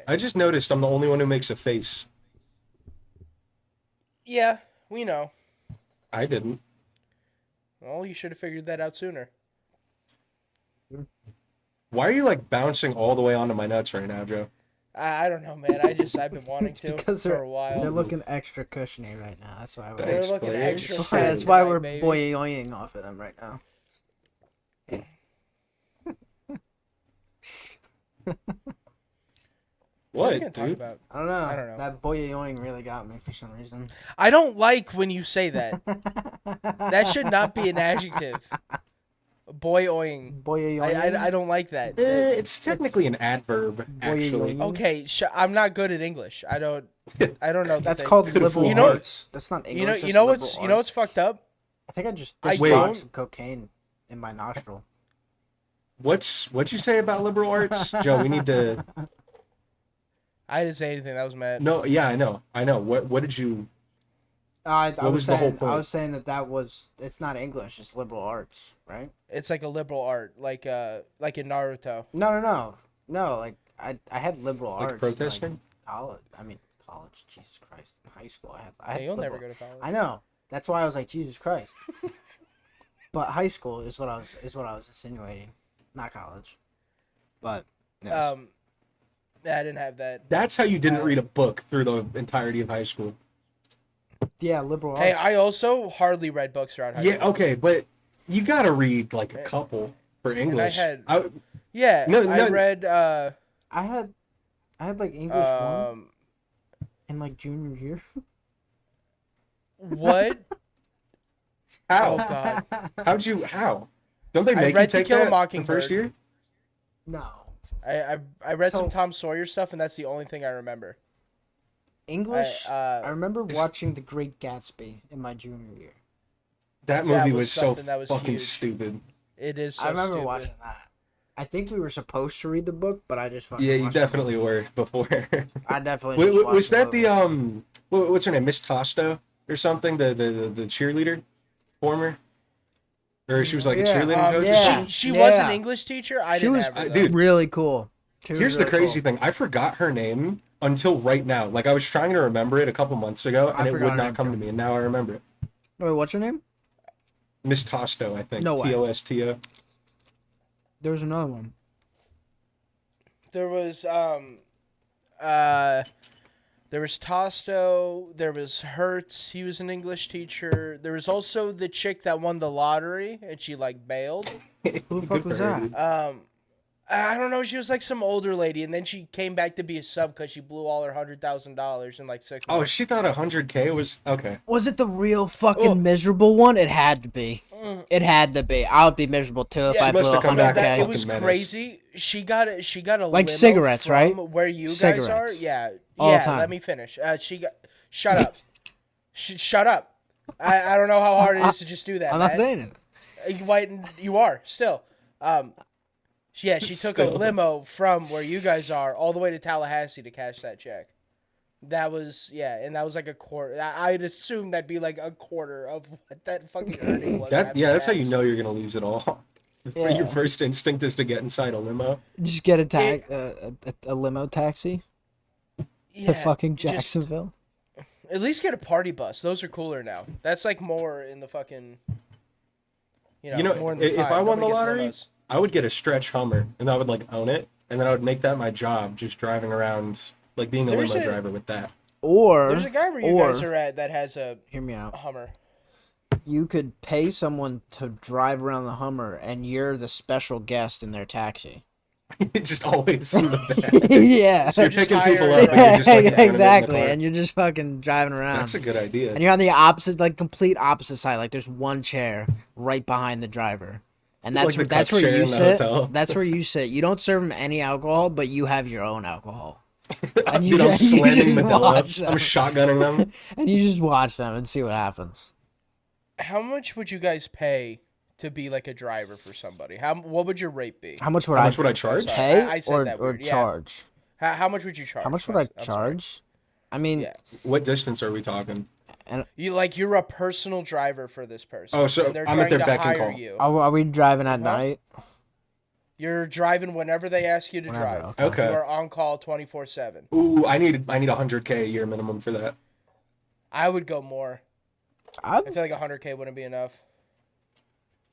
I just noticed I'm the only one who makes a face. Yeah, we know. I didn't. Well, you should have figured that out sooner. Why are you like bouncing all the way onto my nuts right now, Joe? I don't know, man. I've been wanting It's to because for a they're while. looking extra cushiony right now. That's why They're Thanks, looking players. extra that's fat why, that's tonight, why we're baby. boing off of them right now. What are we What, gonna talk dude? about? I don't know. I don't know. That boing really got me for some reason. I don't like when you say that. That should not be an adjective. Boy-oing. Boing. I don't like that. It's technically an adverb, actually. Boing. Okay, I'm not good at English. I don't know. The That's thing. called Could've liberal fooled me. arts. That's not English. You know that's what's liberal arts. fucked up? I think I just I dropped don't- some cocaine in my nostril. What'd you say about liberal arts, Joe? We need to. I didn't say anything. That was mad. No, yeah, I know. What did you? I What was the saying, whole point? I was saying it's not English. It's liberal arts, right? It's like a liberal art, like in Naruto. No. Like I had liberal Like arts. protesting? Like college. Jesus Christ. In high school, I Hey, had you'll never liberal- go to college. I know. That's why I was like, Jesus Christ. But high school is what I was insinuating, not college. But yes. I didn't have that. That's how you didn't read a book through the entirety of high school. Yeah, liberal Hey, arts. I also hardly read books around high Yeah, school. okay, but you gotta read like a couple for English. had- I- Yeah, No, I no. read. I had like English one Um, in like junior year. what? how? Oh God. How? Don't they I make you read To take Kill a that in Mockingbird. first year? No. I read some So- Tom Sawyer stuff, and that's the only thing I remember. English. I remember It's- watching The Great Gatsby in my junior year. That movie was was so something that was fucking huge. stupid. It is. So I remember stupid. watching that. I think we were supposed to read the book, but I just fucking Yeah, you watched the definitely were before. movie. I definitely Wait, just watched was that movie. the what's her name, Miss Tosto or something? The cheerleader, former, or she was like a Yeah, cheerleading coach. or yeah. something? She was an Yeah. English teacher. I She didn't was- have her, though. dude. really cool. She was Here's the really crazy cool. thing. I forgot her name until right now. Like I was trying to remember it a couple months ago, I and it forgot would her not name, come too. to me, and now I remember it. Wait, what's her name? Miss Tosto, I think. No way. Tosto. There was another one. There was there was Tosto, there was Hertz, he was an English teacher. There was also the chick that won the lottery and she like bailed. Who the fuck was that? I don't know, she was like some older lady and then she came back to be a sub because she blew all her $100,000 in like 6 Oh, months. she thought 100K was okay. Was it the real fucking Oh. miserable one? It had to be. Mm. It had to be. I would be miserable too if Yeah. I She blew must have come back 100K. and It was Fucking menace. crazy. She got a Like limo cigarettes, from right? Where you guys Cigarettes. are, yeah, All the yeah. time. Let me finish. Shut up, shut up. I don't know how hard it is to just do that. I'm not man. saying it. You are still. Yeah, she took a Still. limo from where you guys are all the way to Tallahassee to cash that check. That was and that was like a quarter. I'd assume that'd be like a quarter of what that fucking earning was. after That's how you tax. know you're gonna lose it all. Yeah. Your first instinct is to get inside a limo. Just get a limo taxi to Yeah, fucking just- Jacksonville. At least get a party bus. Those are cooler now. That's like more in the fucking. You know, more in the if time. I won the Nobody gets lottery, limos. I would get a stretch Hummer, and I would like own it, and then I would make that my job, just driving around, like being a There's limo a- driver with that. Or There's a guy where you guys are at that has a hear me out. Hummer. You could pay someone to drive around the Hummer, and you're the special guest in their taxi. Just always in the back. yeah, So You're just picking hire people a up, and you're just like in front of it in the exactly, car. and you're just fucking driving around. That's a good idea. And you're on the opposite, like complete opposite side. Like there's one chair right behind the driver, and that's Like the that's cup where chair you in the sit. hotel. That's where you sit. You don't serve them any alcohol, but you have your own alcohol, and Dude, I'm you slamming just Modelo. watch I'm them. shotgunning them. and you just watch them and see what happens. How much would you guys pay to be like a driver for somebody? What would your rate be? How much would How I much would I charge? sorry. pay I said or that or weird, yeah. charge? How much would you charge? How much would I I'm sorry. charge? I mean, Yeah. What distance are we talking? You're a personal driver for this person. Oh, so and they're I'm at trying their to beck and hire call. you. are we driving at Huh? night? You're driving whenever they ask you to Whenever, drive. Okay. You are on call 24/7. Ooh, I need 100K a year minimum for that. I would go more. I, I feel like 100K wouldn't be enough.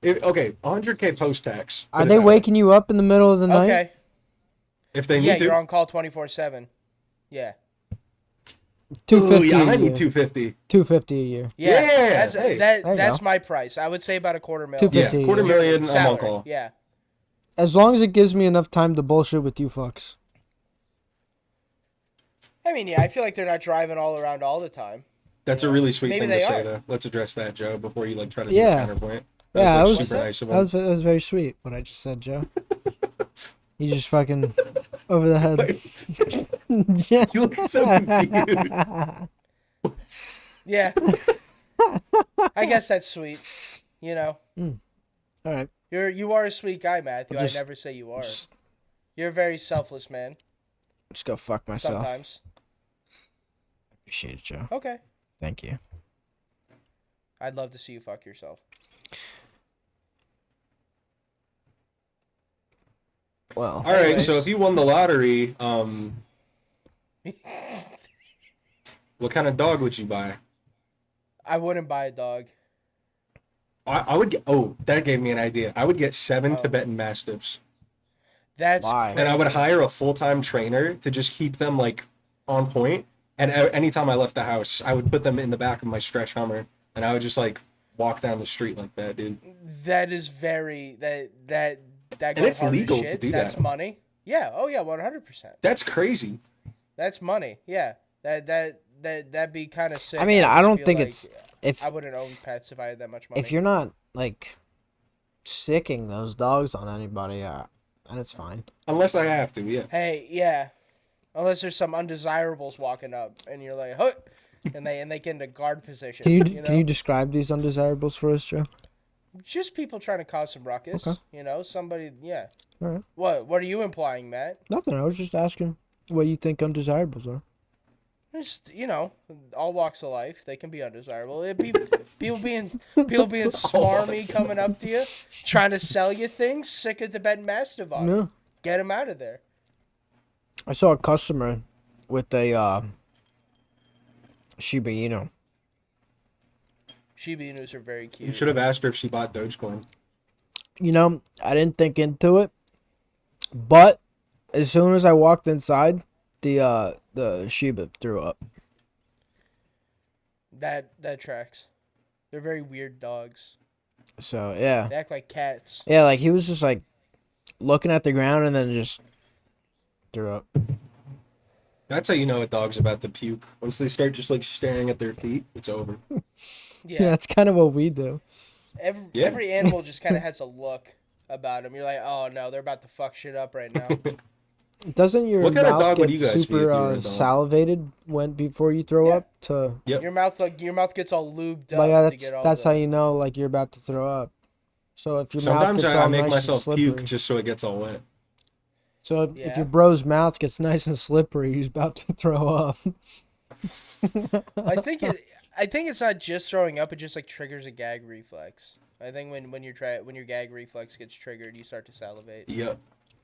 Okay, 100K post tax. are they waking you up in the middle of the night? Okay. If they Yeah, need to. you're on call 24/7. Yeah. Ooh, 250 yeah, a I year. need 250. 250 a year. Yeah. Yeah, That's hey. There you that's go. my price. I would say about a $250,000. Yeah, 250 a quarter year. million. I'm on Salary. call. Yeah. As long as it gives me enough time to bullshit with you fucks. I mean, yeah, I feel like they're not driving all around all the time. That's You a know, really sweet maybe thing they to say, are. though. Let's address that, Joe, before you like try to Yeah. do a counterpoint. Yeah, That I was, like, was- super nice of That him. was very sweet what I just said, Joe. You just fucking over the head. You look so confused. Yeah. I guess that's sweet. You know, All right. you are a sweet guy, Matthew. Just- I never say you are. Just, You're a very selfless man. just go fuck myself. Sometimes. Appreciate it, Joe. Okay. Thank you. I'd love to see you fuck yourself. Well, All right, Anyways. so if you won the lottery, what kind of dog would you buy? I wouldn't buy a dog. I would get. Oh, that gave me an idea. I would get 7 Oh. Tibetan Mastiffs, That's Why? and I would crazy. hire a full-time trainer to just keep them like on point. And anytime I left the house, I would put them in the back of my stretch Hummer, and I would just like walk down the street like that, dude. That is very that And goes it's hard as legal to shit. do That's that. money. Yeah. Oh yeah. 100%. That's crazy. That's money. Yeah. That'd be kind of sick. I mean, I just don't feel think like it's if I wouldn't own pets if I had that much money. if you're not like sicking those dogs on anybody, then it's fine. Unless I have to, yeah. Hey, yeah. Unless there's some undesirables walking up and you're like, "Huh," and they get into guard position. Can you know? can you describe these undesirables for us, Joe? Just people trying to cause some ruckus. Okay. You know, somebody. Yeah. All right. What are you implying, Matt? Nothing. I was just asking what you think undesirables are. Just all walks of life, they can be undesirable. It'd be people being smarmy, coming up to you, trying to sell you things. Sick of Tibetan Mastiff on. Yeah. Get him out of there. I saw a customer with a Shiba Inu. Shiba Inus are very You cute. should have asked her if she bought Dogecoin. You know, I didn't think into it, but as soon as I walked inside, the Shiba threw up. That tracks. They're very weird dogs. So yeah, They act like cats. yeah, like he was just like looking at the ground and then just threw up. That's how you know a dog's about to puke. Once they start just like staring at their feet, it's over. Yeah, Yeah. that's kind of what we do. Yeah. Every animal just kind of has a look about them. You're like, oh no, they're about to fuck shit up right now. Doesn't your What kind of mouth dog would get you guys be if super you were a dog? salivated before you throw Yeah. up? To Yep. Your mouth gets all lubed up like yeah, to get all that's the... how you know like you're about to throw up. So if your mouth Sometimes gets I all make nice myself and puke slippery, just so it gets all wet. so if Yeah. your bro's mouth gets nice and slippery, he's about to throw up. I think it's not just throwing up; it just like triggers a gag reflex. I think when your gag reflex gets triggered, you start to salivate. Yep.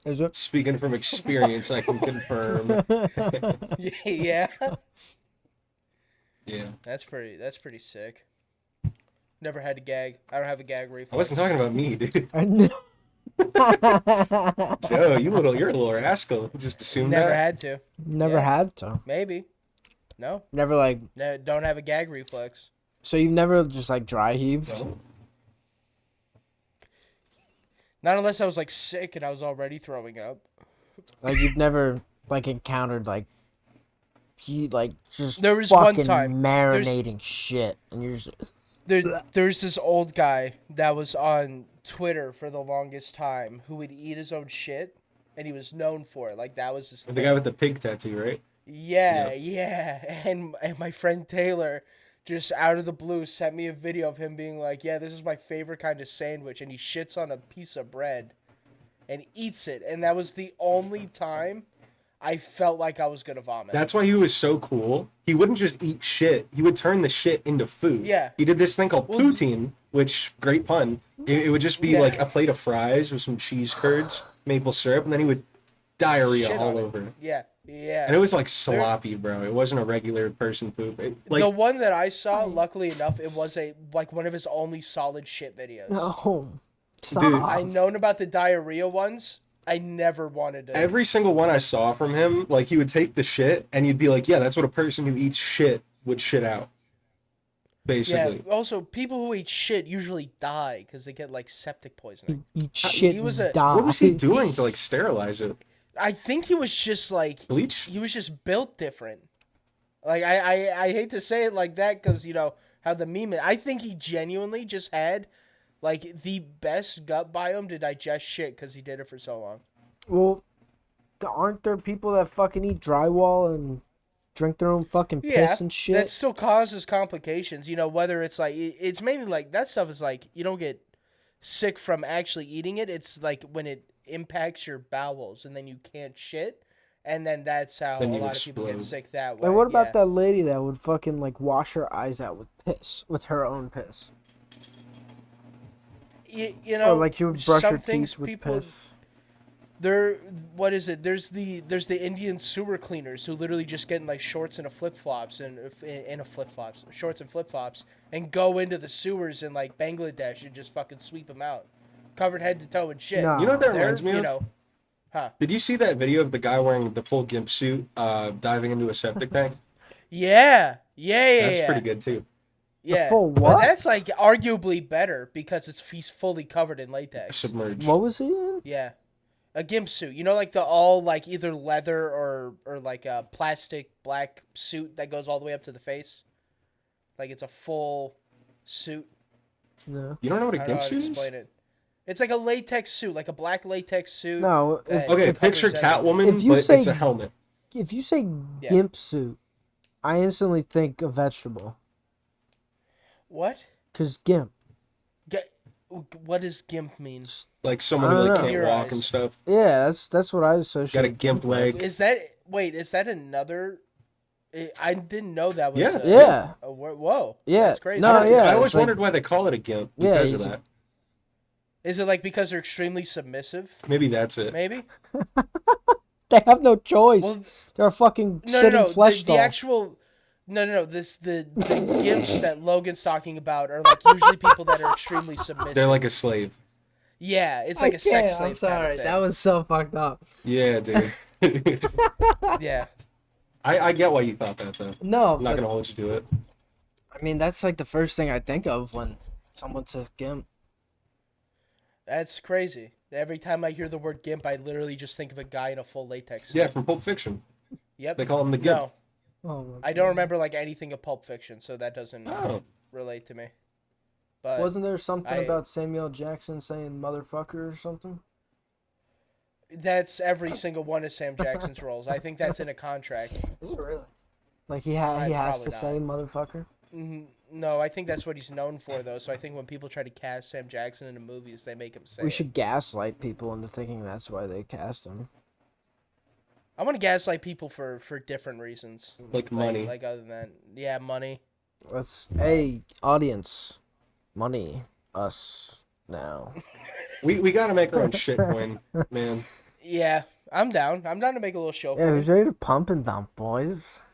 Is it? Speaking from experience, I can confirm. Yeah, Yeah. that's pretty sick. Never had a gag. I don't have a gag reflex. I wasn't talking about me, dude. I know. Joe, you're a little rascal. You just assumed Never that. had to. Never Yeah. had to. Maybe. No. Never like. No. Don't have a gag reflex. So you've never just like dry heaved. No. Not unless I was like sick and I was already throwing up. Like you've never like encountered like he like just There was one fucking time. marinating shit, and you're just There's this old guy that was on Twitter for the longest time who would eat his own shit, and he was known for it. Like that was his The thing. guy with the pig tattoo, right? Yeah. And my friend Taylor just out of the blue sent me a video of him being like, "Yeah, this is my favorite kind of sandwich," and he shits on a piece of bread and eats it, and that was the only time I felt like I was gonna vomit. That's why he was so cool. He wouldn't just eat shit. He would turn the shit into food. Yeah. He did this thing called Well, poutine, which, great pun. It would just be Yeah. like a plate of fries with some cheese curds maple syrup, and then he would diarrhea Shit all on it. over. Yeah, yeah. And it was like sloppy, bro. It wasn't a regular person poop. The one that I saw, luckily enough, it was one of his only solid shit videos. No. Stop. Dude, I known about the diarrhea ones. I never wanted to. every single one I saw from him, like he would take the shit and you'd be like, yeah, that's what a person who eats shit would shit out. Basically. Yeah. Also, people who eat shit usually die because they get like septic poisoning. Eat shit. he was a- die. What was he doing to like sterilize it? I think he was just like Bleach? he was just built different. Like I hate to say it like that because you know how the meme is. I think he genuinely just had like the best gut biome to digest shit because he did it for so long. Well, aren't there people that fucking eat drywall and drink their own fucking piss and shit? That still causes complications. You know, whether it's like it's mainly like that stuff is like you don't get sick from actually eating it. It's like when it impacts your bowels and then you can't shit, and then that's how Then a you lot of people get explode. sick that way. Like, what about yeah. that lady that would fucking like wash her eyes out with piss, with her own piss? You know, Or like she would brush some her things teeth with people, piss. What is it? There's the Indian sewer cleaners who literally just get in like shorts and shorts and flip flops, and go into the sewers in like Bangladesh and just fucking sweep them out, covered head to toe in shit. Nah. You know what that They're, reminds me you of? know, Did you see that video of the guy wearing the full gimp suit diving into a septic tank? yeah. That's pretty good too. Yeah, full but what? that's like arguably better because he's fully covered in latex. Submerged. What was he in? Yeah, a gimp suit. You know, like the all like either leather or like a plastic black suit that goes all the way up to the face. Like it's a full suit. No. You don't know what I a don't know gimp how to suit is? explain it. It's like a latex suit, like a black latex suit. No. that Okay, covers picture everything. Catwoman, If you but say- it's a helmet. If you say Yeah. gimp suit, I instantly think a vegetable. What? Cause gimp. What does gimp mean? Like someone I who don't like know. can't Your walk eyes. and stuff. Yeah, that's what I associate. Got a gimp leg. Is that another? I didn't know that was. Yeah. Yeah. Whoa. Yeah. That's crazy. No, yeah. I always it's like- wondered why they call it a gimp Yeah, because of he's- that. Is it like because they're extremely submissive? Maybe that's it. Maybe. They have no choice. Well, They're a fucking no, sitting no. flesh The doll. actual. No. The gimps that Logan's talking about are like usually people that are extremely submissive. They're like a slave. Yeah, it's like a sex slave. I'm sorry. Kind of That was so fucked up. Yeah, dude. Yeah. I get why you thought that though. No, I'm not but, gonna hold you to it. I mean that's like the first thing I think of when someone says gimp. That's crazy. Every time I hear the word gimp, I literally just think of a guy in a full latex suit. Yeah, from Pulp Fiction. Yep. They call him the gimp. No, Oh, my I don't God. remember like anything of Pulp Fiction, so that doesn't Oh, relate to me. But Wasn't there something I- about Samuel Jackson saying motherfucker or something? that's every single one of Sam Jackson's roles. I think that's in a contract. Is it really? Like he I- has to probably say motherfucker. No, I think that's what he's known for, though. So I think when people try to cast Sam Jackson into movies, they make him say We it. should gaslight people into thinking that's why they cast him. I want to gaslight people for different reasons. like money. Like other than that. Yeah, money. Hey audience, money, us now. We gotta make our own shit coin, man. Yeah, I'm down. I'm down to make a little show. Yeah, for who's it. ready to pump and dump, boys?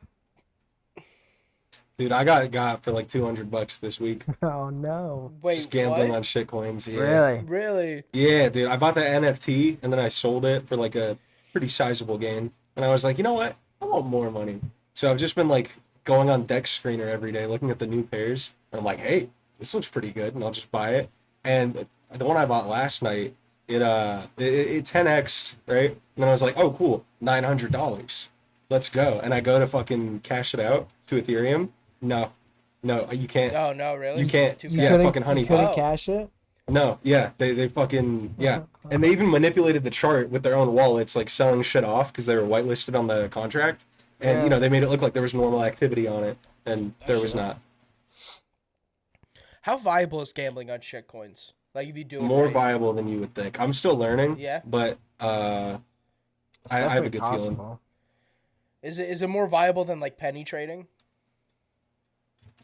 Dude, I got for like $200 this week. Oh no! Wait, Just gambling what? on shit coins. Yeah. Really? Really? Yeah, dude. I bought the NFT and then I sold it for like a pretty sizable gain. And I was like, you know what? I want more money. So I've just been like going on Deck Screener every day, looking at the new pairs. And I'm like, hey, this looks pretty good, and I'll just buy it. And the one I bought last night, it 10x'd, right? And then I was like, oh, cool, $900. Let's go. And I go to fucking cash it out to Ethereum. No, you can't. Oh no, really? You can't. Too Yeah, fast? couldn't- fucking honey You couldn't pot. cash it. No, yeah, they fucking, yeah. And they even manipulated the chart with their own wallets, like selling shit off because they were whitelisted on the contract. And, Yeah. they made it look like there was normal activity on it, and there was not. How viable is gambling on shitcoins? Like if you do it More right? viable than you would think. I'm still learning, Yeah. but It's I have a definitely good feeling. possible. Is it more viable than like penny trading?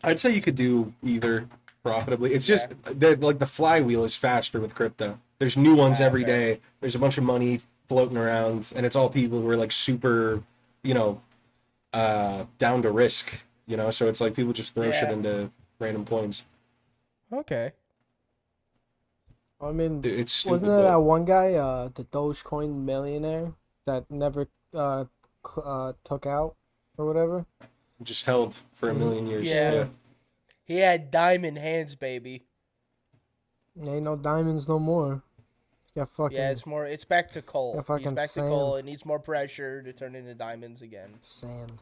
I'd say you could do either. profitably. It's just the flywheel is faster with crypto. There's new ones every fair. day. There's a bunch of money floating around, and it's all people who are like super, you know, down to risk. You know, so it's like people just throw shit into random coins. Okay. I mean, Dude, it's stupid. wasn't there that one guy, the Dogecoin millionaire, that never took out or whatever? Just held for a million years. Yeah. He had diamond hands, baby. Ain't no diamonds no more. Yeah, fucking. Yeah, it's back to coal. Yeah, He's fucking back to coal. sand. It needs more pressure to turn into diamonds again. Sand.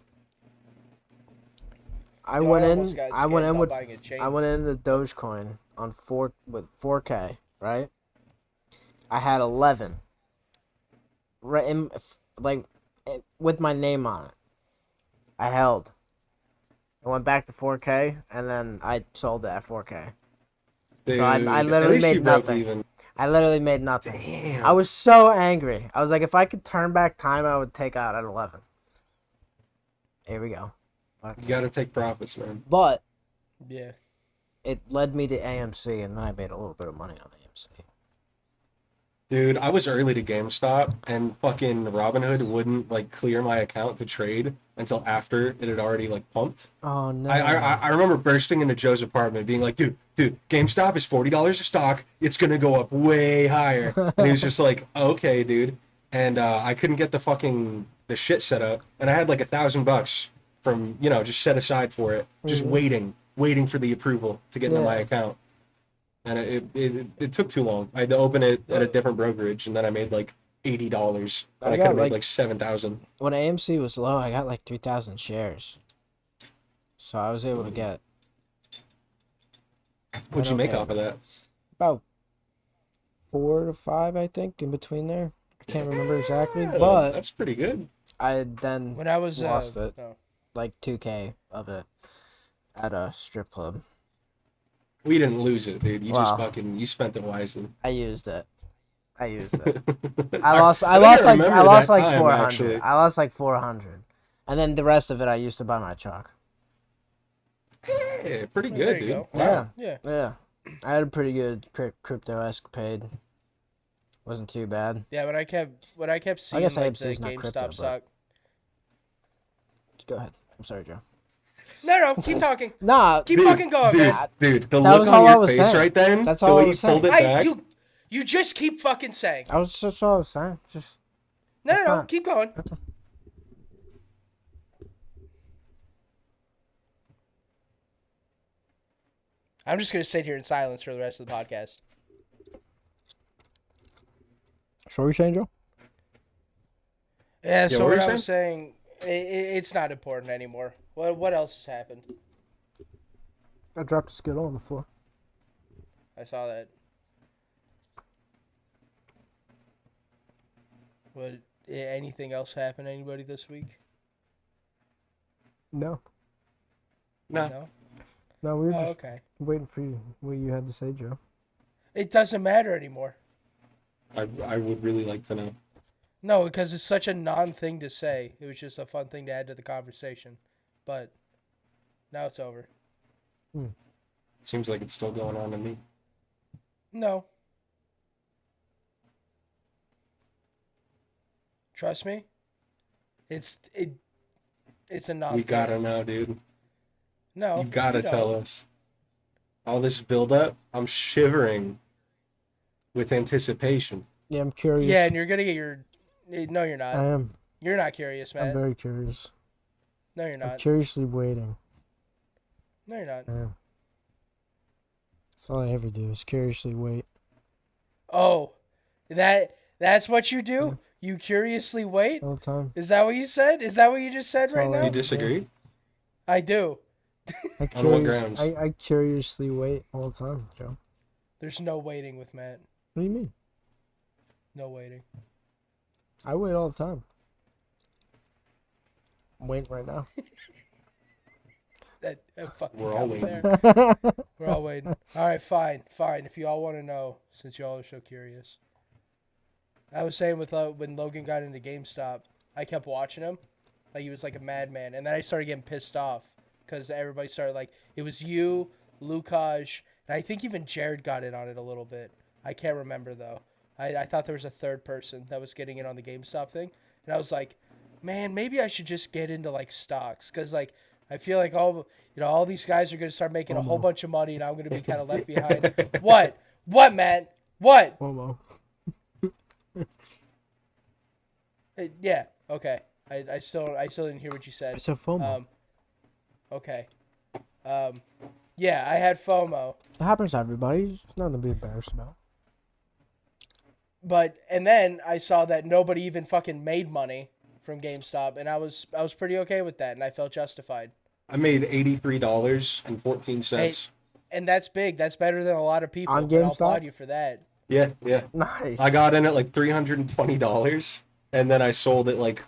I went in with Dogecoin on 4K, right? I had 11. Right in, with my name on it. I held. I went back to 4K and then I sold it at 4K. Dude, So I literally made nothing. Even. I literally made nothing. Damn. I was so angry. I was like, if I could turn back time, I would take out at 11. Here we go. You gotta take profits, man. But yeah, it led me to AMC, and then I made a little bit of money on AMC. Dude, I was early to GameStop, and fucking Robinhood wouldn't like clear my account to trade until after it had already like pumped. Oh no! I remember bursting into Joe's apartment, being like, "Dude, GameStop is $40 a stock. It's gonna go up way higher." And he was just like, "Okay, dude." And I couldn't get the shit set up, and I had like $1,000 from just set aside for it, just waiting for the approval to get into my account. And it took too long. I had to open it at a different brokerage, and then I made like $80. And I could have made like 7,000. When AMC was low, I got like 3,000 shares. So I was able to get. What'd you make off of that? About 4 to 5, I think, in between there. I can't remember exactly, Yeah, but that's pretty good. I then when I was lost it, like 2K of it at a strip club. We didn't lose it, dude. You just you spent it wisely. I used it. I I lost like 400. Actually. I lost like 400. And then the rest of it I used to buy my chalk. Yeah, pretty good, dude. Go. Wow. Yeah. I had a pretty good crypto escapade. Wasn't too bad. Yeah, when I kept seeing guess like the AMC's not crypto, GameStop stock. Go ahead. I'm sorry, Joe. No, keep talking. Nah, keep fucking going, man. Dude, the look on your face right then, that's the all way I you was saying. pulled it back. You just keep fucking saying. That's all I was saying. Just No, keep going. Okay. I'm just gonna sit here in silence for the rest of the podcast. So what are you saying, Joe? Yeah, so what what were you I was saying, it's not important anymore. What else has happened? I dropped a Skittle on the floor. I saw that. Anything else happen to anybody this week? No. No? No, we were just okay. waiting for you. What you had to say, Joe. It doesn't matter anymore. I would really like to know. No, because it's such a non-thing to say. It was just a fun thing to add to the conversation. But now it's over. It seems like it's still going on to me. No. Trust me. It's a non-thing. We gotta know, dude. No. You gotta tell us. All this build-up, I'm shivering with anticipation. Yeah, I'm curious. Yeah, and you're gonna get your... No, you're not. I am. You're not curious, man. I'm very curious. No, you're not. I'm curiously waiting. No, you're not. I am. That's all I ever do is curiously wait. Oh, that's what you do? You curiously wait? All the time. Is that what you said? Is that what you just said right now? You disagree? I do. On what grounds? I curiously wait all the time, Joe. There's no waiting with Matt. What do you mean? No waiting. I wait all the time. I'm waiting right now. That fucking We're all waiting. there. We're all waiting. All right, fine. If you all want to know, since you all are so curious. I was saying with when Logan got into GameStop, I kept watching him, like he was like a madman, and then I started getting pissed off because everybody started like it was you, Lukash, And I think even Jared got in on it a little bit. I can't remember though. I thought there was a third person that was getting in on the GameStop thing, and I was like, man, maybe I should just get into like stocks, because like I feel like all these guys are gonna start making a whole bunch of money, and I'm gonna be kind of left behind. What, man? What? FOMO. Yeah. Okay. I still didn't hear what you said. I said FOMO. Okay. Yeah, I had FOMO. It happens to everybody. It's nothing to be embarrassed about. And then I saw that nobody even fucking made money from GameStop, and I was pretty okay with that, and I felt justified. I made $83.14. And that's big. That's better than a lot of people. On and I'll GameStop? applaud you for that. Yeah. Nice. I got in at like $320, and then I sold it like,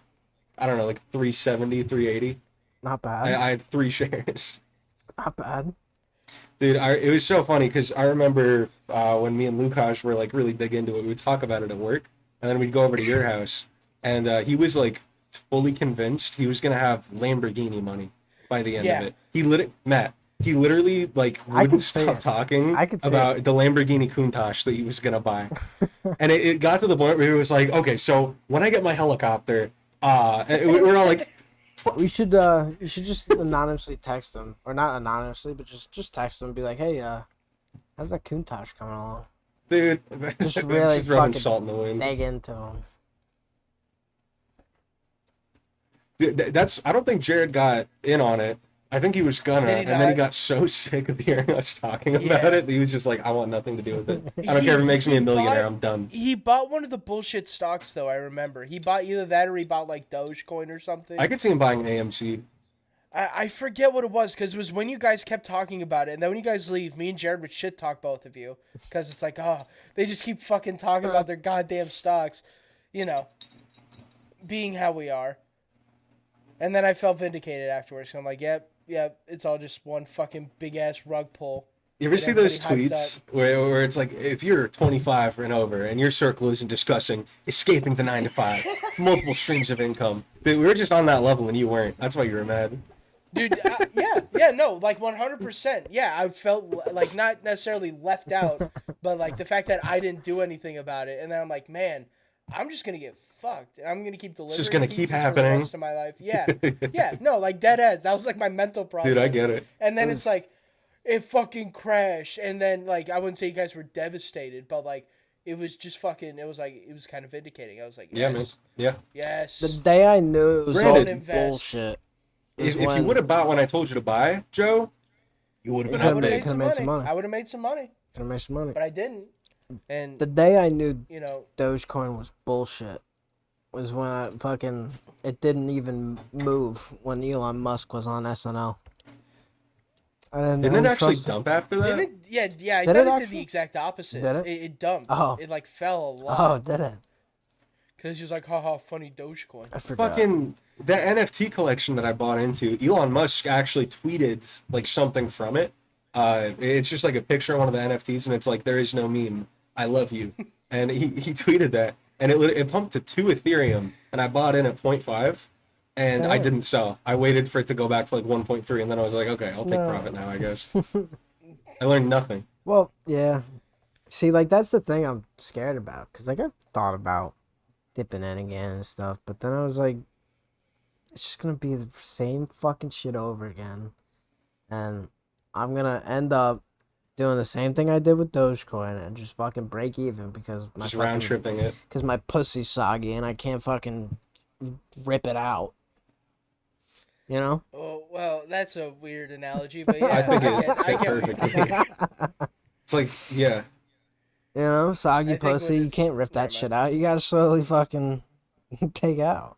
I don't know, like $370, $380. Not bad. I had 3 shares. Not bad. Dude, it was so funny because I remember when me and Lukasz were like really big into it. We would talk about it at work, and then we'd go over to your house, and he was like fully convinced he was gonna have Lamborghini money by the end of it. He literally like wouldn't stop talking about the Lamborghini Countach that he was gonna buy, and it got to the point where he was like, okay, so when I get my helicopter, and we're all like. You should just anonymously text him, or not anonymously, but just text him and be like, hey, how's that Countach coming along? Dude, Just really just rubbing fucking salt in the wind. dig into him. Dude, I don't think Jared got in on it. I think he was gonna, and then he got so sick of hearing us talking about it that he was just like, I want nothing to do with it. I don't care if it makes me a millionaire, I'm done. He bought one of the bullshit stocks, though, I remember. He bought either that or he bought, like, Dogecoin or something. I could see him buying AMC. I forget what it was, because it was when you guys kept talking about it, and then when you guys leave, me and Jared would shit talk both of you, because it's like, oh, they just keep fucking talking about their goddamn stocks, you know, being how we are. And then I felt vindicated afterwards, so I'm like, yep, it's all just one fucking big-ass rug pull. You ever see those tweets where it's like, if you're 25 and over and your circle isn't discussing escaping the 9 to 5, multiple streams of income, dude, we were just on that level and you weren't. That's why you were mad. Dude, no, like 100%. Yeah, I felt like not necessarily left out, but like the fact that I didn't do anything about it. And then I'm like, man, I'm just going to get fucked. And I'm going to keep delivering. It's just going to keep happening. For the rest of my life. Yeah, no, like dead ass. That was like my mental process. Dude, I get it. And then it's like, it fucking crashed. And then like, I wouldn't say you guys were devastated, but like, it was just fucking, it was kind of vindicating. I was like, yes. Yeah, man. Yeah. Yes. The day I knew it was all bullshit. If you would have bought when I told you to buy, Joe, you would have been made some money. I would have made some money. But I didn't. And the day I knew Dogecoin was bullshit was when it didn't even move when Elon Musk was on SNL. Didn't it actually dump after that? I thought it did the exact opposite. Did it? It dumped. Oh. It like fell a lot. Oh, did it? Because he was like, haha, funny Dogecoin. I forgot. Fucking that NFT collection that I bought into, Elon Musk actually tweeted like something from it. It's just like a picture of one of the NFTs, and it's like, there is no meme. I love you. And he tweeted that, and it pumped to 2 Ethereum, and I bought in at 0.5, and I didn't sell. I waited for it to go back to like 1.3, and then I was like, okay, I'll take profit now, I guess. I learned nothing. Well, yeah. See, like, that's the thing I'm scared about, because like I've thought about dipping in again and stuff, but then I was like, it's just gonna be the same fucking shit over again, and I'm gonna end up doing the same thing I did with Dogecoin and just fucking break even because my just round tripping it. Because my pussy's soggy and I can't fucking rip it out. You know? Oh, well, that's a weird analogy, but yeah, I get perfectly. It's like, yeah. You know, soggy pussy, you can't rip that shit out. You gotta slowly fucking take out.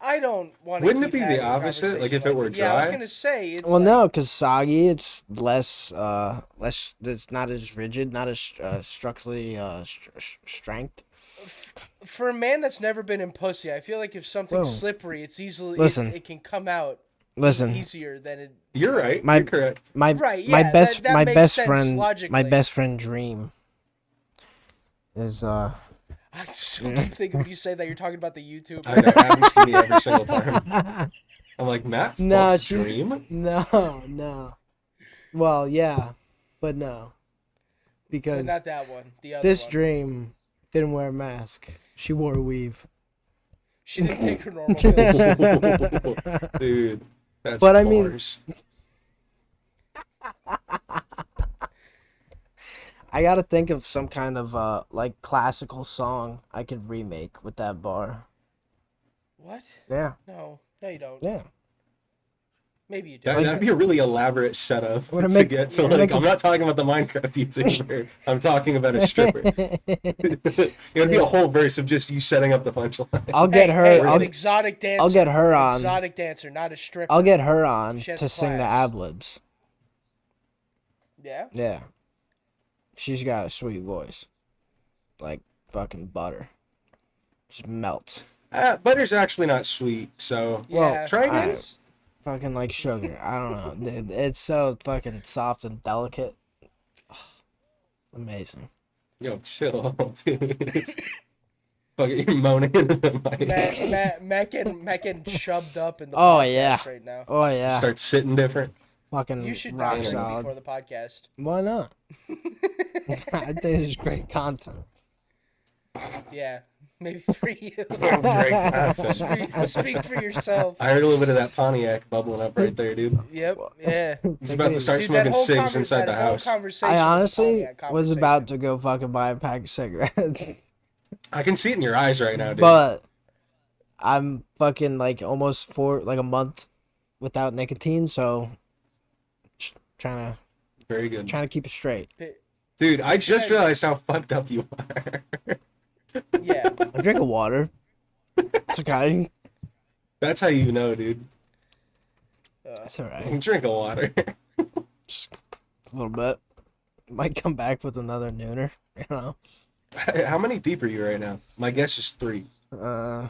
I don't want to. Wouldn't it be the opposite? Like if it were dry? Yeah, I was gonna say. It's well, no, because soggy, it's less. It's not as rigid, not as structurally strength. For a man that's never been in pussy, I feel like if something's slippery, it's easily. It can come out. Easier than it. You're right. You're correct. My best friend Dream is I still keep thinking when you say that you're talking about the YouTube. I know, happens to me every single time. I'm like, Matt, no, Dream? No. Well, yeah, but no. But because not that one. The other this one. dream didn't wear a mask. She wore a weave. She didn't take her normal pills. Dude, that's But I mean- bars. I gotta think of some kind of like classical song I could remake with that bar. What? Yeah, No, you don't. yeah. Maybe you do. That'd be a really elaborate setup Wanna to make- get to. yeah, Like, make a- I'm not talking about the Minecraft YouTuber. I'm talking about a stripper. It would be a whole verse of just you setting up the punchline. I'll get her. Hey, I'll, an exotic dancer. get her an on. Exotic dancer, not a stripper. I'll get her on She has to sing the class. ad-libs. Yeah. Yeah. She's got a sweet voice. Like fucking butter. Just melts. Butter's actually not sweet, so Yeah. try again. it's- Fucking like sugar. I don't know. Dude, it's so fucking soft and delicate. Amazing. Yo, chill, dude. Fuck it, you're moaning into the mic. Matt getting shoved up in the Oh, podcast yeah. right now. Oh yeah. Start sitting different. Fucking You should rock document me solid. before the podcast. Why not? I think it's great content. Yeah, maybe for you. That's great content. Speak for yourself. I heard a little bit of that Pontiac bubbling up right there, dude. Yep. Yeah. He's about to start Dude, smoking whole cigs inside the that whole house. conversation I was honestly Pontiac was about conversation. to go fucking buy a pack of cigarettes. I can see it in your eyes right now, dude. But I'm fucking like almost a month without nicotine, so trying Very good. to keep it straight. Dude, I just Yeah. realized how fucked up you are. Yeah. I'm drinking water. It's okay. That's how you know, dude. It's alright. Drink a water. Just a little bit. Might come back with another nooner. You know. How many deep are you right now? My guess is 3. A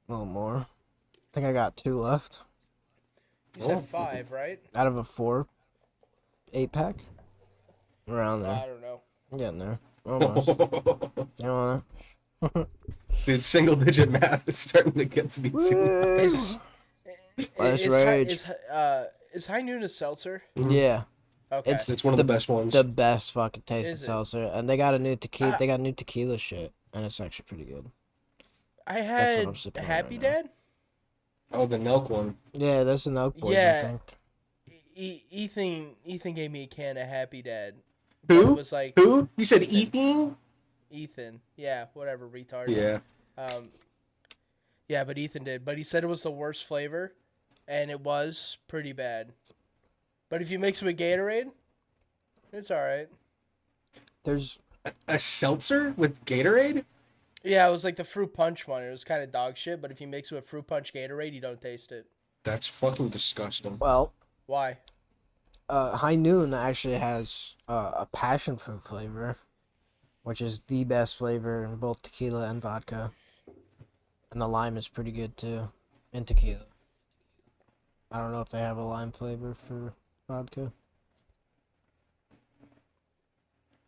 little more. I think I got 2 left You said 5, right? out of a 8-pack. Around there. I don't know. I'm getting there. Almost. You know Dude, single digit math is starting to get to be what? too Woo! Let's rage. Is High Noon a seltzer? Yeah. Okay. It's one of the best ones. The best fucking tasting Is it? seltzer, and they got a new tequila. They got new tequila shit, and it's actually pretty good. I what had I'm sipping on Happy right now. Dad. Oh, the Nelk one. Yeah, that's an Oak Boys, I Yeah. think. Ethan gave me a can of Happy Dad. Who? It was like Who? You said Ethan? Ethan. Yeah, whatever, retard. Yeah. Yeah, but Ethan did. But he said it was the worst flavor, and it was pretty bad. But if you mix it with Gatorade, it's all right. There's A seltzer with Gatorade? Yeah, it was like the fruit punch one. It was kind of dog shit, but if you mix it with fruit punch Gatorade, you don't taste it. That's fucking disgusting. well, Why? High Noon actually has a passion fruit flavor, which is the best flavor in both tequila and vodka, and the lime is pretty good too, in tequila. I don't know if they have a lime flavor for vodka.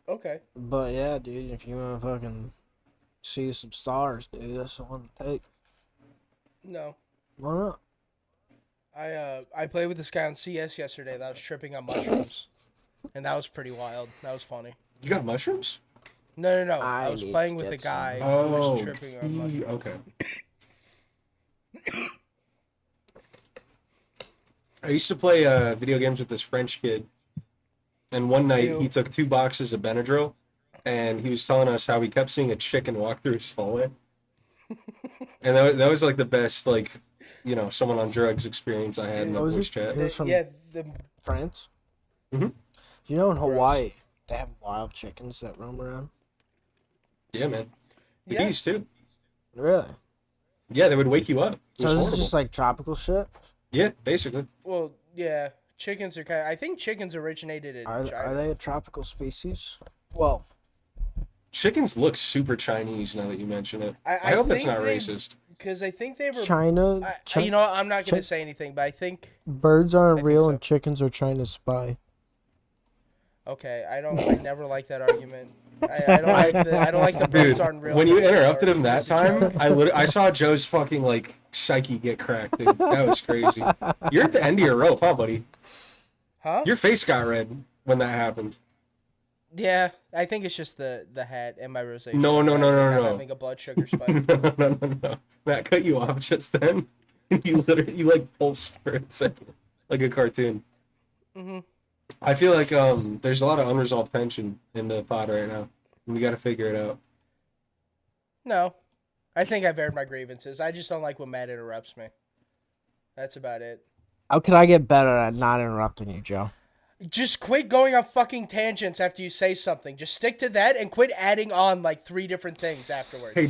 Okay. But yeah, dude, if you want to fucking see some stars, dude, that's the one to take. No. Why not? I played with this guy on CS yesterday that was tripping on mushrooms. And that was pretty wild. That was funny. You got mushrooms? No. I I was need playing to with a get some. guy who Oh, was tripping on mushrooms. okay. I used to play video games with this French kid, and one night Ew. he took 2 boxes of Benadryl, and he was telling us how he kept seeing a chicken walk through his hallway. And that was like the best, like, you know, someone on drugs experience I had in the Oh, is voice it? chat. It was from Yeah, the France? Mhm. You know, in Hawaii, they have wild chickens that roam around. Yeah, man. The Yeah. bees too. Really? Yeah, they would wake you up. It So was this horrible. is just like tropical shit? Yeah, basically. well, yeah, chickens are kind of, I think chickens originated in Are China. they a tropical species? Well, Chickens look super Chinese now that you mention it. I I hope that's think not they- racist. Because I think they were. China. You know, what, I'm not going Chi- to say anything, but I think. Birds aren't think real so. and chickens are China's spy. Okay, I never like that argument. I don't like the birds Dude, aren't real. when you argument, interrupted or him that it's a time, joke. I saw Joe's fucking like psyche get cracked, dude. That was crazy. You're at the end of your rope, huh, buddy? Huh? Your face got red when that happened. Yeah, I think it's just the hat and my rosacea. No, no, no, I think no, I'm no. having a blood sugar spike. No. Matt cut you off just then. You like pulsed for a second, like a cartoon. Hmm. I feel like there's a lot of unresolved tension in the pod right now. We got to figure it out. No, I think I've aired my grievances. I just don't like when Matt interrupts me. That's about it. How could I get better at not interrupting you, Joe? Just quit going on fucking tangents after you say something. Just stick to that and quit adding on like 3 different things afterwards. Hey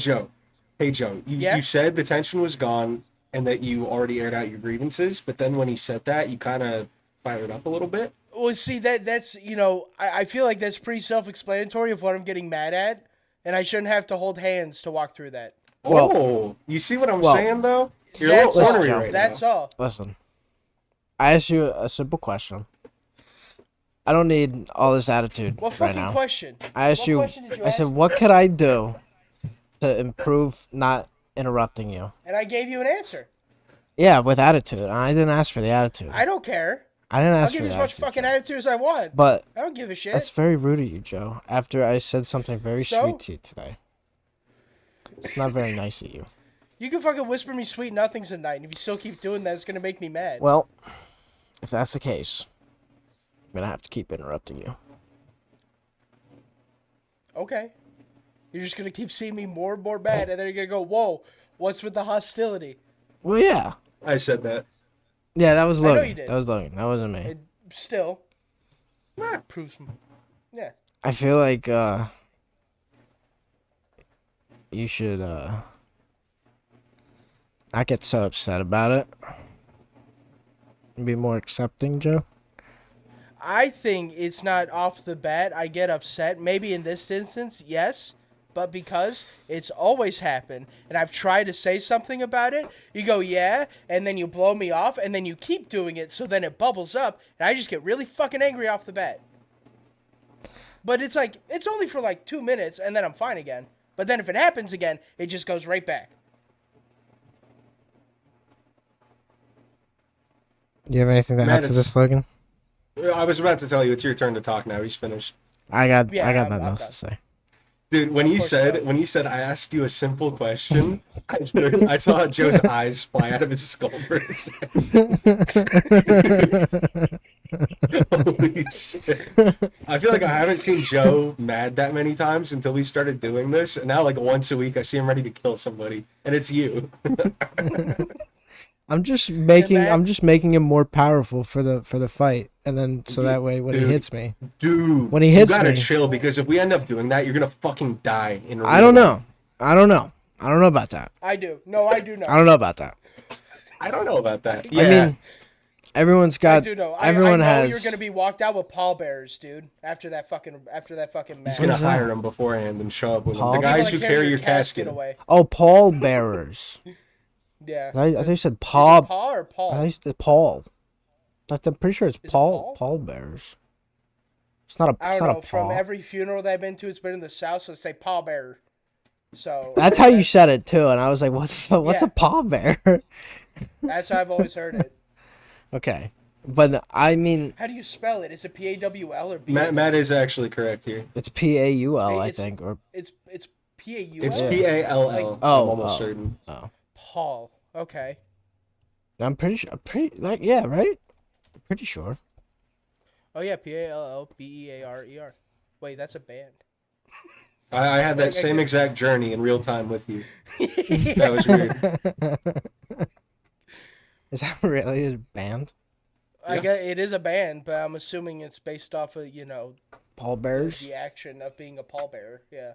Joe, Yeah? you said the tension was gone and that you already aired out your grievances, but then when he said that, you kind of fired up a little bit. Well, see, that's, I feel like that's pretty self-explanatory of what I'm getting mad at, and I shouldn't have to hold hands to walk through that. Well- Oh, you see what I'm well, saying though? You're a That's little all. ornery right That's now. all. Listen, I asked you a simple question. I don't need all this attitude What right fucking now. question? I asked What you. question did you I said, ask? what could I do to improve not interrupting you? And I gave you an answer. Yeah, with attitude. I didn't ask for the attitude. I don't care. I didn't I'll ask give for you the as much attitude, fucking Joe. attitude as I want. But I don't give a shit. that's very rude of you, Joe. After I said something very So? sweet to you today. It's not very nice of you. You can fucking whisper me sweet nothings at night, and if you still keep doing that, it's gonna make me mad. Well, if that's the case, I'm gonna have to keep interrupting you. Okay. You're just gonna keep seeing me more and more mad, and then you're gonna go, whoa, what's with the hostility? Well, yeah. I said that. Yeah, that was I know Logan. you did. That was Logan. That wasn't me. It still proves. Yeah. I feel like you should not get so upset about it. Be more accepting, Joe. I think it's not off the bat I get upset. Maybe in this instance, yes. But because it's always happened, and I've tried to say something about it, you go, yeah, and then you blow me off, and then you keep doing it, so then it bubbles up, and I just get really fucking angry off the bat. But it's like, it's only for like 2 minutes, and then I'm fine again. But then if it happens again, it just goes right back. Do you have anything to Man, add to it's- this, Logan? I was about to tell you it's your turn to talk now. He's finished. I got Yeah, nothing I'm else done. to say. Dude, when Of he course said not. I asked you a simple question, I saw Joe's eyes fly out of his skull for a second. Holy shit. I feel like I haven't seen Joe mad that many times until we started doing this, and now like once a week I see him ready to kill somebody, and it's you. I'm just making that- him more powerful for the fight, and then so that way when he Dude. hits me, Dude, When he hits you gotta me- chill, because if we end up doing that, you're gonna fucking die in real I don't life. know. I don't know about that. I do. No, I do know. I don't know about that. I don't know about that. Yeah. I mean, everyone's I got. do know. Everyone I know has. you're gonna be walked out with pallbearers, dude. After that fucking he's match. gonna is that? hire him beforehand and show up with him. Paul? The People guys People who that carry your casket. away. Oh, pall bearers. Yeah. I thought you said Is it paw. Paul or I Paul? thought you said Paul. I'm pretty sure it's Is it Paul. Paul? Pall bearers. It's not a. I It's don't not know. a From paw. every funeral that I've been to, it's been in the South, so it's say pallbearer. So That's how you said it too, and I was like, "What the fuck? What's Yeah. a paw bear?" That's how I've always heard it. Okay, but I mean, How do you spell it? Is it PAWL or B? Matt is actually correct here. it's PAUL, I It's- think, or It's PAUL. It's Yeah. PALL. Like- I'm Oh, almost oh. certain. Paul. Okay. I'm pretty sure. Yeah, right. I'm pretty sure. Oh yeah, PALLBEARER. Wait, that's a band. I had that Like, I same did- exact journey in real time with you. That was weird. Is that really a band? I Yeah. guess it is a band, but I'm assuming it's based off of Pall bears. the action of being a pallbearer. Yeah.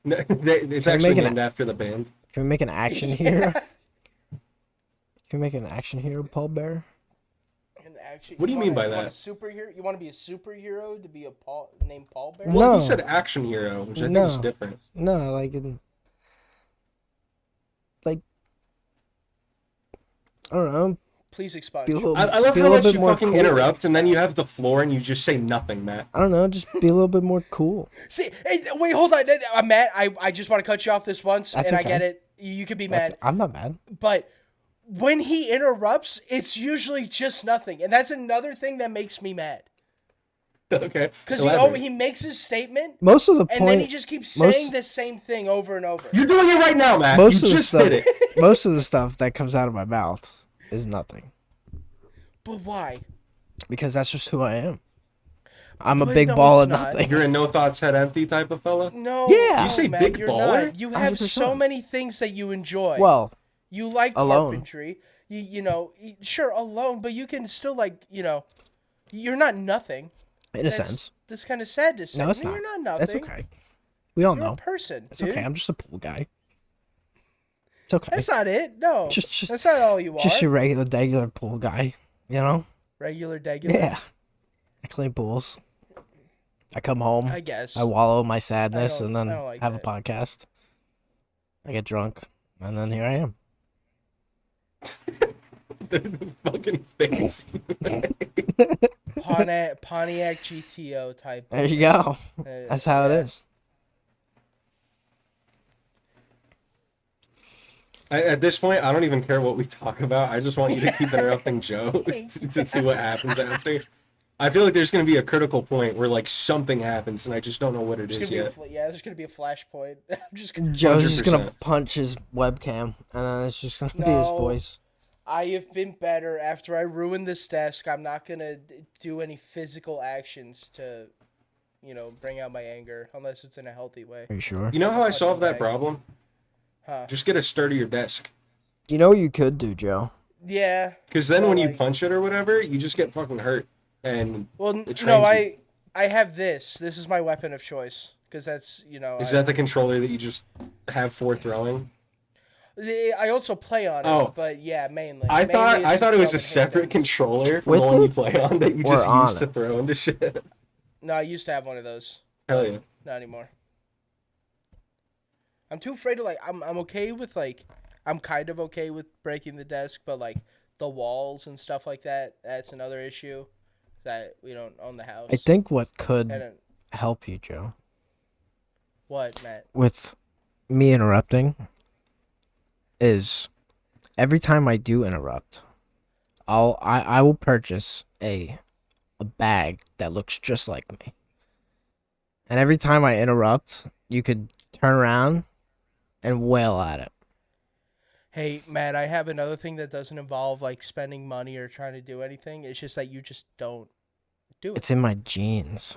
It's Can we actually make an- named after the band. Can we make an action hero? Can we make an action hero pall bearer? An action. What do you mean by want that? a superhero? You want to be a superhero to be a Paul named Pallbearer? Well, No. he said action hero, which I think is No. different. No, like I don't know. Please expunge. Be a little. I love be a how little much bit you more fucking cool. interrupt, and then you have the floor and you just say nothing, Matt. I don't know. Just be a little bit more cool. See, hey, wait, hold on. I'm mad. I just want to cut you off this once, That's and okay. I get it. You could be mad, I'm not mad. but when he interrupts, it's usually just nothing, and that's another thing that makes me mad. Okay. Because Elaborate. he makes his statement, Most of the and then he point, just keeps most- saying the same thing over and over. You're doing it right now, Matt. most You of the just stuff, did it. most of the stuff that comes out of my mouth is nothing But why? because that's just who I am. I'm a But big no, ball it's of not. nothing. You're a no thoughts head empty type of fella. No, Yeah. no, You say Matt, big you're baller? not. You have so 100%. many things that you enjoy. Well, you like alone. carpentry. You know, sure, alone, but you can still you're not nothing. in a sense. That's kind of sad to say. No, it's not. You're not nothing. That's okay. We all You're a know. person. It's dude. okay. I'm just a pool guy. It's okay. That's not it. No, Just that's not all you are. Just your regular pool guy, you know? Regular, degular. Yeah. I clean pools. I come home. I guess. I wallow in my sadness and then I don't like have that. a podcast. I get drunk, and then here I am. The fucking face. Pontiac GTO type. There you go. Uh, That's how it yeah. is. At this point, I don't even care what we talk about. I just want you to keep interrupting Joe to see what happens after. I feel like there's going to be a critical point where like something happens, and I just don't know what it There's is gonna yet. be there's gonna be a flashpoint. I'm just gonna. Joe's just gonna 100%. punch his webcam, and then it's just gonna be his No. voice. I have been better after I ruined this desk. I'm not gonna do any physical actions to, bring out my anger unless it's in a healthy way. Are you sure? You know how I solved that Okay. problem? Huh? Just get a sturdier desk. You know what you could do, Joe? Yeah. Because then Well, when you like- punch it or whatever, you just get fucking hurt. And Well, It no, trains you. I have this. This is my weapon of choice because that's is that the controller that you just have for throwing? I also play on it, Oh. but yeah, mainly. I thought Mainly it's it was a throwing separate handguns. controller from With the one you it? play on that you Or just on use to it? throw into shit. No, I used to have one of those. Hell yeah. Not anymore. I'm too afraid to I'm okay with I'm kind of okay with breaking the desk, but the walls and stuff like that's another issue that we don't own the house. I think what could And help you, Joe, what, Matt? with me interrupting is every time I do interrupt, I will purchase a bag that looks just like me. And every time I interrupt, you could turn around and wail at it. Hey, Matt, I have another thing that doesn't involve spending money or trying to do anything. It's just that you just don't do it. It's in my jeans.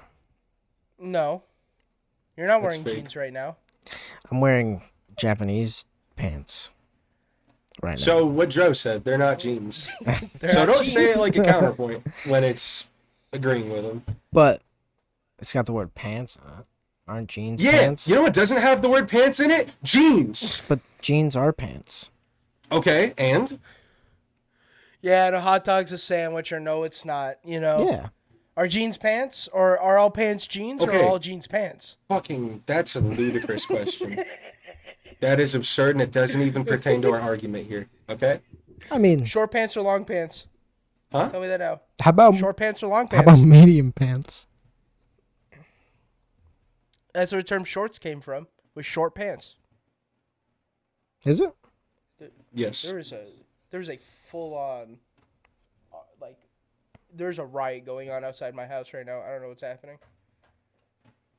No. You're not That's wearing fake. jeans right now. I'm wearing Japanese pants right now. So what Joe said, they're not jeans. They're So not don't say it jeans. like a counterpoint when it's agreeing with him. But it's got the word pants on it. Aren't jeans Yeah, pants? you know what doesn't have the word pants in it? Jeans. But jeans are pants. Okay, and? Yeah, and a hot dog's a sandwich, or no, it's not. Yeah. Are jeans pants, or are all pants jeans, or Okay. are all jeans pants? Fucking, that's a ludicrous question. That is absurd, and it doesn't even pertain to our argument here, okay? I mean, Short pants or long pants? Huh? Tell me that now. how about Short pants or long how pants? about medium pants? That's where the term shorts came from, was short pants. Is it? Yes. There's a full on, there's a riot going on outside my house right now. I don't know what's happening.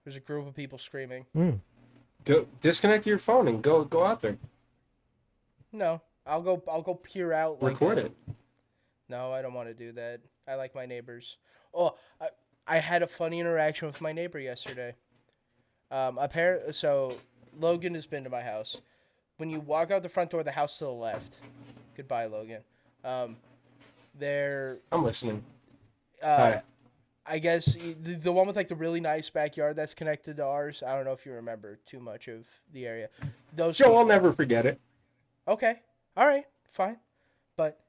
There's a group of people screaming. Go disconnect your phone and go out there. No, I'll go peer out. Record it. No, I don't want to do that. I like my neighbors. Oh, I had a funny interaction with my neighbor yesterday. So Logan has been to my house. When you walk out the front door, the house to the left. Goodbye, Logan. There. I'm listening. Hi. I guess the one with the really nice backyard that's connected to ours. I don't know if you remember too much of the area. Those Joe, I'll people- never forget it. Okay. All right. Fine. But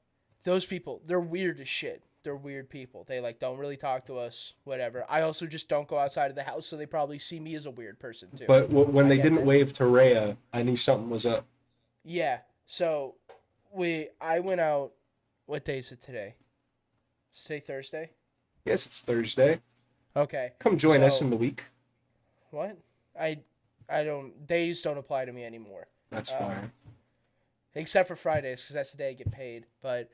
those people, they're weird as shit. They're weird people. They don't really talk to us, whatever. I also just don't go outside of the house, so they probably see me as a weird person too. But when I they get didn't that. wave to Rhea, I knew something was up. Yeah. So I went out. What day is it today? Is today Thursday? Yes, it's Thursday. Okay. Come join us So- in the week. What? I don't. Days don't apply to me anymore. That's fine. Except for Fridays, because that's the day I get paid. But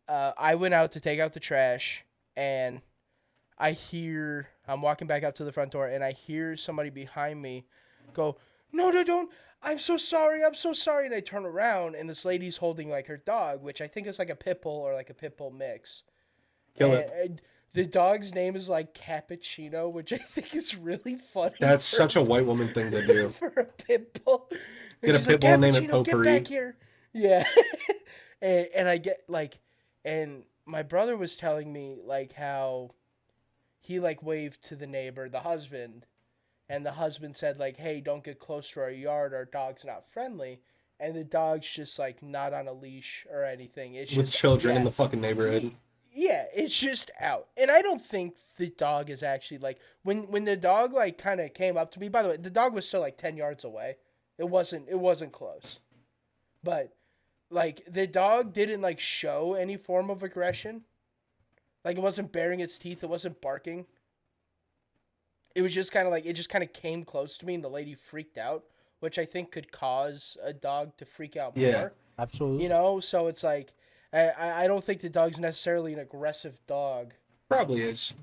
I went out to take out the trash, and I'm walking back up to the front door, and I hear somebody behind me go, "No, no, don't. I'm so sorry. I'm so sorry." And I turn around, and this lady's holding like her dog, which I think is like a pit bull or like a pit bull mix. Kill it. And the dog's name is like Cappuccino, which I think is really funny. That's such a white woman thing to do. For a pit bull. And Get a she's pit like, bull and name it "Cappuccino, get Potpourri. back here." Yeah. And I get like, and my brother was telling me like how he like waved to the neighbor, the husband, and the husband said like, "Hey, don't get close to our yard. Our dog's not friendly." And the dog's just like not on a leash or anything. It's With just children in yeah. the fucking neighborhood. Yeah, it's just out. And I don't think the dog is actually like when the dog like kind of came up to me. By the way, the dog was still like 10 yards away. It wasn't close. But like the dog didn't like show any form of aggression. Like it wasn't baring its teeth, it wasn't barking. It was just kind of like it just kind of came close to me and the lady freaked out, which I think could cause a dog to freak out Yeah. more. Absolutely. You know, so it's like I don't think the dog's necessarily an aggressive dog. Probably is.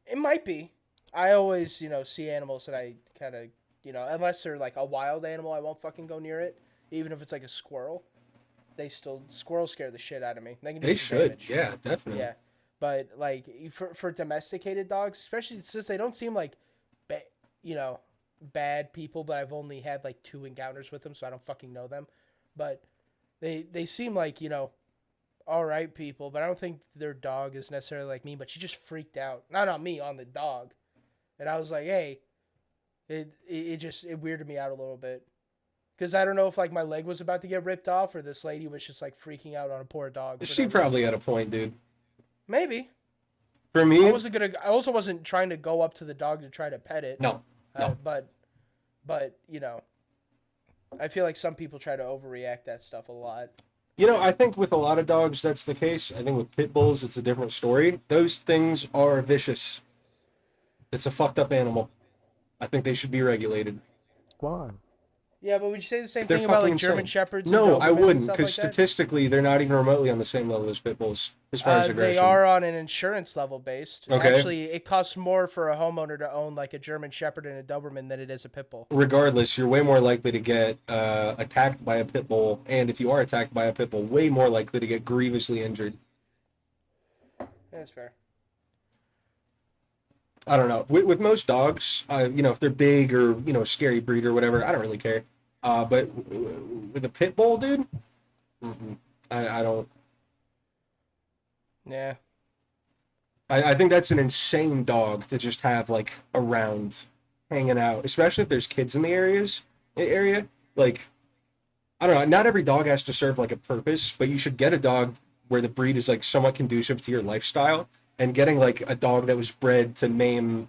It might be. I always, see animals that I kind of, unless they're like a wild animal, I won't fucking go near it. Even if it's like a squirrel, squirrels scare the shit out of me. They can do They some should. damage. Yeah, definitely. Yeah, but like for domesticated dogs, especially since they don't seem like, you know, bad people. But I've only had like 2 encounters with them, so I don't fucking know them. But they seem like all right people, but I don't think their dog is necessarily like me. But she just freaked out, not on me, on the dog, and I was like, hey, it weirded me out a little bit. Because I don't know if like my leg was about to get ripped off or this lady was just like freaking out on a poor dog. She probably had a point, dude. Maybe. For me, I also wasn't trying to go up to the dog to try to pet it. no. But I feel like some people try to overreact that stuff a lot. I think with a lot of dogs, that's the case. I think with pit bulls, it's a different story. Those things are vicious. It's a fucked up animal. I think they should be regulated. Why? Yeah, but would you say the same They're thing about like fucking German insane. Shepherds? And No, I Dobermans and wouldn't, stuff because like that? statistically, they're not even remotely on the same level as pit bulls as far as aggression. They are on an insurance level based. Okay. Actually, it costs more for a homeowner to own like a German Shepherd and a Doberman than it is a pit bull. Regardless, you're way more likely to get attacked by a pit bull, and if you are attacked by a pit bull, way more likely to get grievously injured. That's fair. I don't know. With most dogs, if they're big or scary breed or whatever, I don't really care. But with a pit bull, dude, I don't. Yeah. I think that's an insane dog to just have like around, hanging out, especially if there's kids in the area. Like, I don't know. Not every dog has to serve like a purpose, but you should get a dog where the breed is like somewhat conducive to your lifestyle. And getting like a dog that was bred to maim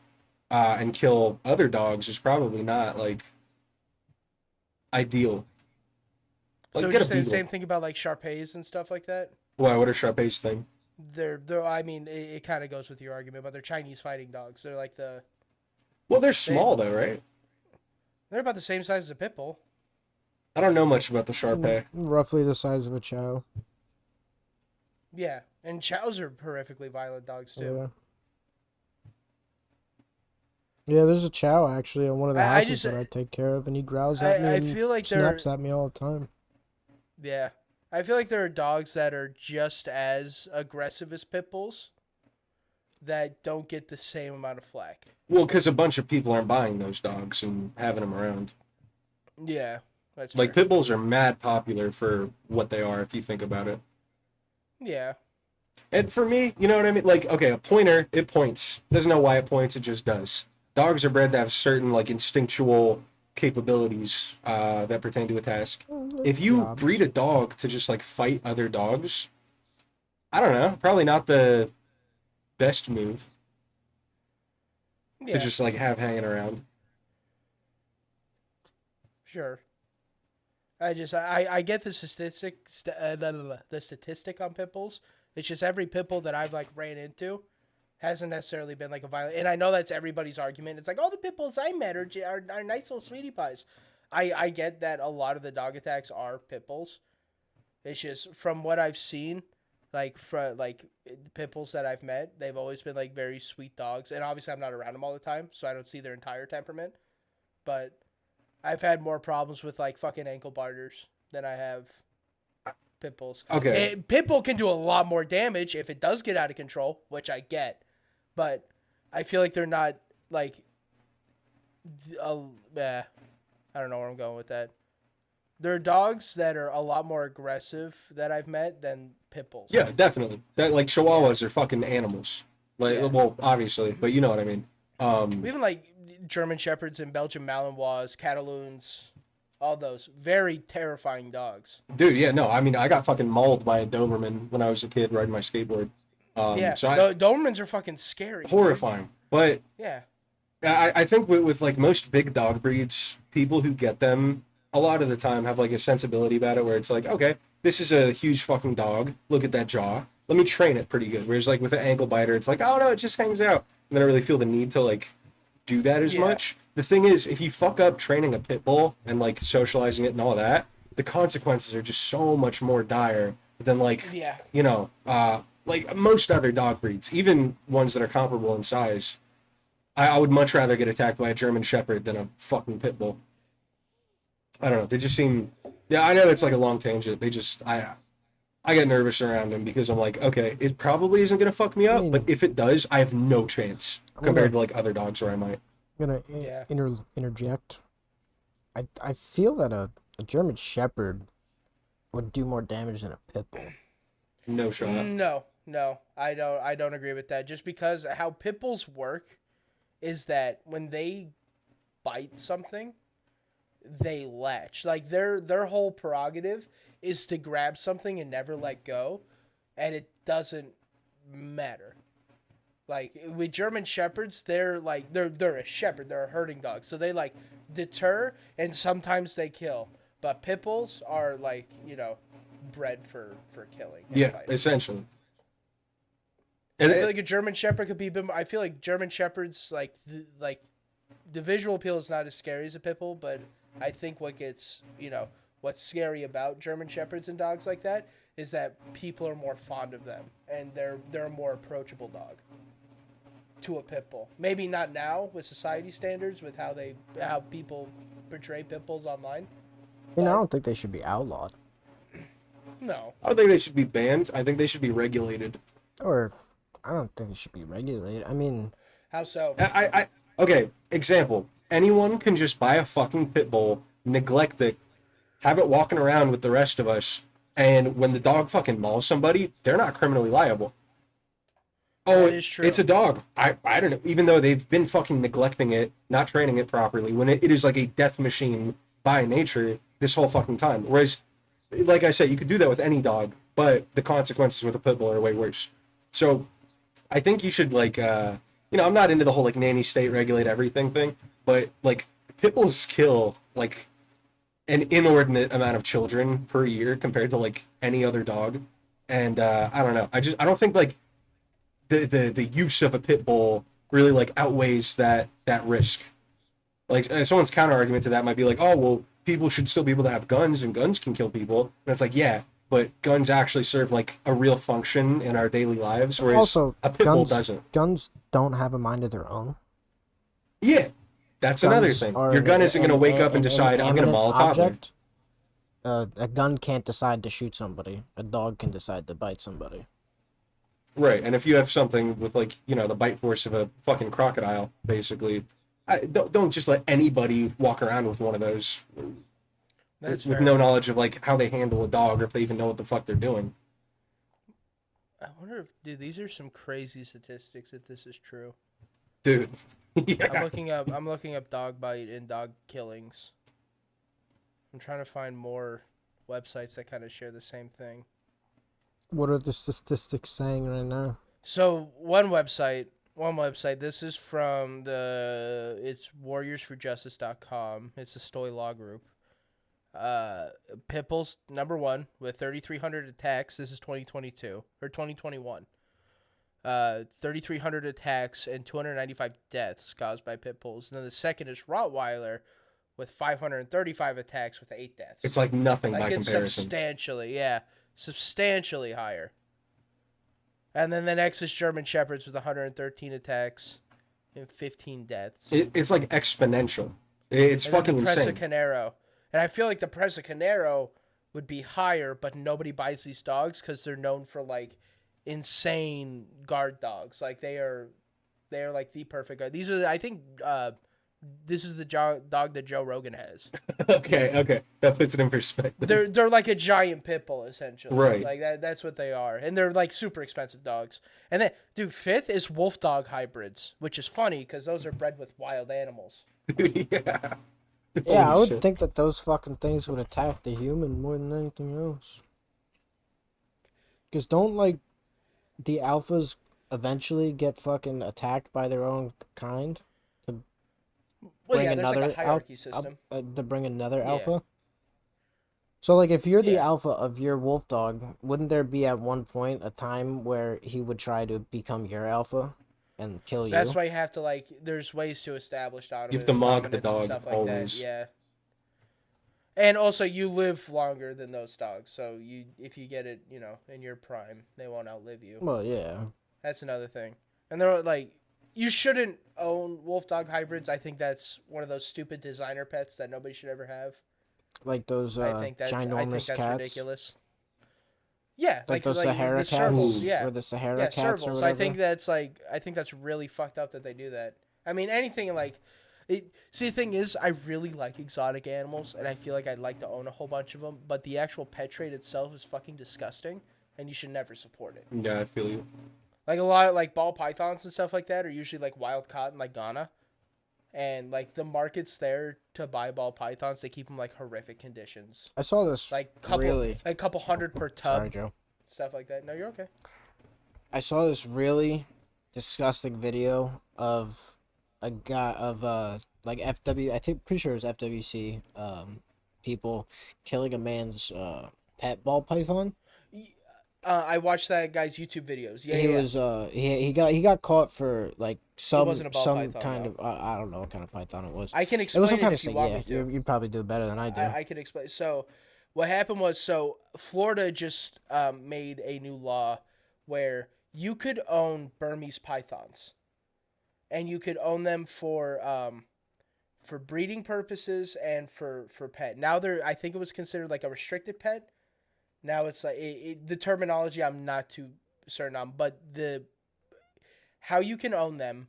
and kill other dogs is probably not like ideal. Like, So would get you a say the beagle. same thing about like Shar-Peis and stuff like that? Why? What a Sharpei's thing? They're I mean, it kind of goes with your argument, but they're Chinese fighting dogs. They're like Well, they're small though, right? they're about the same size as a pit bull. I don't know much about the Sharpei. Roughly the size of a chow. Yeah, and chows are horrifically violent dogs too. Yeah, there's a chow actually on one of the I houses just- that I take care of, and he growls at me I and feel like snaps at me all the time. Yeah, I feel like there are dogs that are just as aggressive as pit bulls that don't get the same amount of flack. Well, because a bunch of people aren't buying those dogs and having them around. Yeah, that's Like, fair. pit bulls are mad popular for what they are, if you think about it. Yeah, And for me, you know what I mean? Like, okay, a pointer, it points. Doesn't know why it points, it just does. Dogs are bred to have certain, like, instinctual capabilities that pertain to a task. If you Jobs. breed a dog to just, like, fight other dogs, I don't know, probably not the best move yeah, to just, like, have hanging around. sure. I get the the statistic on pit bulls. It's just every pit bull that I've like ran into hasn't necessarily been like a violent. And I know that's everybody's argument. It's like, oh, the pit bulls I met are nice little sweetie pies. I get that a lot of the dog attacks are pit bulls. It's just from what I've seen, Like for like pit bulls that I've met, they've always been like very sweet dogs, and obviously I'm not around them all the time, so I don't see their entire temperament. But I've had more problems with like fucking ankle biters than I have pit bulls. Okay. Pit bull can do a lot more damage if it does get out of control, which I get, but I feel like they're not like, I don't know where I'm going with that. There are dogs that are a lot more aggressive that I've met than pit bulls. Yeah, definitely. That like Chihuahuas are fucking animals. Like, Yeah. well, obviously, but you know what I mean. Even like German Shepherds and Belgian Malinois, Cataloons, all those very terrifying dogs. Dude, yeah, no, I mean, I got fucking mauled by a Doberman when I was a kid riding my skateboard. Yeah, So Dobermans are fucking scary. horrifying. But Yeah. I think with like most big dog breeds, people who get them a lot of the time have like a sensibility about it where it's like, okay, this is a huge fucking dog. Look at that jaw. Let me train it pretty good. Whereas like with an ankle biter, it's like, oh no, it just hangs out. And they don't really feel the need to like do that as Yeah. much. The thing is, if you fuck up training a pit bull and like socializing it and all that, the consequences are just so much more dire than like, Yeah. you know, like most other dog breeds, even ones that are comparable in size. I would much rather get attacked by a German Shepherd than a fucking pit bull. I don't know. They just seem. Yeah, I know it's like a long tangent. They just. I get nervous around them because I'm like, okay, it probably isn't gonna fuck me up, but if it does, I have no chance compared to like other dogs where I might. I'm gonna Yeah. interject. I feel that a German Shepherd would do more damage than a pit bull. No shot. No, I don't agree with that. Just because how pit bulls work is that when they bite something, they latch. Like their whole prerogative is to grab something and never let go, and it doesn't matter. Like with German Shepherds, they're a shepherd, they're a herding dog, so they like deter and sometimes they kill. But pit bulls are like bred for killing. And Yeah, fighting. essentially. I And feel like a German Shepherd could be. I feel like German Shepherds the visual appeal is not as scary as a pit bull, but I think what's scary about German Shepherds and dogs like that is that people are more fond of them and they're a more approachable dog to a pit bull. Maybe not now with society standards with how people portray pit bulls online. I don't think they should be outlawed. No. I don't think they should be banned. I think they should be regulated. Or I don't think they should be regulated. I mean, How so? Okay, example. Anyone can just buy a fucking pit bull, neglect it, have it walking around with the rest of us, and when the dog fucking mauls somebody, they're not criminally liable. Oh, That is true. it's a dog. I don't know. Even though they've been fucking neglecting it, not training it properly, when it is like a death machine by nature this whole fucking time. Whereas, like I said, you could do that with any dog, but the consequences with a pit bull are way worse. So, I think you should I'm not into the whole like nanny state regulate everything thing, but like pit bulls kill like an inordinate amount of children per year compared to like any other dog, and I don't know. I don't think like the use of a pit bull really like outweighs that risk. Like someone's counter argument to that might be like, oh well, people should still be able to have guns and guns can kill people, and it's like yeah. But guns actually serve like a real function in our daily lives, whereas also a pit bull doesn't. Guns don't have a mind of their own. Yeah, that's another Guns thing. are Your gun isn't going to wake up and an decide, I'm going to inanimate maul a toddler. object. A gun can't decide to shoot somebody. A dog can decide to bite somebody. Right, and if you have something with like, the bite force of a fucking crocodile, basically, don't just let anybody walk around with one of those That's with fair. no knowledge of like how they handle a dog or if they even know what the fuck they're doing. I wonder if these are some crazy statistics if this is true. Dude. I'm Yeah. looking up dog bite and dog killings. I'm trying to find more websites that kind of share the same thing. What are the statistics saying right now? So one website. This is from it's warriorsforjustice.com. It's a Stoy Law group. Pit bulls number 1 with 3,300 attacks. This is 2022 or 2021. 3,300 attacks and 295 deaths caused by pit bulls. And then the second is Rottweiler with 535 attacks with 8 deaths. It's like nothing like by it's comparison. substantially higher. And then the next is German Shepherds with 113 attacks and 15 deaths. It's like exponential. It's And then fucking the Presa insane. Canero. And I feel like the Presa Canero would be higher, but nobody buys these dogs because they're known for like insane guard dogs. Like they are like the perfect guard. These are, I think, this is the dog that Joe Rogan has. Okay, that puts it in perspective. They're like a giant pit bull essentially. Right. Like that's what they are, and they're like super expensive dogs. And then, dude, fifth is wolf dog hybrids, which is funny because those are bred with wild animals. Yeah. Yeah, I Holy would shit. think that those fucking things would attack the human more than anything else. Because don't, like, the alphas eventually get fucking attacked by their own kind? Well, Bring yeah, there's like another a hierarchy system. To bring another Yeah. alpha? So, like, if you're the Yeah. alpha of your wolf dog, wouldn't there be at one point a time where he would try to become your alpha and kill you? That's why you have to like. There's ways to establish dominance. You have to mock the dominance and dog stuff like always. that. Yeah. And also, you live longer than those dogs, so if you get it, in your prime, they won't outlive you. Well, yeah. That's another thing. And they're like, you shouldn't own wolf dog hybrids. I think that's one of those stupid designer pets that nobody should ever have. Like those I think that's ginormous cats. ridiculous. Yeah, Like those Sahara the cats, servals, yeah. or the Sahara Yeah, cats, or servals. whatever. I think that's really fucked up that they do that. I mean, anything like, see, the thing is, I really like exotic animals, and I feel like I'd like to own a whole bunch of them. But the actual pet trade itself is fucking disgusting, and you should never support it. Yeah, I feel you. Like a lot of like ball pythons and stuff like that are usually like wild caught in like Ghana, and like the markets there to buy ball pythons, they keep them like horrific conditions, I saw this like a couple hundred per tub, Sorry, Joe. stuff like that. No, you're okay. I saw this really disgusting video of a guy of like FW. I think pretty sure it was FWC people killing a man's pet ball python. I watched that guy's YouTube videos. Yeah, He yeah. was he got caught for like wasn't a ball python, kind no. of I don't know what kind of python it was. I can It was explain some it kind of if you snake. want Yeah, me to. you probably do better than I do. I can explain. So, what happened was, Florida just made a new law where you could own Burmese pythons, and you could own them for breeding purposes and for pet. Now I think it was considered like a restricted pet. Now it's like the terminology I'm not too certain on, but how you can own them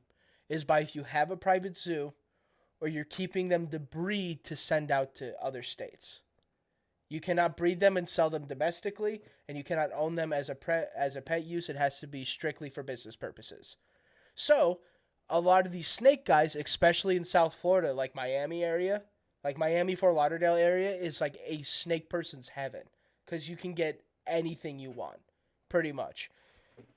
is by if you have a private zoo, or you're keeping them to breed to send out to other states. You cannot breed them and sell them domestically, and you cannot own them as a pet use. It has to be strictly for business purposes. So, a lot of these snake guys, especially in South Florida, like Miami area, like Miami, Fort Lauderdale area, is like a snake person's heaven because you can get anything you want, pretty much.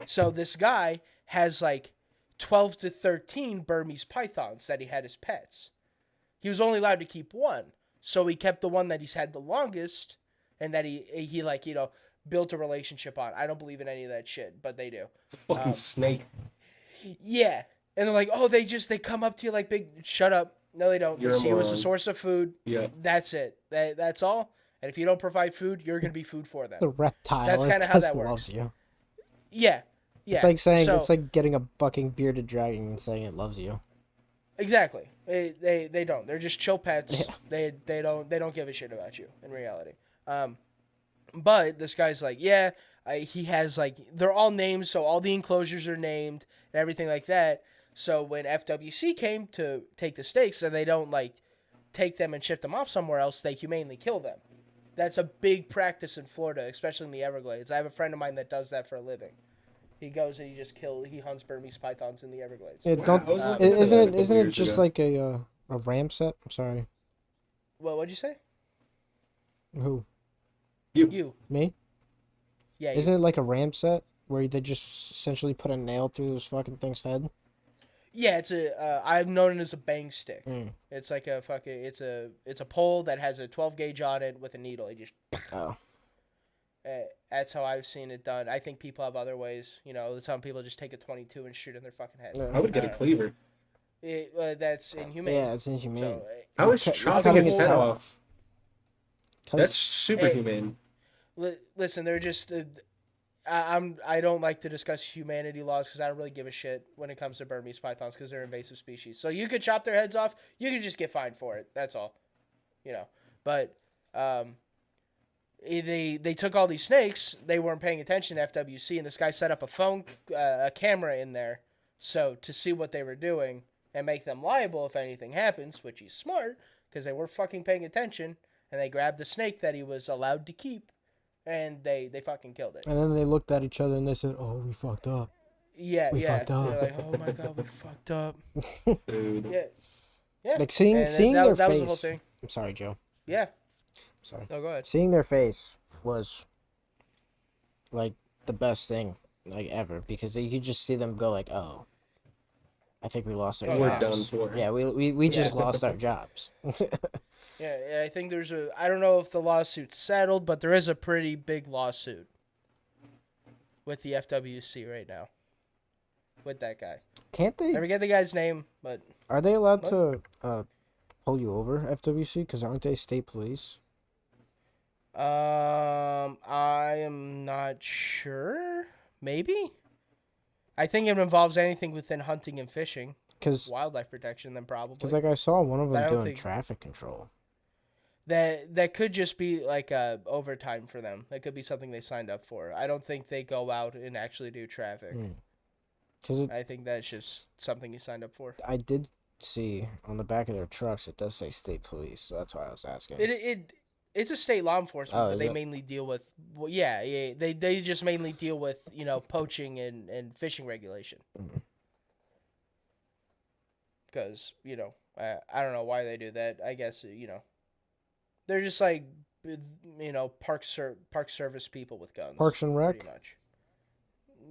So this guy has like 12 to 13 Burmese pythons that he had as pets. He was only allowed to keep one, so he kept the one that he's had the longest, and that he like built a relationship on. I don't believe in any of that shit, but they do. It's a fucking snake. Yeah, and they're like, oh, they come up to you like big. Shut up. No, they don't. You're They a see you as a moron. source of food. Yeah. That's it. That's all. And if you don't provide food, you're gonna be food for them. The reptile. That's it kinda how just that works. loves you. Yeah. It's like saying so, it's like getting a fucking bearded dragon and saying it loves you. Exactly. They don't. They're just chill pets. Yeah. They don't give a shit about you in reality. But this guy's like, yeah, he has like they're all named, so all the enclosures are named and everything like that. So when FWC came to take the stakes, and they don't like take them and ship them off somewhere else, they humanely kill them. That's a big practice in Florida, especially in the Everglades. I have a friend of mine that does that for a living. He goes and he hunts Burmese pythons in the Everglades. Yeah, Wow, I was looking into that a couple isn't it years just ago. like a ram set? I'm sorry. Well, what'd you say? Who? You. Me? Yeah. Isn't it like a ram set where they just essentially put a nail through this fucking thing's head? Yeah, it's I've known it as a bang stick. Mm. It's like it's a pole that has a 12 gauge on it with a needle. It just Oh. That's how I've seen it done. I think people have other ways. Some people just take a 22 and shoot in their fucking head. Yeah. I would get a cleaver. That's inhumane. Yeah, it's inhumane. So, How is You're chopping cutting its its head head off? That's super Hey. humane. listen, they're just I don't like to discuss humanity laws because I don't really give a shit when it comes to Burmese pythons because they're invasive species. So you could chop their heads off, you could just get fined for it. That's all, you know. But they took all these snakes. They weren't paying attention to FWC, and this guy set up a camera in there, so to see what they were doing and make them liable if anything happens. Which he's smart because they were fucking paying attention, and they grabbed the snake that he was allowed to keep. And they fucking killed it. And then they looked at each other and they said, "Oh, we fucked up." Yeah, We yeah. fucked up. They're like, "Oh my god, we fucked up." Dude. Yeah, yeah. Like seeing And their that face. was the whole thing. I'm sorry, Joe. Yeah. Sorry. No, go ahead. Seeing their face was like the best thing like ever because you could just see them go like, "Oh, I think we lost our Oh, jobs." We're done for. Yeah, we just Yeah. lost our jobs. Yeah, and I think I don't know if the lawsuit's settled, but there is a pretty big lawsuit with the FWC right now. With that guy. Can't I they? forget the guy's name, but Are they allowed What? to pull you over, FWC? Because aren't they state police? I am not sure. Maybe? I think it involves anything within hunting and fishing. Because Wildlife protection, then probably. like I saw one of But I them don't doing think- traffic control. That could just be like overtime for them. That could be something they signed up for. I don't think they go out and actually do traffic. Because I think that's just something you signed up for. I did see on the back of their trucks it does say state police, so that's why I was asking. It's a state law enforcement, Oh, but is they it? mainly deal with they just mainly deal with poaching and fishing regulation. Mhm. Because I don't know why they do that. I guess they're just like park service people with guns. Parks and Rec? Pretty much.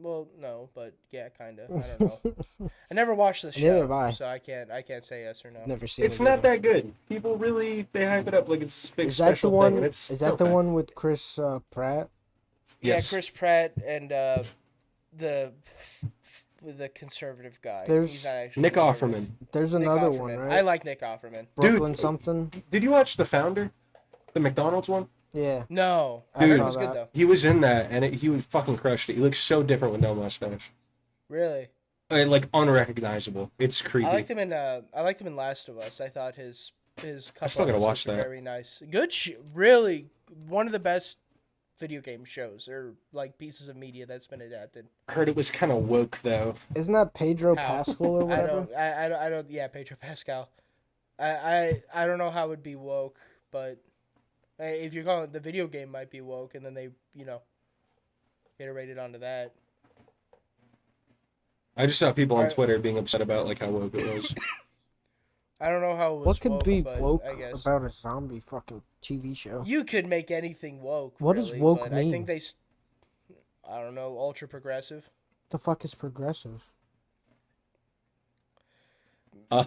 Well, no, but yeah, kind of. I don't know. I never watched the show, Neither have I. so I can't say yes or no. Never seen It's it not either. that good. People really they hype it up like it's a big Is that the special one? thing. And it's Is that the okay. one with Chris Pratt? Yeah, Yes. Chris Pratt and the conservative guy. There's He's not actually Nick conservative. Offerman. There's Nick another Offerman. one, I right? like Nick Offerman. Brooklyn Dude. something. Did you watch The Founder? The McDonald's one? Yeah. No, I I heard saw it was that. good though. He was in that, and he was fucking crushed it. He looks so different with no mustache. Really, Like unrecognizable. It's creepy. I liked him in Last of Us. I thought his couple still gotta watch episodes were that. very nice. Good, really one of the best video game shows or like pieces of media that's been adapted. I heard it was kind of woke though. Isn't that Pedro How? Pascal or I whatever? don't. Yeah, Pedro Pascal. I don't know how it would be woke, but if you're calling it, the video game might be woke, and then they iterated onto that. I just saw people on Alright. Twitter being upset about like how woke it was. I don't know how it was What could woke, be but woke I guess about a zombie fucking TV show? you could make anything woke. What does really, woke but mean? I think I don't know, ultra progressive. The fuck is progressive?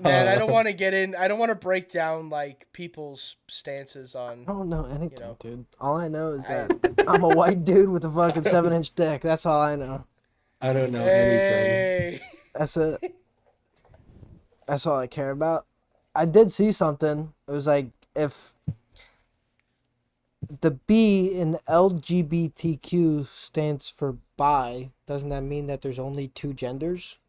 Man, I don't want to get in. I don't want to break down like people's stances on. I don't know anything, know. dude. All I know is that I'm a white dude with a fucking 7-inch dick. That's all I know. I don't know anything. Hey. That's it. That's all I care about. I did see something. It was like if the B in LGBTQ stands for bi, doesn't that mean that there's only two genders?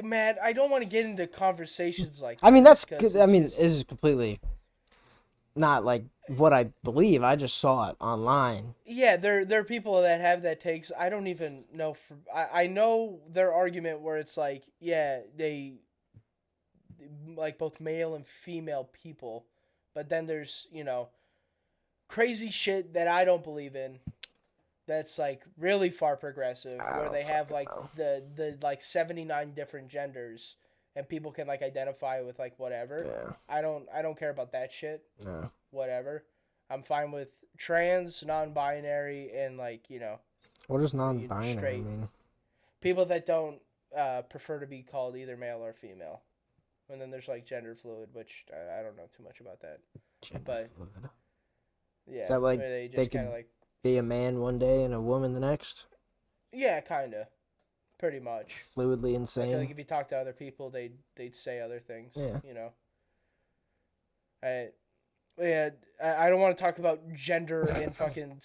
Matt, I don't want to get into conversations like. I mean, that's this 'cause good. I it's mean, just- this is completely not like what I believe. I just saw it online. Yeah, there are people that have that takes. I don't even know. I know their argument where it's like, yeah, they like both male and female people, but then there's crazy shit that I don't believe in. That's like really far progressive, I where don't they have fucking like know. the like 79 different genders, and people can like identify with like whatever. Yeah. I don't care about that shit. No. Whatever. I'm fine with trans, non-binary, and like What does non-binary straight. mean? people that don't prefer to be called either male or female. And then there's like gender fluid, which I don't know too much about that. Gender But- fluid. Yeah, that like where they just could- kind of like Be a man one day and a woman the next. yeah, kind of, pretty much. Fluidly I insane. feel like if you talk to other people, they'd say other things. Yeah. Yeah, I don't want to talk about gender and fucking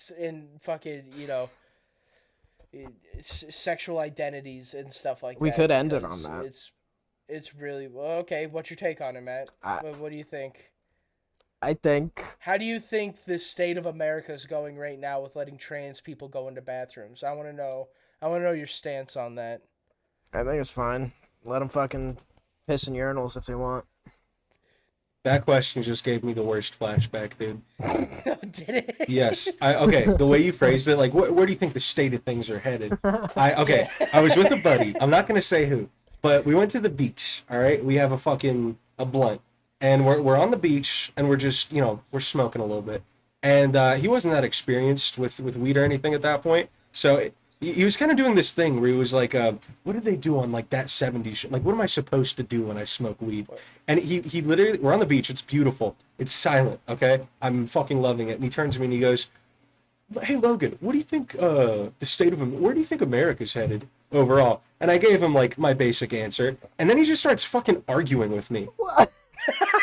sexual identities and stuff like We that. could end it on Because that. it's really well, okay. What's your take on it, Matt? I What do you think? I think How do you think the state of America is going right now with letting trans people go into bathrooms? I want to know. I want to know your stance on that. it's fine. Let them fucking piss in urinals if they want. That question just gave me the worst flashback, dude. Did it? Yes. Okay, the way you phrased it, like, where do you think the state of things are headed? Okay, I was with a buddy. I'm not gonna say who, but we went to the beach. All right, we have a blunt, and we're on the beach, and we're just we're smoking a little bit, and he wasn't that experienced with weed or anything at that point, so. He was kind of doing this thing where he was like, what did they do on like that 70s shit? Like, what am I supposed to do when I smoke weed? And he literally, we're on the beach. It's beautiful. It's silent. Okay. I'm fucking loving it. And he turns to me and he goes, hey, Logan, what do you think, where do you think America's headed overall? And I gave him like my basic answer. And then he just starts fucking arguing with me. What?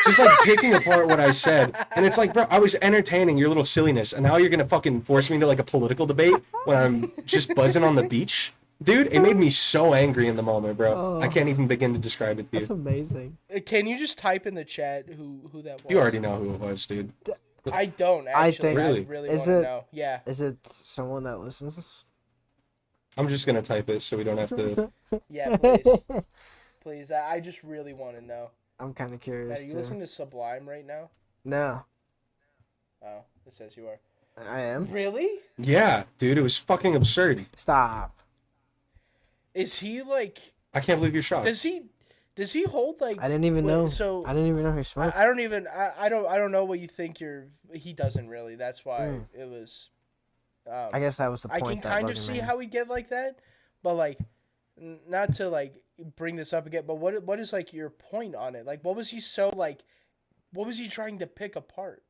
Just like picking apart what I said. And it's like, bro, I was entertaining your little silliness. And now you're going to fucking force me into like a political debate when I'm just buzzing on the beach? Dude, it made me so angry in the moment, bro. I can't even begin to describe it to you. That's amazing. Can you just type in the chat who that was? You already know who it was, dude. I don't actually. think- I Really? really Is want to it- know. Yeah. Is it someone that listens? I'm just going to type it so we don't have to. Yeah, please. Please. I just really want to know. I'm kind of Matt, curious are you too. listening to Sublime right now? No, Oh, it says you are. I am. Really? Yeah, dude, it was fucking absurd. Stop. Is he like? I can't believe you're shocked. Does he hold like? I didn't even wait, know. So I didn't even know he smoked. I don't even. I don't know what you think you're. He doesn't really. That's why it was. I guess that was the I point. can kind of see how we get like that, but like, not to like bring this up again. But what is like your point on it? Like, what was he so like? What was he trying to pick apart?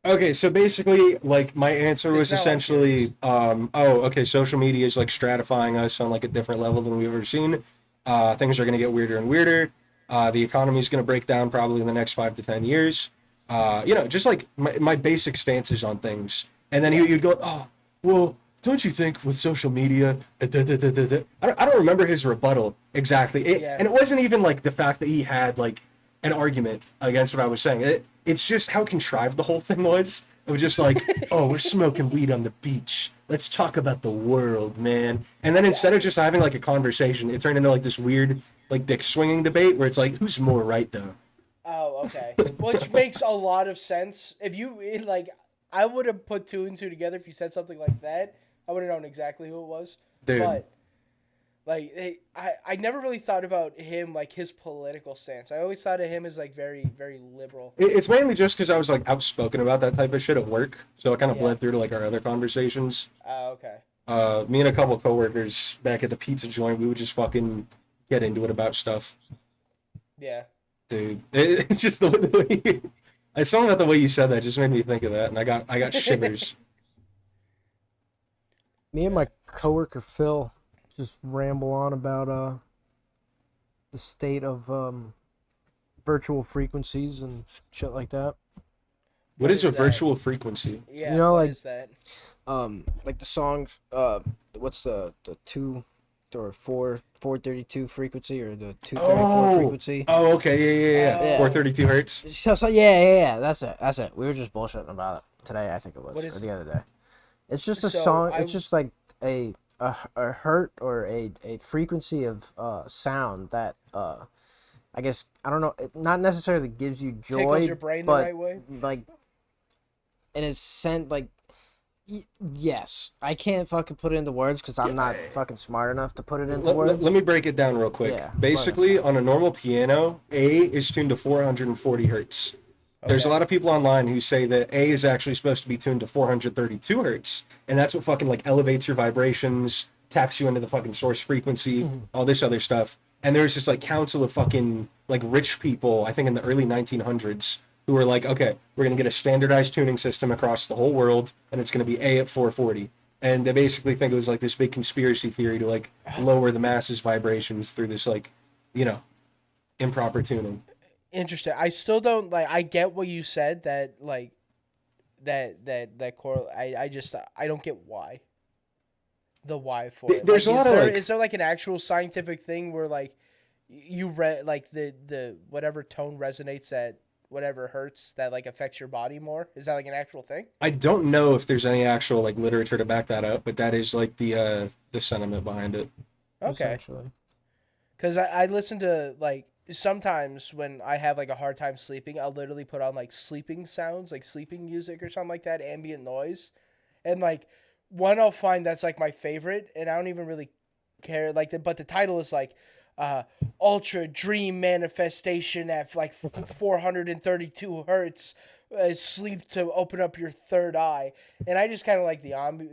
Okay, so basically, like, my answer was It's not like essentially, okay, social media is, like, stratifying us on, like, a different level than we've ever seen. Things are going to get weirder and weirder. The economy is going to break down probably in the next 5 to 10 years. Just, like, my basic stances on things. And then you'd go, oh, well, don't you think with social media, I don't remember his rebuttal exactly. And it wasn't even, like, the fact that he had, like, an argument against what I was saying. It's just how contrived the whole thing was. It was just like, oh, we're smoking weed on the beach. Let's talk about the world, man. And then instead of just having like a conversation, it turned into like this weird, like dick swinging debate where it's like, who's more right though? Oh, okay. Which makes a lot of sense. If you like, I would have put two and two together if you said something like that. I would have known exactly who it was. Dude. But like, I never really thought about him like his political stance. I always thought of him as like very, very liberal. It's mainly just because I was like outspoken about that type of shit at work, so it kind of bled through to like our other conversations. Oh, okay. Me and a couple of coworkers back at the pizza joint, we would just fucking get into it about stuff. Yeah. Dude, it's just the way something about the way you said that just made me think of that, and I got shivers. Me and my coworker Phil just ramble on about the state of virtual frequencies and shit like that. What is a that? virtual frequency? Yeah. You know, what like- is that? Like the songs, what's the 2 or 432 frequency or the 234 frequency? Oh, okay, yeah. Yeah. 432 hertz. So yeah, that's it. We were just bullshitting about it today, I think it was, What is- or the other day. It's just a So, song. I- It's just like a hertz or a frequency of sound that I guess I don't know. It not necessarily gives you joy, Tickles your brain the but right way. like, and it's sent like. Yes, I can't fucking put it into words because I'm not fucking smart enough to put it into words. Let me break it down real quick. Yeah, Basically, on a normal piano, A is tuned to 440 hertz. There's a Okay. lot of people online who say that A is actually supposed to be tuned to 432 hertz, and that's what fucking like elevates your vibrations, taps you into the fucking source frequency, all this other stuff. And there's this like council of fucking like rich people, I think in the early 1900s, who were like, okay, we're gonna get a standardized tuning system across the whole world, and it's gonna be A at 440. And they basically think it was like this big conspiracy theory to like lower the masses' vibrations through this like, improper tuning. Interesting. I still don't like. I get what you said that like I don't get why. The why for it. There's Like, a lot of like is there like an actual scientific thing where like you read like the whatever tone resonates at whatever hertz that like affects your body more? Is that like an actual thing? I don't know if there's any actual like literature to back that up, but that is like the sentiment behind it. Okay. Essentially. Because I listen to like sometimes when I have like a hard time sleeping, I'll literally put on like sleeping sounds, like sleeping music or something like that, ambient noise, and like one I'll find that's like my favorite, and I don't even really care like but the title is like ultra dream manifestation at like 432 hertz, sleep to open up your third eye, and I just kind of like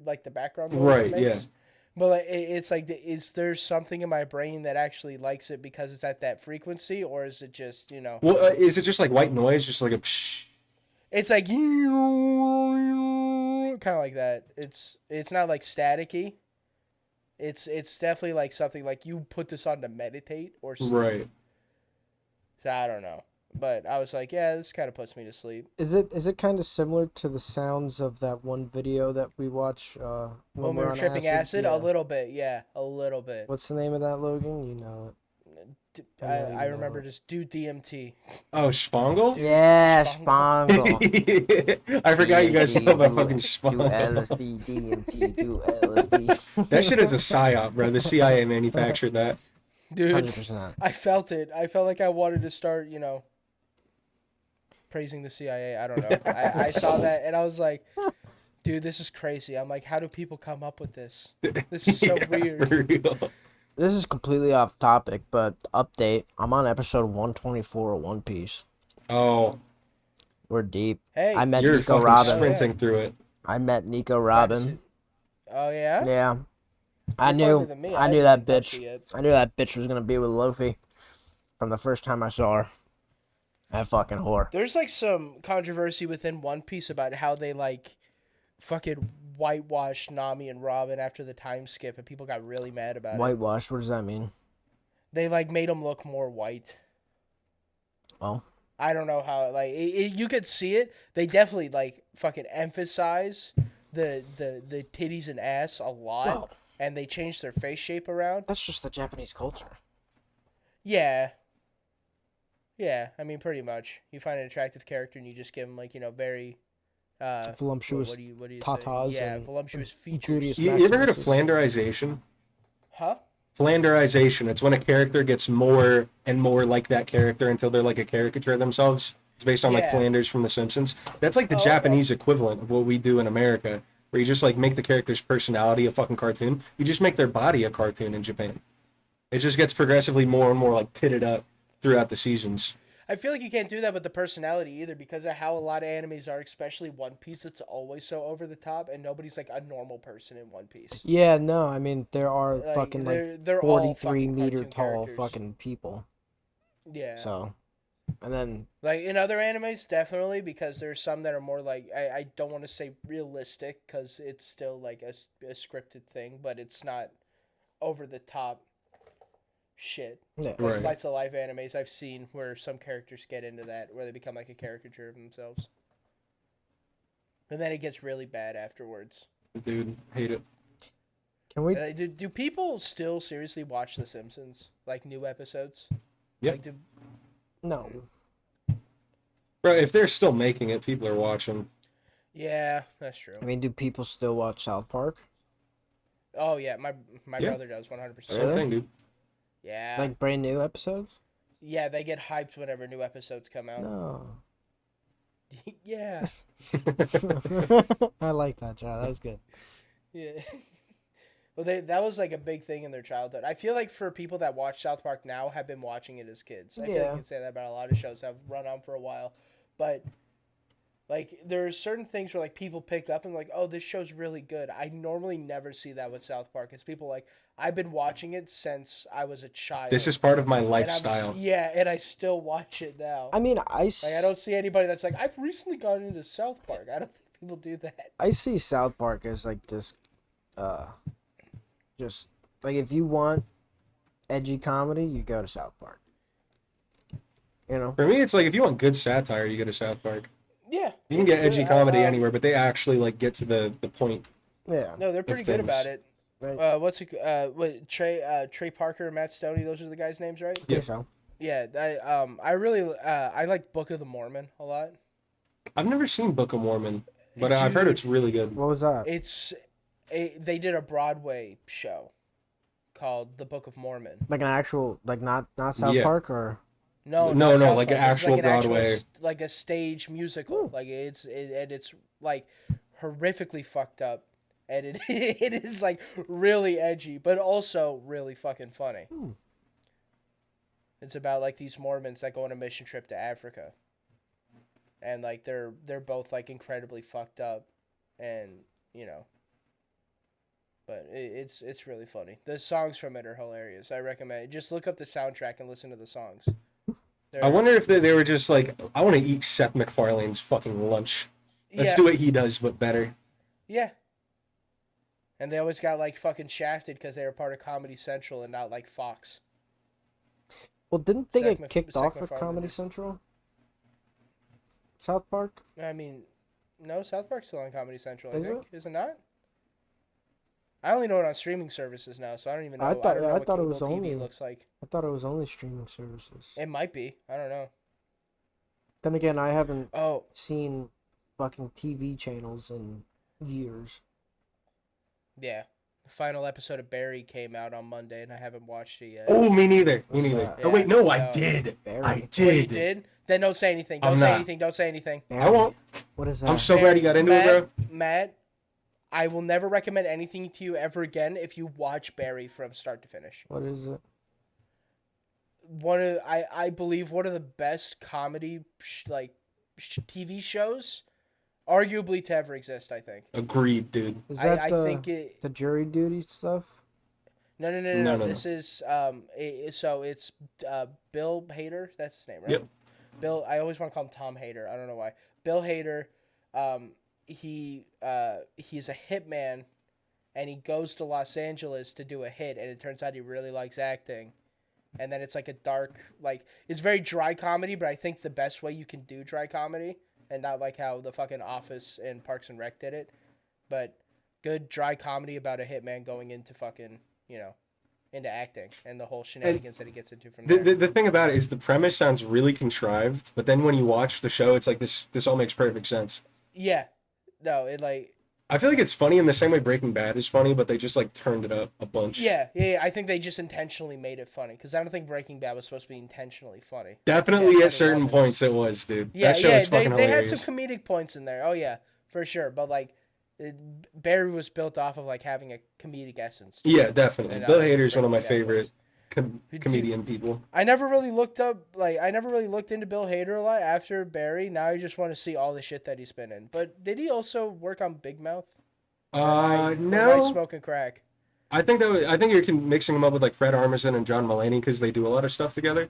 like the background noise Right, it makes. yeah. But like, it's like, is there something in my brain that actually likes it because it's at that frequency, or is it just Well, is it just like white noise, just like a psh? it's like kind of like that. It's not like staticky. It's definitely like something like you put this on to meditate or sleep. Right. So I don't know, but I was like, yeah, this kind of puts me to sleep. Is it kind of similar to the sounds of that one video that we watch When we we're were on tripping acid, a Yeah. little bit, yeah, a little bit. What's the name of that, Logan? You know it. I remember just do DMT. Oh, Spangle? Yeah, Spangle. Spangle. I forgot you guys know about do- fucking Do Spangle. LSD, DMT, do LSD. That shit is a psyop, bro. The CIA manufactured that. Dude, 100%. I felt it. I felt like I wanted to start, praising the CIA. I don't know. I saw that and I was like, dude, this is crazy. I'm like, how do people come up with this? This is so Yeah, weird. for real. This is completely off topic, but update. I'm on episode 124 of One Piece. Oh, We're deep. Hey, I met you're Nico fucking Robin. sprinting through it. I met Nico Robin. oh yeah? Yeah. I You're knew farther than me. I knew that haven't touched bitch. it yet. I knew that bitch was gonna be with Luffy from the first time I saw her. That fucking whore. There's like some controversy within One Piece about how they like fucking whitewashed Nami and Robin after the time skip, and people got really mad about it. Whitewash, what does that mean? They like made them look more white. Oh. I don't know how. Like you could see it. They definitely like fucking emphasize the titties and ass a lot, Well, and they changed their face shape around. that's just the Japanese culture. Yeah. Yeah, I mean, pretty much. You find an attractive character and you just give them like very Voluptuous what do you tatas say? Yeah, and voluptuous gluteus features. You ever heard of maximus. flanderization? Huh? Flanderization. It's when a character gets more and more like that character until they're like a caricature of themselves. It's based on like Yeah. Flanders from The Simpsons. That's like the Oh, okay. Japanese equivalent of what we do in America, where you just like make the character's personality a fucking cartoon. You just make their body a cartoon in Japan. It just gets progressively more and more like titted up throughout the seasons. I feel like you can't do that with the personality either because of how a lot of animes are, especially One Piece. It's always so over the top, and nobody's like a normal person in One Piece. Yeah, no, I mean there are Like, fucking like they're all 43 fucking meter cartoon tall characters. fucking people. Yeah. So, and then Like in other animes, definitely, because there's some that are more like I don't want to say realistic because it's still like a scripted thing, but it's not over the top shit. yeah. Like Right. slice of life animes I've seen where some characters get into that, where they become like a caricature of themselves, and then it gets really bad afterwards. Dude, hate it. Can we? Do people still seriously watch The Simpsons, like new episodes? Yep. Like, No. Bro, if they're still making it, people are watching. yeah, that's true. I mean, do people still watch South Park? Oh yeah, my Yeah. brother does 100%. Same Really? thing, dude. Yeah. Like brand new episodes? Yeah, they get hyped whenever new episodes come out. No. Yeah. I like that, John. That was good. Yeah. Well, that was like a big thing in their childhood. I feel like for people that watch South Park now have been watching it as kids. I feel like Yeah. you can say that about a lot of shows that have run on for a while. But like there are certain things where like people pick up and like, oh, this show's really good. I normally never see that with South Park. It's people like, I've been watching it since I was a child. This is part of my and lifestyle. yeah, and I still watch it now. I mean, Like I don't see anybody that's like, I've recently gotten into South Park. I don't think people do that. I see South Park as like this, just like if you want edgy comedy, you go to South Park. You know? For me, it's like if you want good satire, you go to South Park. Yeah, Yeah. You can get edgy I- comedy anywhere, but they actually like get to the point. Yeah. No, they're pretty good things. about it. Right. What Trey Parker, Matt Stoney, those are the guys' names, right? I think so. Yeah, I really I like Book of the Mormon a lot. I've never seen Book of Mormon, but I've heard Dude. it's really good. What was that? They did a Broadway show called The Book of Mormon. Like an actual, like not South Yeah. Park or? No, No, not South like Park. an It's actual Broadway. like a stage musical. Like it's like horrifically fucked up, and it it is like really edgy, but also really fucking funny. It's about like these Mormons that go on a mission trip to Africa, and like they're both like incredibly fucked up, and you know. But it's really funny. The songs from it are hilarious. I recommend it. Just look up the soundtrack and listen to the songs. I wonder if they were just like, I want to eat Seth MacFarlane's fucking lunch. Let's do what he does, but better. Yeah. And they always got like fucking shafted because they were part of Comedy Central and not like Fox. Well, didn't they Seth get kicked Seth off of MacFarlane Comedy is- Central? South Park? I mean, no, South Park's still on Comedy Central, I Is think. Is it not? I only know it on streaming services now, so I don't even know. I I thought- don't know I what thought it cable was TV only- looks like. I thought it was only streaming services. It might be. I don't know. Then again, I haven't Oh, seen fucking TV channels in years. yeah. The final episode of Barry came out on Monday, and I haven't watched it yet. Oh, me neither. Me What's neither. that? Oh wait, no, I Yeah, did. Barry. I Wait, did. Wait, you did? Then don't say anything. I'm Don't say not. anything. Don't say anything. I won't. What is that? I'm so glad you got into it, bro. Matt, I will never recommend anything to you ever again if you watch Barry from start to finish. What is it? I believe one of the best comedy TV shows, arguably to ever exist. I think. Agreed, dude. Is that I the think it. the jury duty stuff? No. No. This is so it's Bill Hader. That's his name, right? Yep. Bill. I always want to call him Tom Hader. I don't know why. Bill Hader. He's a hitman, and he goes to Los Angeles to do a hit, and it turns out he really likes acting. And then it's like a dark, like, it's very dry comedy, but I think the best way you can do dry comedy, and not like how the fucking Office and Parks and Rec did it, but good dry comedy about a hitman going into fucking, into acting, and the whole shenanigans that he gets into from there. The thing about it is the premise sounds really contrived, but then when you watch the show, it's like this all makes perfect sense. Yeah. No, it like... I feel like it's funny in the same way Breaking Bad is funny, but they just like turned it up a bunch. Yeah. I think they just intentionally made it funny, because I don't think Breaking Bad was supposed to be intentionally funny. Definitely Yeah, at certain funny points it was, dude. Yeah, That show is fucking they had hilarious. some comedic points in there. Oh yeah, for sure. But like, Barry was built off of like having a comedic essence. Yeah, definitely. And, Bill Hader's one of my Breaking Bad favorite Dude, comedian people. I never really looked into Bill Hader a lot after Barry. Now I just want to see all the shit that he's been in. But did he also work on Big Mouth? Or am I No. smoking crack? I think you're mixing them up with like Fred Armisen and John Mulaney because they do a lot of stuff together.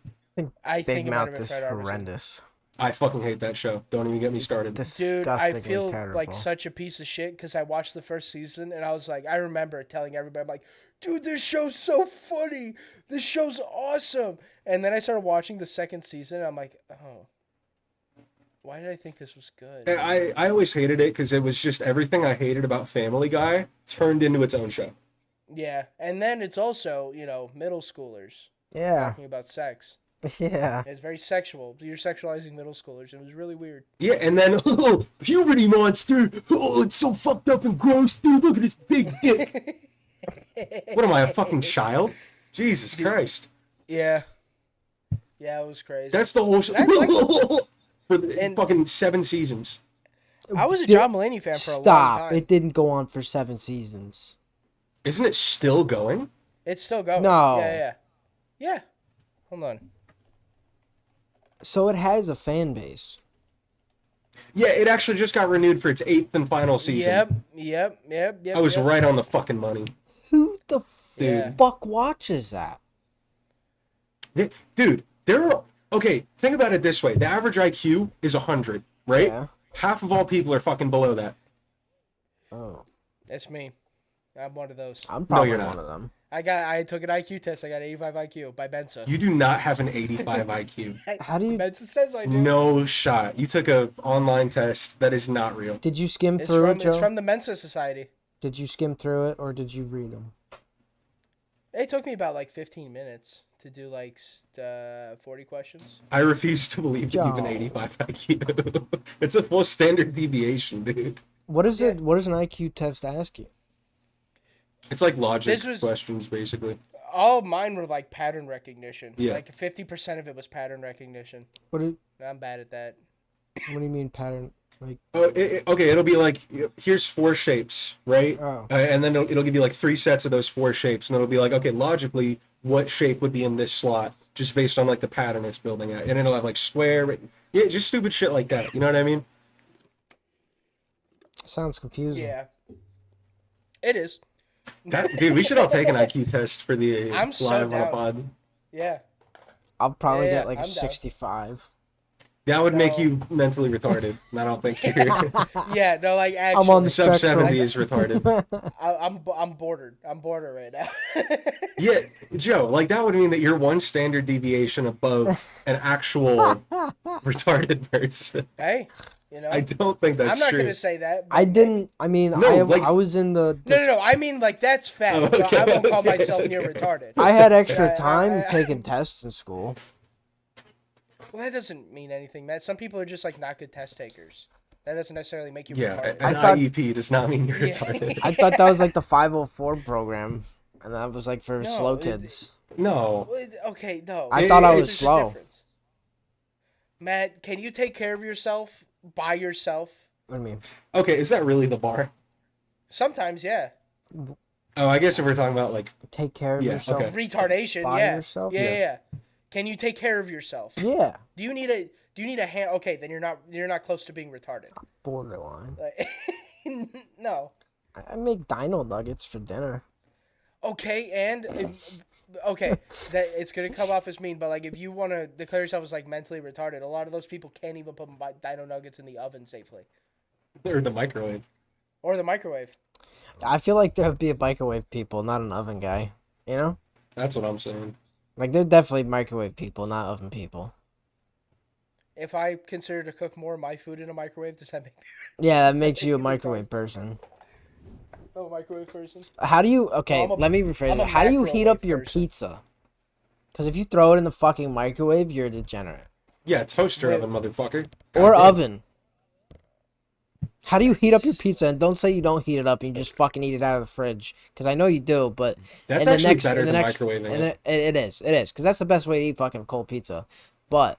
I think Big it might have Mouth been is Fred Armisen. horrendous. I fucking hate that show. Don't even get me started. Dude, I Disgustingly feel terrible. like such a piece of shit because I watched the first season and I was like, I remember telling everybody, I'm like, dude, this show's so funny. This show's awesome. And then I started watching the second season and I'm like, oh, why did I think this was good? I always hated it because it was just everything I hated about Family Guy turned into its own show. Yeah. And then it's also, middle schoolers Yeah, talking about sex. yeah. It's very sexual. You're sexualizing middle schoolers. It was really weird. Yeah, and then puberty monster. Oh, it's so fucked up and gross, dude. Look at his big dick. What am I, a fucking child? Jesus Christ. Yeah. Yeah, it was crazy. That's the whole show. That's For the And- fucking 7 seasons. I was a John Mulaney fan for a long Stop! time. It didn't go on for 7 seasons. Isn't it still going? It's still going. No. Yeah. Hold on. So it has a fan base. Yeah, it actually just got renewed for its 8th and final season. Yep. I was right on the fucking money. Who the Yeah. fuck watches that? Dude, okay, think about it this way. The average IQ is 100, right? Yeah. Half of all people are fucking below that. Oh, That's me. I'm one of those. I'm probably you're one not. of them. I took an IQ test. I got 85 IQ by Mensa. You do not have an 85 IQ. How do you? Mensa says I do. No shot. You took a online test. That is not real. Did you skim It's through from it, Joe? it's from the Mensa Society. Did you skim through it, or did you read them? It took me about like 15 minutes to do like 40 questions. I refuse to believe that you have an Joe. 85 IQ. It's a full standard deviation, dude. What is Yeah. it? What does an IQ test ask you? It's like logic This was- questions, basically. All mine were like pattern recognition. Yeah. Like 50% of it was pattern recognition. What do I'm bad at that. What do you mean pattern? Like, Okay, it'll be like, here's 4 shapes, right? oh, And then it'll give you like 3 sets of those 4 shapes, and it'll be like, okay, logically, what shape would be in this slot, just based on like the pattern it's building at, and it'll have like square, yeah, just stupid shit like that. You know what I mean? sounds confusing. Yeah. It is. Dude, we should all take an IQ test for the I'm so live on a down. pod. Yeah. I'll probably Yeah, get like a I'm down. 65. That would make No. you mentally retarded. And I don't think you're. Yeah, no, like actually. I'm on the Sub spectrum. 70 is retarded. I'm bordered. I'm border right now. Yeah, Joe, like that would mean that you're 1 standard deviation above an actual retarded person. Hey, you know. I don't think that's I'm not true. gonna say that. but I didn't. I mean, No, like- I was in the. No. I mean, like that's fact. Oh, but okay, I won't call okay, myself near okay. retarded. I had extra I- time taking tests in school. Well, that doesn't mean anything, Matt. Some people are just like not good test takers. That doesn't necessarily make you Yeah, retarded. an I thought- IEP does not mean you're Yeah. retarded. I thought that was like the 504 program, and that was like for No, slow it- kids. No. Well, Okay, no. I thought I was There's a slow. difference. Matt, can you take care of yourself by yourself? What do you mean? Okay, is that really the bar? Sometimes, yeah. Oh, I guess if we're talking about like, Take care of Yeah, yourself. okay. Retardation, By yeah. yourself? Yeah. Can you take care of yourself? Yeah, Do you need a hand? Okay, then you're not close to being retarded. borderline. Like, no. I make dino nuggets for dinner. Okay, and okay, that it's gonna come off as mean, but like if you want to declare yourself as like mentally retarded, a lot of those people can't even put dino nuggets in the oven safely or the microwave. or the microwave. I feel like there would be a microwave people, not an oven guy. You know, That's what I'm saying. like they're definitely microwave people, not oven people. If I consider to cook more of my food in a microwave, does that make me Yeah, that makes you a microwave person. a microwave person? How do you? Okay, I'm a- let me rephrase I'm it. a How do you heat up microwave your person. pizza? Because if you throw it in the fucking microwave, you're a degenerate. Yeah, toaster Wait. oven, motherfucker. Or Goddamn. oven. How do you heat up your pizza? And don't say you don't heat it up and you just fucking eat it out of the fridge. Because I know you do, but That's in the actually next, better in the than next, microwaving in it. the- it is. Because that's the best way to eat fucking cold pizza. But,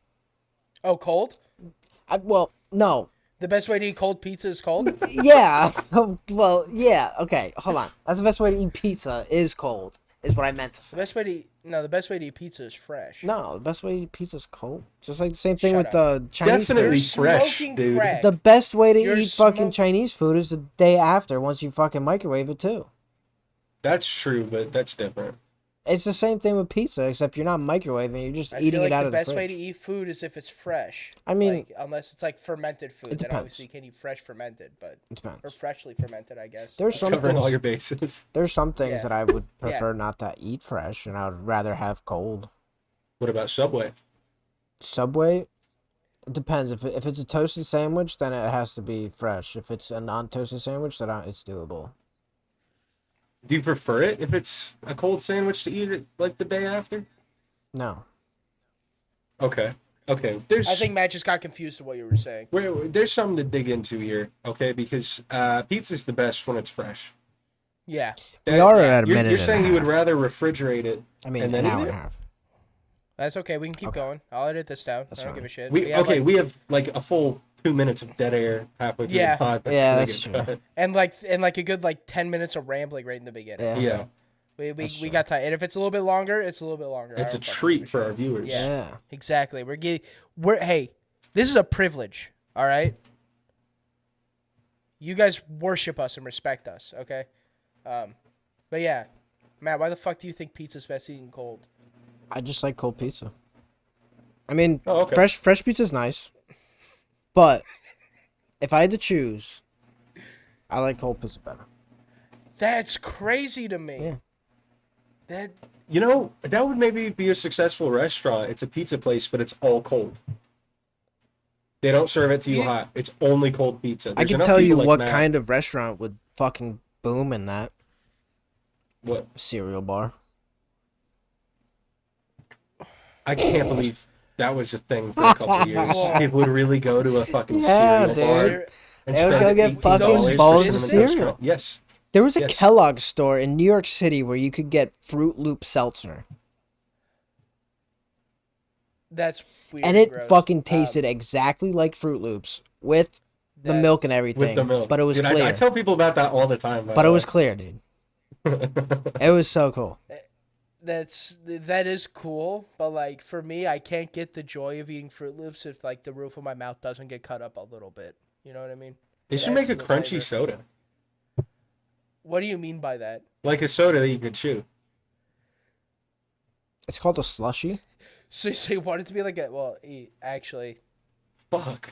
Oh, cold? well, no. The best way to eat cold pizza is cold? Yeah. Well, yeah. Okay, hold on. That's the best way to eat pizza is cold, is what I meant to The say. best way to eat, no, the best way to eat pizza is fresh. No, the best way to eat pizza is cold. Just like the same thing Shut with the Chinese Definitely food. You're fresh, smoking dude. crack. The best way to You're eat fucking smoke- Chinese food is the day after once you fucking microwave it too. That's true, but that's different. It's the same thing with pizza, except you're not microwaving, you're just I eating feel like it out the of the best way to fridge. eat food is if it's fresh. I mean- like, unless it's like fermented food, then depends. obviously you can eat fresh fermented, but It depends. or freshly fermented, I guess. There's It's some covering all things, your bases. there's some things Yeah. that I would Yeah. prefer not to eat fresh, and I would rather have cold. What about Subway? Subway, it depends. If it's a toasted sandwich, then it has to be fresh. If it's a non-toasted sandwich, then it's doable. Do you prefer it if it's a cold sandwich to eat it like the day after? No. Okay. Okay. There's I think Matt just got confused with what you were saying. there's something to dig into here, okay? Because pizza's the best when it's fresh. Yeah. We are at a You're, minute you're and saying a you would half. rather refrigerate it. I mean, and an then hour eat and a it? half. That's okay. We can keep Okay. going. I'll edit this down. That's I don't fine. give a shit. We have, like, we have like a full 2 minutes of dead air halfway through Yeah. the pod. Yeah, gonna that's get true. cut. and like a good like 10 minutes of rambling right in the beginning. Yeah. Yeah. We That's we true. got time. And if it's a little bit longer, it's a little bit longer. I It's a don't fucking give treat for shit. our viewers. Yeah. Yeah. Exactly. We're hey, this is a privilege, all right? You guys worship us and respect us, okay? But yeah. Matt, why the fuck do you think pizza's best eaten cold? I just like cold pizza. I mean, Oh, okay. fresh pizza's nice, but if I had to choose, I like cold pizza better. That's crazy to me. Yeah. That You know, that would maybe be a successful restaurant. It's a pizza place, but it's all cold. They don't serve it to you You- hot. It's only cold pizza. I There's can enough tell you people like what Matt. kind of restaurant would fucking boom in that What? cereal bar. I can't believe that was a thing for a couple of years. Whoa. People would really go to a fucking Yeah, cereal dude. bar Ser- and They would spend go get $18 fucking for bowls of cinnamon toast cereal. crunch. Yes. There was a Yes. Kellogg store in New York City where you could get Fruit Loop seltzer, that's weird. and it gross. fucking tasted exactly like Fruit Loops with the That's- milk and everything. With the milk. But it was Dude, clear. I tell people about that all the time. But it was clear, dude. It was so cool. That is cool, but like for me, I can't get the joy of eating Fruit Loops if like the roof of my mouth doesn't get cut up a little bit. You know what I mean? They It should make adds a to the crunchy flavor. soda. What do you mean by that? Like a soda that you could chew. It's called a slushy. So you want it to be like a actually, Fuck.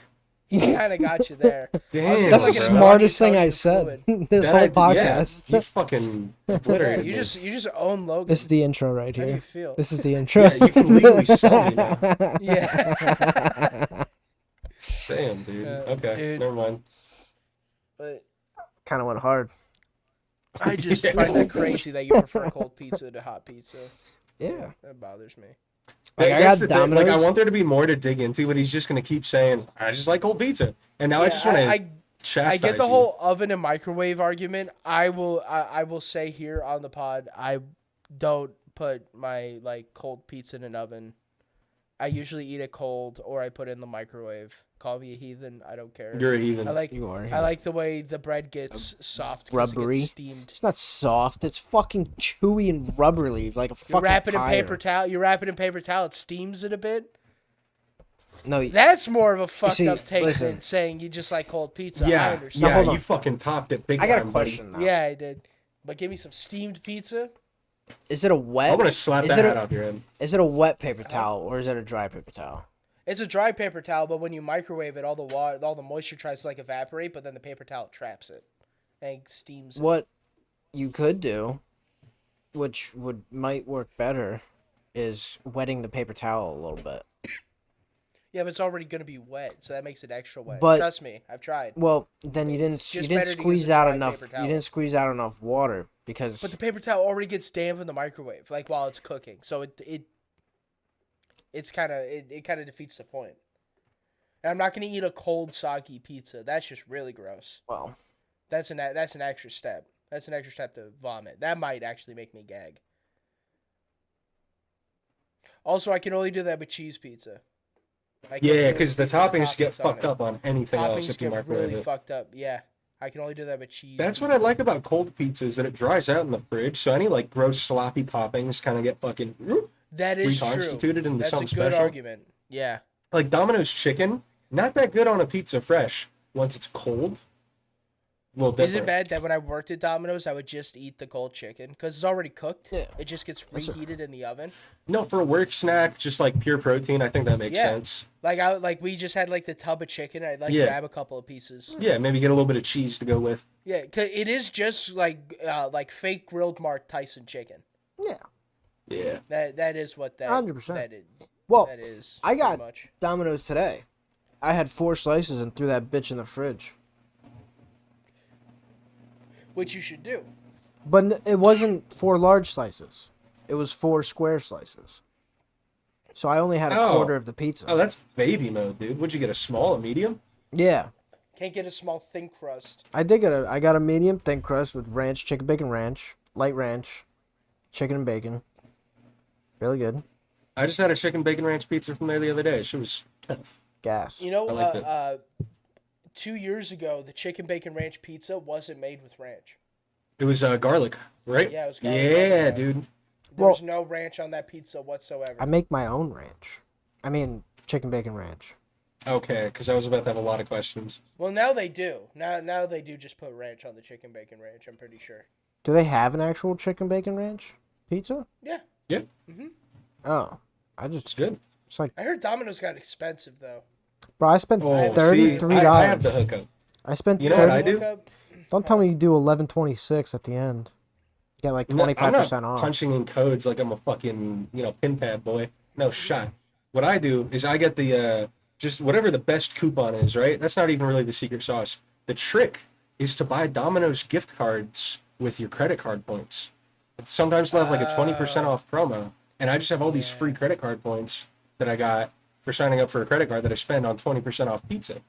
he's kind of got you there. Damn. That's the like a bro. smartest thing I Sodium said this That whole I- yeah, podcast. you fucking Yeah, obliterated you me. just own Logan. This is the intro right How do you here. feel? This is the intro. Yeah, you can legally sell me now. Yeah. Damn, dude. Okay, dude. never mind. But Kind of went hard. I just Yeah. find that crazy that you prefer cold pizza to hot pizza. Yeah. That bothers me. Like, I That's got the thing. Like, I Domino's. want there to be more to dig into, but he's just gonna keep saying, "I just like cold pizza," and now I Yeah, just want to I chastise get the you. whole oven and microwave argument. I will say here on the pod, I don't put my like cold pizza in an oven. I usually eat it cold or I put it in the microwave. Call me a heathen. I don't care. You're a heathen. I like You are. I like the way the bread gets soft 'cause it Rubbery. gets steamed. It's not soft. It's fucking chewy and rubbery, like a You fucking wrap it in tire. paper towel. You wrap it in paper towel. It steams it a bit. No, That's more of a fucked see, up take listen. than saying you just like cold pizza. I yeah, understand. Now, yeah, hold on. you fucking topped it big I got a time, buddy. question now. Yeah, I did. But give me some steamed pizza. Is it a wet? I'm gonna slap Is that it a- hat off your head. Is it a wet paper towel or is it a dry paper towel? It's a dry paper towel, but when you microwave it, all the moisture tries to like evaporate, but then the paper towel traps it and steams it. What you could do, which might work better, is wetting the paper towel a little bit. Yeah, but it's already gonna be wet, so that makes it extra wet. But- Trust me, I've tried. Well, then you didn't It's just you didn't better to use squeeze a out dry enough. paper You towel. didn't squeeze out enough water because But the paper towel already gets damp in the microwave, like while it's cooking, so it kind of defeats the point. And I'm not gonna eat a cold soggy pizza. That's just really gross. well, That's an extra step. That's an extra step to vomit. That might actually make me gag. Also, I can only do that with cheese pizza. I can't do Yeah, it because with the pizza with toppings get toppings on fucked it. up on anything else Toppings if you get microwave really it. fucked up. Yeah, I can only do that with cheese. That's what I like about cold pizza is that it dries out in the fridge, so any like gross sloppy toppings kind of get fucking That is true. reconstituted into That's a something good special. argument. Yeah. Like Domino's chicken, not that good on a pizza fresh. Once it's cold, a little different. Is it bad that when I worked at Domino's, I would just eat the cold chicken because it's already cooked? Yeah. It just gets That's a- reheated in the oven. No, for a work snack, just like pure protein, I think that makes Yeah. sense. Like we just had like the tub of chicken. I'd like Yeah. grab a couple of pieces. Yeah, maybe get a little bit of cheese to go with. Yeah, 'cause it is just like fake grilled Mark Tyson chicken. yeah. Yeah. That is what that 100%. that is. Well, That is. I got- pretty much. Domino's today. I had 4 slices and threw that bitch in the fridge. Which you should do. But it wasn't 4 large slices. It was 4 square slices. So I only had a Oh. quarter of the pizza. Oh, that's baby mode, dude. Would you get a small, a medium? Yeah. Can't get a small thin crust. I got a medium thin crust with ranch, chicken bacon ranch, light ranch, chicken and bacon. Really good. I just had a chicken bacon ranch pizza from there the other day. She was tough. Gas. You know, I like that. 2 years ago, the chicken bacon ranch pizza wasn't made with ranch. It was garlic, right? Yeah, it was garlic, Yeah, yeah. dude. There Well- was no ranch on that pizza whatsoever. I make my own ranch. I mean, chicken bacon ranch. Okay, because I was about to have a lot of questions. Well, now they do. Now they do just put ranch on the chicken bacon ranch. I'm pretty sure. Do they have an actual chicken bacon ranch pizza? Yeah. Yeah, Oh, I it's just good. it's like, I heard Domino's got expensive though. bro, I spent Oh, $33. see, I have the hookup. I spent You know what 30. I do? Look up- Don't tell me you do 11.26 at the end. Get like No, I'm 25% not off. punching in codes like I'm a fucking, pin pad boy. No shot. What I do is I get the just whatever the best coupon is, right? That's not even really the secret sauce. The trick is to buy Domino's gift cards with your credit card points. Sometimes they'll have like a 20% off promo, and I just have all these free credit card points that I got for signing up for a credit card that I spend on 20% off pizza.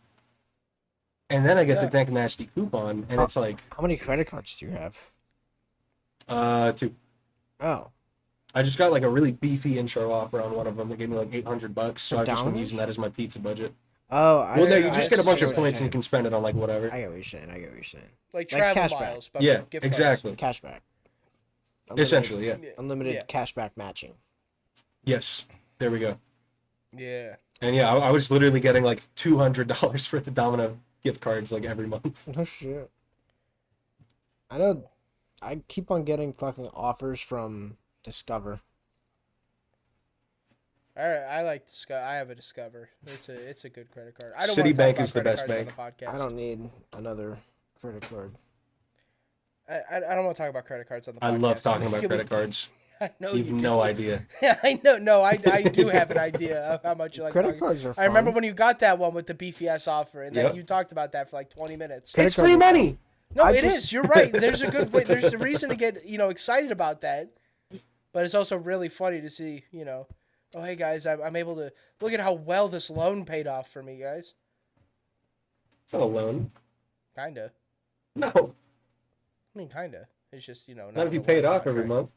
And then I get the Dank Nasty coupon, and it's like How many credit cards do you have? 2. Oh. I just got like a really beefy intro offer on one of them that gave me like $800, so For I've just been Domino's? using that as my pizza budget. Oh, Well, no, you just get a bunch I of get what points and you're you can spend it on like whatever. saying. I get what you're saying. I get what you're saying. Like Like travel cashback. miles, but Yeah, gift exactly. Cashback. Essentially, yeah. Unlimited Yeah. cashback matching. Yes, there we go. Cards. Yeah. And yeah, I was literally getting like $200 worth of Domino gift cards like every month. No shit. I know. I keep on getting fucking offers from Discover. I like Discover. I have a Discover. It's a good credit card. I don't want to talk Citibank about is the credit best cards bank. on the podcast. I don't need another credit card. I don't want to talk about credit cards on the podcast. I love talking about credit cards. I know You've you do. no idea. Yeah, I know. No, I do have an idea of how much you like Credit talking. cards are fun. I remember when you got that one with the beefy ass offer, and then Yep. you talked about that for like 20 minutes. Credit It's card- free money. No, I it just- is. You're right. There's a good way. There's a reason to get excited about that, but it's also really funny to see oh hey guys, I'm able to look at how well this loan paid off for me, guys. It's not a loan. Kinda. No, I mean, kinda. It's just not not if you a pay it loan off every contract. month.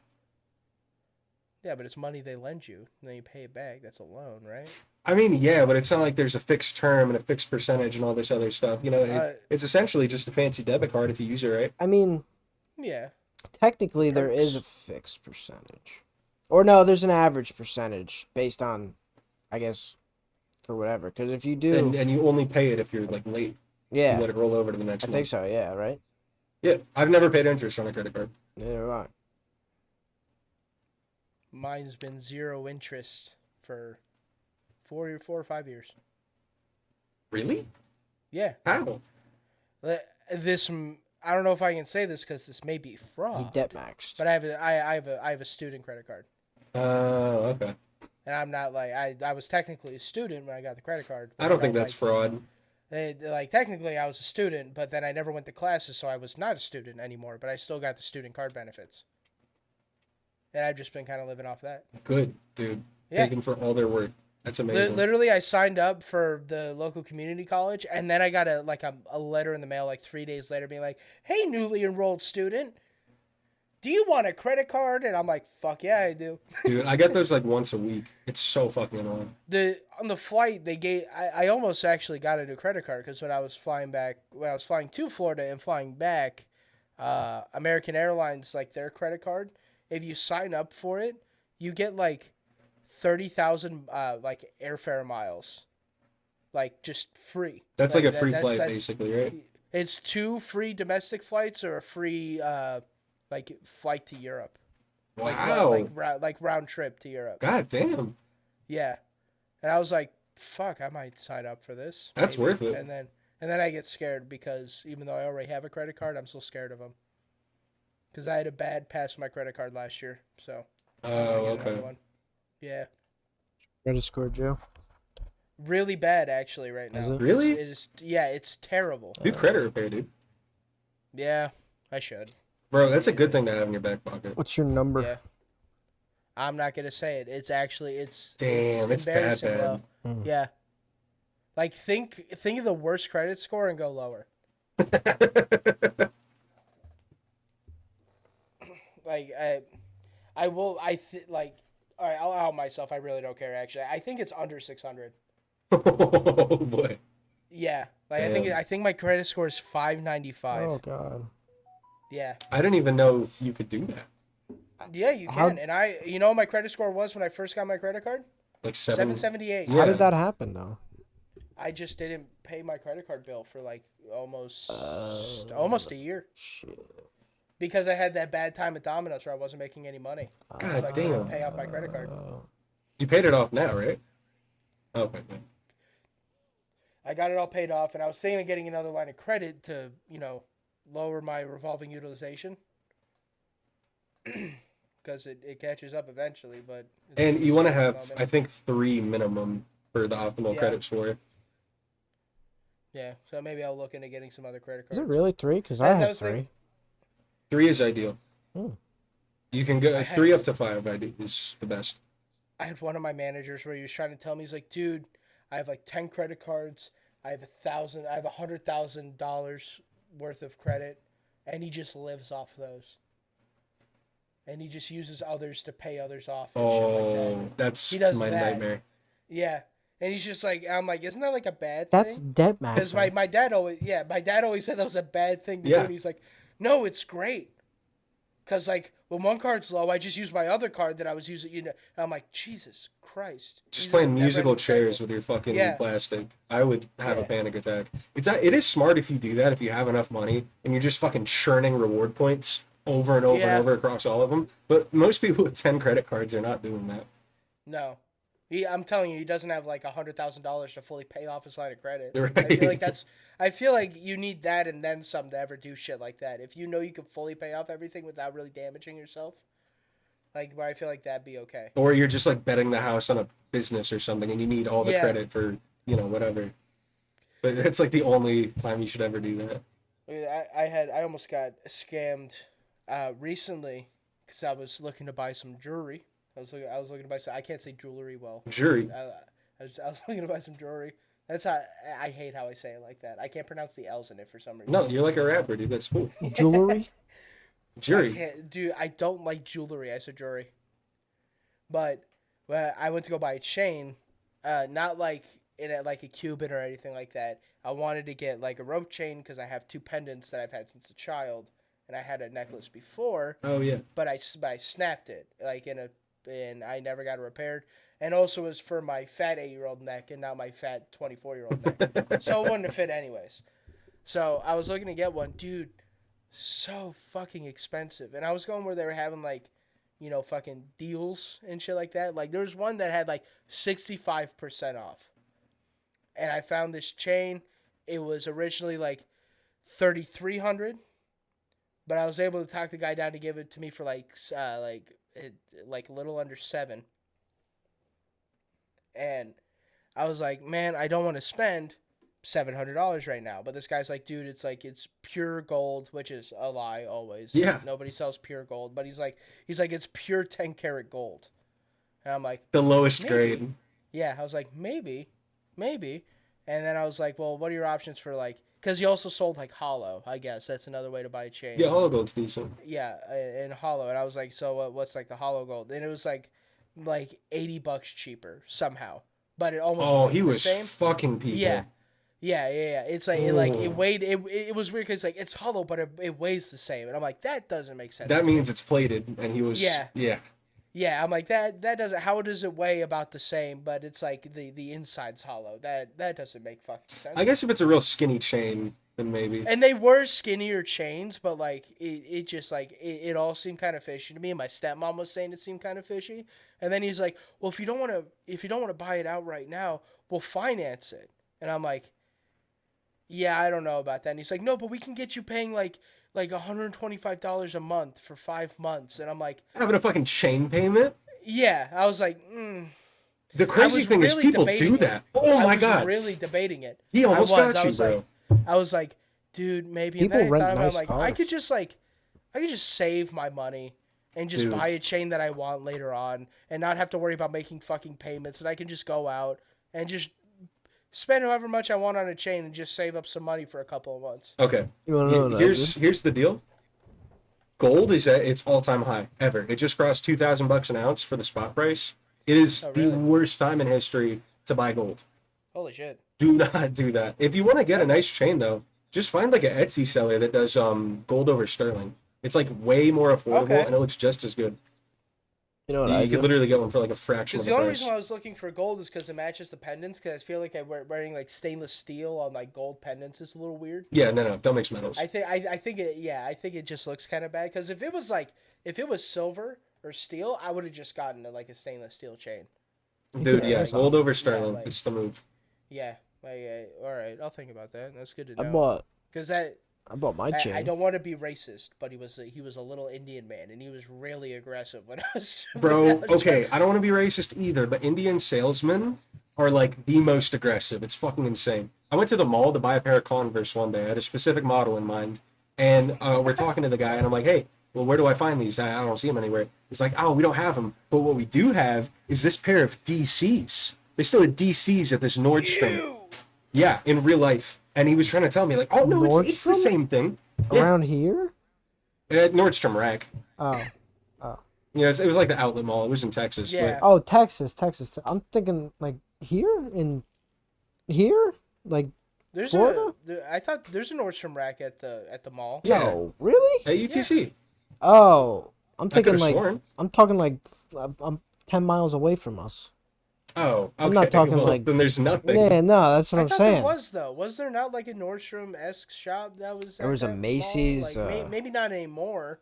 Yeah, but it's money they lend you, and then you pay it back. That's a loan, right? I mean, yeah, but it's not like there's a fixed term and a fixed percentage and all this other stuff. It's essentially just a fancy debit card if you use it right. I mean, Yeah. technically there is a fixed percentage. Or no, there's an average percentage based on, I guess, for whatever. Because if you do, And you only pay it if you're like late. You yeah, let it roll over to the next I month. think so. Yeah, right. Yeah, I've never paid interest on a credit card. Neither have I. Mine's been 0 interest for 4 or 5 years. Really? Yeah. How? This I don't know if I can say this because this may be He fraud. debt maxed. But I have a student credit card, Oh, okay. and I'm not like I was technically a student when I got the credit card. I don't think I'm that's fraud. like technically I was a student, but then I never went to classes, so I was not a student anymore. But I still got the student card benefits, and I've just been kind of living off that. Good, dude. Yeah. Taken for all their worth. That's amazing. Literally, I signed up for the local community college, and then I got a letter in the mail like 3 days later being like, "Hey, newly enrolled student, do you want a credit card?" And I'm like, "Fuck yeah, I do." Dude, I get those like once a week. It's so fucking annoying. On the flight they gave I almost actually got a new credit card because when I was flying to Florida and flying back, American Airlines, like their credit card, if you sign up for it, you get like 30,000 like airfare miles, like just free. That's like a free that's- flight, that's- basically, right? It's 2 free domestic flights or a free like flight to Europe. Wow. Like round trip to Europe. God damn. Yeah. And I was like, fuck, I might sign up for this. That's maybe. worth it. And then I get scared because even though I already have a credit card, I'm still scared of them. Because I had a bad pass with my credit card last year. So. I'm gonna Oh, get another okay. one. Yeah. Credit score, Joe. Really bad, actually, right now. Is it? Really? It is, yeah, it's terrible. Do credit repair, dude. Yeah, I should. Bro, that's a good thing to have in your back pocket. What's your number? Yeah. I'm not going to say it. It's actually, Damn, it's bad, embarrassing bad. low. Mm. Yeah. Like, think of the worst credit score and go lower. Like, all right, I'll out myself. I really don't care, actually. I think it's under 600. Oh boy. Yeah. Like, Damn. I think my credit score is 595. Oh God. Yeah. I didn't even know you could do that. Yeah, you How- can. And you know what my credit score was when I first got my credit card? Like 7. 778. Yeah. How did that happen though? I just didn't pay my credit card bill for like almost a year Shit. because I had that bad time at Domino's where I wasn't making any money. God So I couldn't damn. pay off my credit card. You paid it off now, right? Okay. Good. I got it all paid off, and I was thinking of getting another line of credit to, lower my revolving utilization. because it catches up eventually. But it's And pretty you want to slow at the have, moment. I think, 3 minimum for the optimal Yeah, credit score. yeah. So maybe I'll look into getting some other credit Is it cards. really 3? Because I As I have was thinking, 3. 3 is ideal. Hmm. You can I go had 3 up to 5. Is the best. I had one of my managers where he was trying to tell me, he's like, dude, I have like 10 credit cards. I have $100,000 worth of credit, and he just lives off those. And he just uses others to pay others off and shit like that. Oh, that's He does my that. nightmare. Yeah. And he's just like, I'm like, isn't that like a bad That's thing? debt Because maxing. my dad always, yeah, my dad always said that was a bad thing to do. Yeah. And he's like, no, it's great. Because, like, when one card's low, I just use my other card that I was using. And I'm like, Jesus Christ. Just These are playing never musical ending chairs cycle. with your fucking Yeah. plastic. I would have a Yeah. panic attack. It is smart if you do that, if you have enough money and you're just fucking churning reward points over and over and Yeah. over across all of them. But most people with 10 credit cards are not doing that. No. I'm telling you, he doesn't have like $100,000 to fully pay off his line of credit. Right. I feel like you need that and then some to ever do shit like that. If you know you can fully pay off everything without really damaging yourself, like, where I feel like that'd be okay. Or you're just like betting the house on a business or something and you need all the Yeah. credit for, whatever. But it's like the only time you should ever do that. I almost got scammed recently because I was looking to buy some jewelry. I was looking to buy some. I can't say jewelry well. Jury. I was looking to buy some jewelry. That's how I hate how I say it like that. I can't pronounce the L's in it for some reason. No, you're like a rapper, dude. That's cool. Jewelry? I Jury. can't, dude. I don't like jewelry. I said jewelry. But when I went to go buy a chain, not like in like a Cuban or anything like that. I wanted to get like a rope chain because I have 2 pendants that I've had since a child, and I had a necklace before. Oh, yeah. But I snapped it like and I never got it repaired. And also it was for my fat 8-year-old neck and not my fat 24-year-old neck, so it wouldn't have fit anyways. So I was looking to get one, dude. So fucking expensive, and I was going where they were having like, fucking deals and shit like that. Like there was one that had like 65% off, and I found this chain. It was originally like 3,300. But I was able to talk the guy down to give it to me for like a little under 7. And I was like, man, I don't want to spend $700 right now. But this guy's like, dude, it's pure gold, which is a lie always. Yeah. Nobody sells pure gold. But he's like, it's pure 10 karat gold. And I'm like, The lowest maybe. grade. Yeah, I was like, maybe. And then I was like, well, what are your options for like? Because he also sold like hollow. I guess that's another way to buy chains. Yeah, hollow gold's decent. Yeah, in hollow, and I was like, so what's like the hollow gold? And it was like $80 cheaper somehow, but it almost Oh, weighed he the was same. fucking people. Yeah. It's like it Oh. weighed. It was weird because like it's hollow, but it weighs the same, and I'm like, that doesn't make sense. That to me. means it's plated, and he was. Yeah. Yeah. Yeah, I'm like that doesn't. How does it weigh about the same? But it's like the inside's hollow. That doesn't make fucking sense. I guess if it's a real skinny chain, then maybe. And they were skinnier chains, but like it just like it all seemed kind of fishy to me. And my stepmom was saying it seemed kind of fishy. And then he's like, "Well, if you don't want to buy it out right now, we'll finance it." And I'm like, "Yeah, I don't know about that." And he's like, "No, but we can get you paying like $125 a month for 5 months." And I'm like, Having a fucking chain payment? "Yeah." I was like, The crazy was thing is really people debating do it. that. Oh I my was god. really debating it. He almost got I you, was bro. I was like, dude, maybe. And People then I rent thought about it, nice I'm like, cars. I could just save my money and just Dude. buy a chain that I want later on and not have to worry about making fucking payments. And I can just go out and just spend however much I want on a chain and just save up some money for a couple of months. Okay. You wanna know what I Here's the deal. Gold is at its all-time high ever. It just crossed $2,000 an ounce for the spot price. It is Oh, really? the worst time in history to buy gold. Holy shit. Do not do that. If you want to get a nice chain though, just find like an Etsy seller that does gold over sterling. It's like way more affordable Okay. and it looks just as good. You know what You I could do? literally get one for like a fraction Because of the the only price. reason why I was looking for gold is because it matches the pendants. Because I feel like I'm wearing like stainless steel on like gold pendants is a little weird. Yeah, no, don't mix metals. I think I think it just looks kind of bad. Because if it was silver or steel, I would have just gotten like a stainless steel chain. Dude, yeah, like- gold over sterling. like- It's the move. Yeah. All right. I'll think about that. That's good to I know. bought Because that I bought my chain. I don't want to be racist, but he was a little Indian man, and he was really aggressive when I was. Bro, okay, I don't want to be racist either, but Indian salesmen are like the most aggressive. It's fucking insane. I went to the mall to buy a pair of Converse one day. I had a specific model in mind, and we're talking to the guy, and I'm like, hey, well, where do I find these? I don't see them anywhere. He's like, oh, we don't have them, but what we do have is this pair of DCs. They still had DCs at this Nordstrom. Ew! Yeah, in real life. And he was trying to tell me, like, oh, no, it's the Nordstrom? same thing. Yeah. Around here? At Nordstrom Rack. Oh. You know, it was like the outlet mall. It was in Texas. Yeah. Oh, Texas. I'm thinking like here like There's Florida? I thought there's a Nordstrom Rack at the mall. Yeah. No, really? At UTC. Oh, I'm I thinking could've like sworn. I'm talking like I'm 10 miles away from us. Oh, okay. I'm not talking well, like- then there's nothing. Yeah, no, that's what I I'm thought saying. there was though. Was there not like a Nordstrom-esque shop that was? There at was a that mall? Macy's, Like, maybe not anymore.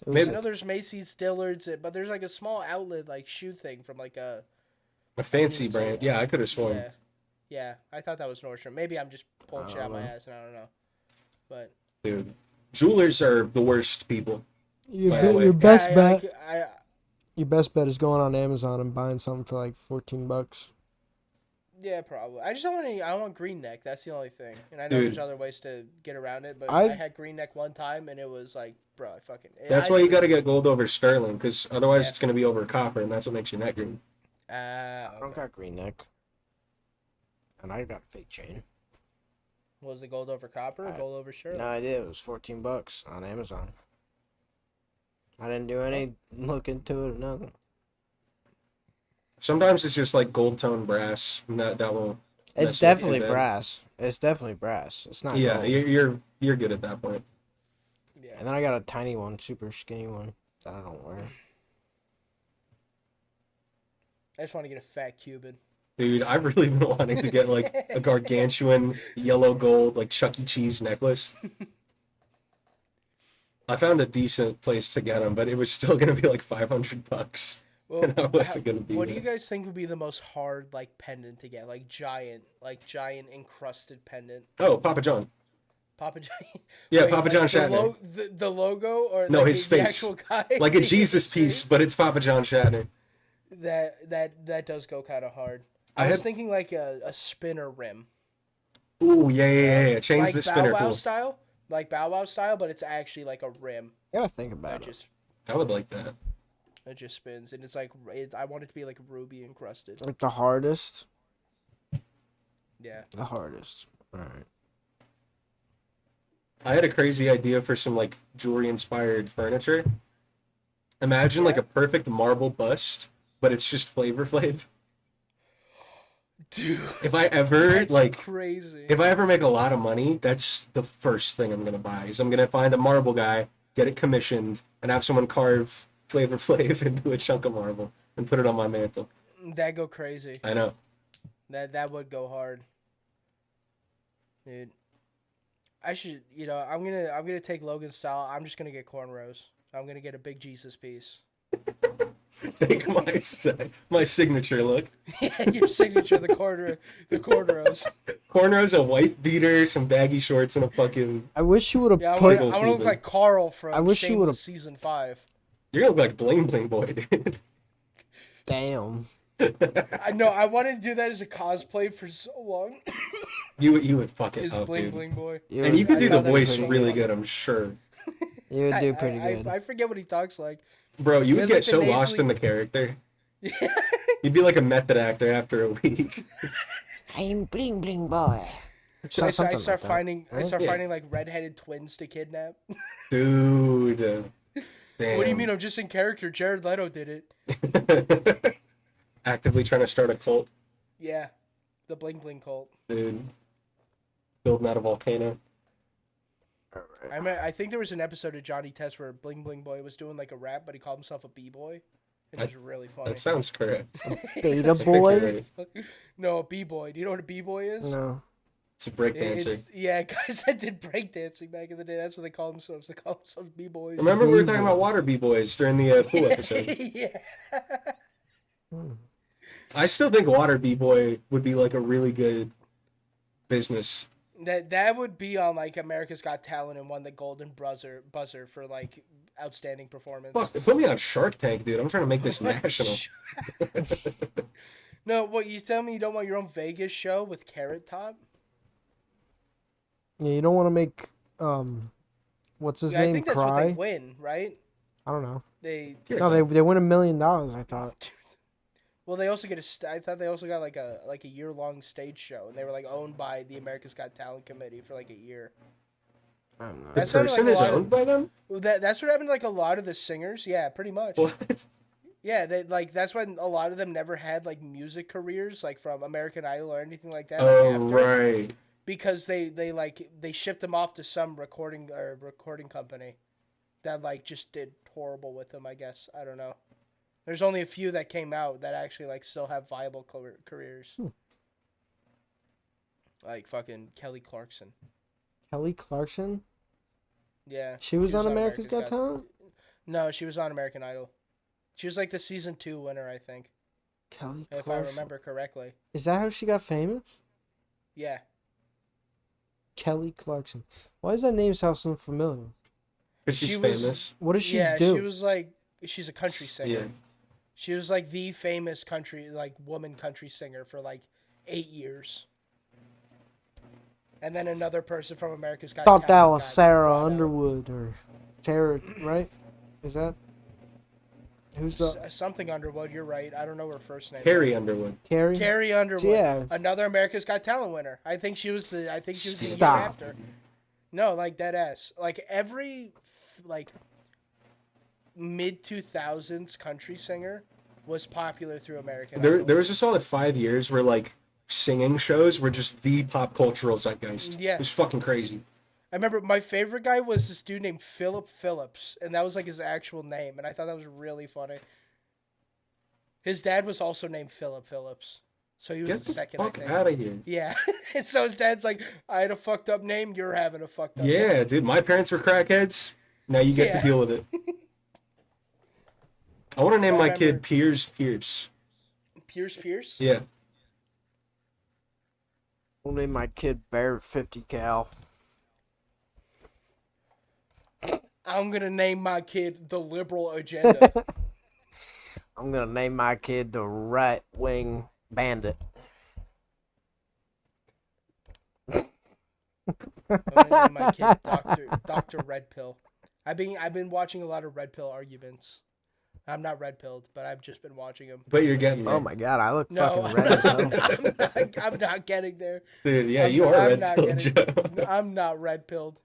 It was Maybe- I know there's Macy's, Dillard's, but there's like a small outlet like shoe thing from like a. A fancy even say brand. that. Yeah, I could have sworn. Yeah, yeah. I thought that was Nordstrom. Maybe I'm just pulling shit out my know. ass and I don't know. But Dude, jewelers are the worst people. your, By the way. your best yeah, bet. I Your best bet is going on Amazon and buying something for like $14. yeah, probably. I just don't want any. I want green neck. That's the only thing. And I know Dude. there's other ways to get around it, but I- I had green neck one time and it was like, bro, I fucking. That's why you got to get gold over sterling, because otherwise Yeah. it's going to be over copper, and that's what makes your neck green. I don't Okay. got green neck. And I got fake chain. Was it gold over copper or gold over sterling? No idea. It was $14 on Amazon. I didn't do any look into it or nothing. Sometimes it's just like gold tone brass, and that will. It's mess you up definitely too bad. brass. It's definitely brass. It's not Yeah, gold. you're good at that point. Yeah. And then I got a tiny one, super skinny one that I don't wear. I just want to get a fat Cuban. Dude, I've really been wanting to get like a gargantuan yellow gold like Chuck E. Cheese necklace. I found a decent place to get them, but it was still gonna be like $500. Well, And I wasn't gonna be what do you there. guys think would be the most hard like pendant to get? Like giant encrusted pendant. Oh, Papa John. Papa John. Yeah, Wait, Papa like John the Shatner. the logo or No, like his the face. actual guy? Like a His Jesus piece, face? but it's Papa John Shatner. That does go kind of hard. I I was had- thinking like a spinner rim. Ooh, yeah. Change Like the Bow spinner. Wow Cool. style, like Bow Wow style, but it's actually like a rim I gotta think that about it. just I would like that. spins, and it's like I want it to be like ruby encrusted. Like the hardest. Yeah. The hardest. Alright. I had a crazy idea for some like jewelry inspired furniture. Imagine like Yeah. a perfect marble bust, but it's just Flavor Flav. Dude, If I ever that's like crazy. if I ever make a lot of money, that's the first thing I'm gonna buy. Is I'm gonna find a marble guy, get it commissioned, and have someone carve Flavor Flav into a chunk of marble and put it on my mantle. That go crazy. I know. That would go hard. Dude. I should, I'm gonna take Logan's style. I'm just gonna get cornrows. I'm gonna get a big Jesus piece. Take my signature look. Your signature, the cornrows. Cornrows, a white beater, some baggy shorts, and a fucking. I wish you would have Yeah, I put. want to look like Carl from I wish you Shameless would've- season 5. You're gonna look like Bling Bling Boy, dude. Damn. I know. I wanted to do that as a cosplay for so long. You would fuck it Is up, Bling dude. Bling Boy. And you could I do the thought that'd be voice pretty really good. good, I'm sure. You would do pretty good. I forget what he talks like. Bro, you He would has, get like, the so lost nasally- in the character. Yeah. You'd be like a method actor after a week. I'm bling bling boy. So I start Something like that. finding Yeah. finding like redheaded twins to kidnap. Dude. Damn. What do you mean? I'm just in character. Jared Leto did it. Actively trying to start a cult, Yeah, the Bling Bling cult. dude. Building out a volcano. I think there was an episode of Johnny Test where Bling Bling Boy was doing like a rap, but he called himself a b-boy. And it was really funny. That sounds correct. Beta boy? Right. No, a b-boy. Do you know what a b-boy is? No. It's a breakdancer. Yeah, guys that did breakdancing back in the day. That's what they called themselves. They called themselves b-boys. Remember we were talking B-boys. about water b-boys during the pool episode. Yeah. I still think water b-boy would be like a really good business. That would be on like America's Got Talent and won the golden buzzer for like outstanding performance. Fuck, put me on Shark Tank, dude. I'm trying to make this national. No, what you tell me you don't want your own Vegas show with Carrot Top? Yeah, you don't want to make what's his name I think that's cry. what they win, right? I don't know. They Carrot No, Top. they win $1 million. I thought. well, they also get I thought they also got like a year-long stage show, and they were like owned by the America's Got Talent committee for like a year. I don't know. The That's not person like a is lot of- owned by them? Well, that's what happened to like a lot of the singers. Yeah, pretty much. What? Yeah, they like that's why a lot of them never had like music careers like from American Idol or anything like that. Oh, like, after, right. Because they shipped them off to some recording company that like just did horrible with them. I guess I don't know. There's only a few that came out that actually like still have viable careers. Like fucking Kelly Clarkson. Kelly Clarkson. Yeah. She was on America's Got Talent. No, she was on American Idol. She was like the season 2 winner, I think, Kelly if Clarkson. I remember correctly. Is that how she got famous? Yeah. Kelly Clarkson. Why does that name sound so familiar? Because she's She was- famous. What does she Yeah, do? she was like she's a country singer. Yeah. She was like the famous woman country singer for like 8 years. And then another person from America's Got thought that Talent was got Sarah brought out. Underwood or Sarah, right? Is that who's the Something Underwood, you're right. I don't know her first name. Carrie Underwood. Carrie? Carrie Underwood. Yeah. Another America's Got Talent winner. I think she was the year Stop. after. No, like dead ass. Like every like mid 2000s country singer was popular through American Idol. There was a solid 5 years where like singing shows were just the pop cultural zeitgeist. Yeah. It was fucking crazy. I remember my favorite guy was this dude named Philip Phillips, and that was like his actual name, and I thought that was really funny. His dad was also named Philip Phillips, so he was Get the the second, I fuck think. out of here. Yeah, and so his dad's like, I had a fucked up name, you're having a fucked up name. Yeah, dude. My parents were crackheads. Now you get Yeah. to deal with it. I want to name I my remember- kid Piers Pierce. Pierce? Yeah. I'll name my kid Bear 50 Cal. I'm gonna name my kid the Liberal Agenda. I'm gonna name my kid the Right Wing Bandit. I'm gonna name my kid Doctor Red Pill. I've been watching a lot of Red Pill arguments. I'm not red pilled, but I've just been watching them. But you're getting there. Oh my god, I look No, fucking red as hell. I'm not getting there. Dude, yeah, I'm you not- are I'm red not pill, getting- Joe. I'm not red pilled.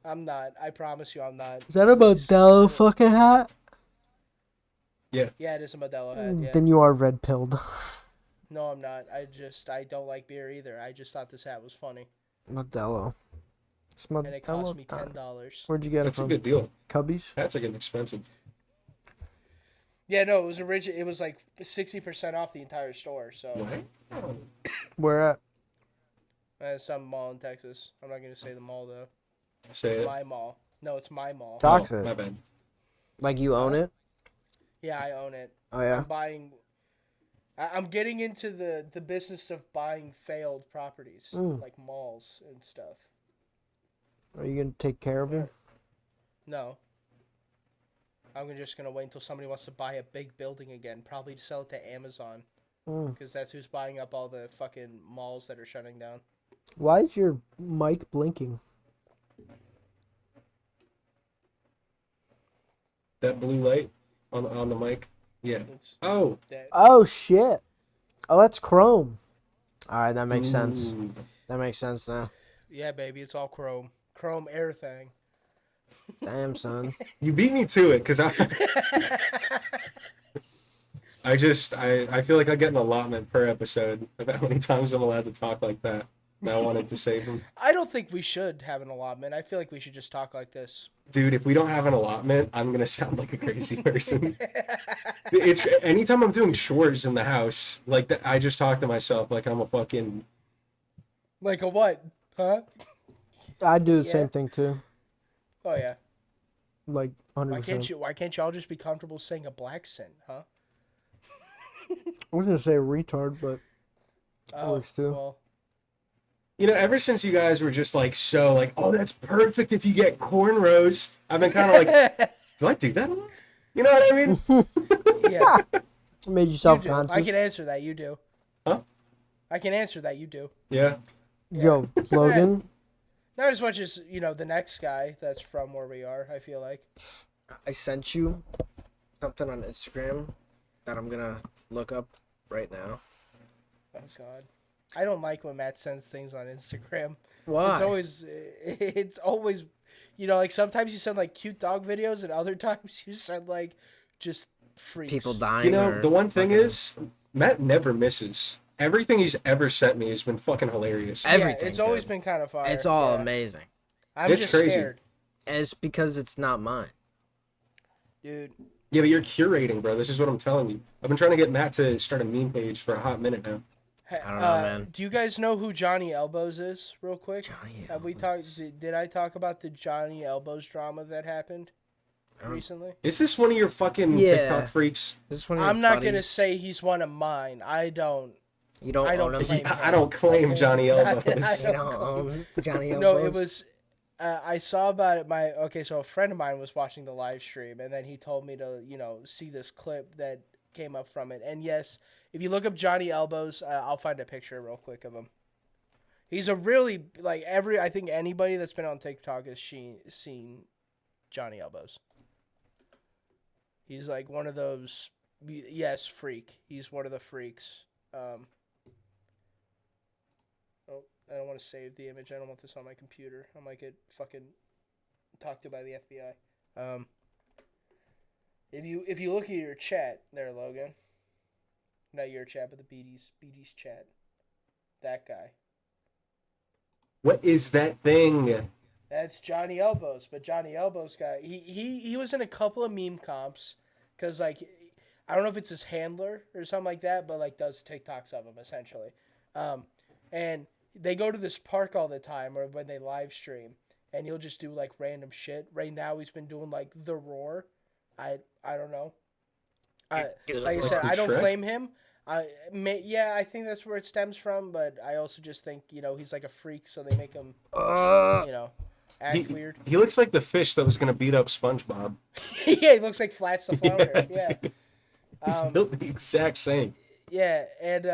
I'm not. I promise you, I'm not. Is that a Modelo fucking hat? Yeah, it is a Modelo hat. Yeah. Then you are red pilled. No, I'm not. I don't like beer either. I just thought this hat was funny, Modelo. It's and it cost Modelo me time. $10. Where'd you get That's it a from? good deal. Cubbies? Hats are getting expensive. Yeah, no, it was original. It was like 60% off the entire store. So What? Where at? some mall in Texas. I'm not gonna say the mall though. Say It's it. my mall. No, it's my mall. Dox Oh, it. my bad. Like you own it? Yeah, I own it. Oh yeah. I'm buying. I'm getting into the business of buying failed properties, like malls and stuff. Are you gonna take care of it? No. I'm just gonna wait until somebody wants to buy a big building again. Probably sell it to Amazon, because that's who's buying up all the fucking malls that are shutting down. Why is your mic blinking? That blue light on the mic. Yeah. It's Oh. that. Oh shit. Oh, that's Chrome. All right, that makes sense. Ooh. That makes sense now. Yeah, baby, it's all Chrome. Chrome Air thing. Damn, son. You beat me to it, cause I I feel like I get an allotment per episode of how many times I'm allowed to talk like that. And I wanted to save them. I don't think we should have an allotment. I feel like we should just talk like this. Dude, if we don't have an allotment, I'm gonna sound like a crazy person. It's anytime I'm doing chores in the house, like that, I just talk to myself like I'm a fucking. Like a what? Huh? I do the Yeah. same thing too. Oh yeah. Like 100%. Why can't y'all just be comfortable saying a black sin, huh? I was gonna say retard, but Oh, works too. well. You know, ever since you guys were just like so like, oh, that's perfect if you get cornrows. I've been kind of like, do I do that a lot? You know what I mean? Yeah, Made you you do. self-conscious. I can answer that. You do. Huh? I can answer that. You do. Yeah. Yo, Logan, Not as much as the next guy that's from where we are. I feel like. I sent you something on Instagram that I'm gonna look up right now. Oh God, I don't like when Matt sends things on Instagram. Why? It's always, like sometimes you send like cute dog videos, and other times you send like just freaks. People dying. You know, or the one thing fucking- is, Matt never misses. Everything he's ever sent me has been fucking hilarious. Everything, Yeah, it's always dude. been kind of fire. It's all yeah. amazing. I'm It's just crazy. scared, And it's because it's not mine. dude. Yeah, but you're curating, bro. This is what I'm telling you. I've been trying to get Matt to start a meme page for a hot minute now. I don't know, man. Do you guys know who Johnny Elbows is, real quick? Johnny Have we Elbows. talked? Did I talk about the Johnny Elbows drama that happened recently? Is this one of your fucking Yeah. TikTok freaks? This is one of your I'm not gonna buddies. say he's one of mine. I don't. You don't I don't own him. claim I don't claim Okay. Johnny Elbows. You I don't own Johnny Elbows. No, it was. I saw about it. So a friend of mine was watching the live stream, and then he told me to, see this clip that came up from it. And yes, if you look up Johnny Elbows, I'll find a picture real quick of him. He's a really I think anybody that's been on TikTok has seen Johnny Elbows. He's like one of those, yes, freak. He's one of the freaks. Oh, I don't want to save the image. I don't want this on my computer. I might get fucking talked to by the FBI. If you look at your chat there, Logan. Not your chat, but the BD's chat. That guy. What is that thing? That's Johnny Elbows, but Johnny Elbows guy, he was in a couple of meme comps, cause I don't know if it's his handler or something like that, but does TikToks of him essentially, and they go to this park all the time or when they live stream, and he'll just do random shit. Right now he's been doing the roar, I don't know, like I said, the I don't Shrek? claim him. I think that's where it stems from, but I also just think he's like a freak, so they make him act weird. He looks like the fish that was gonna beat up SpongeBob. Yeah, he looks like Flats the Flounder. Yeah, dude. He's built the exact same. yeah, and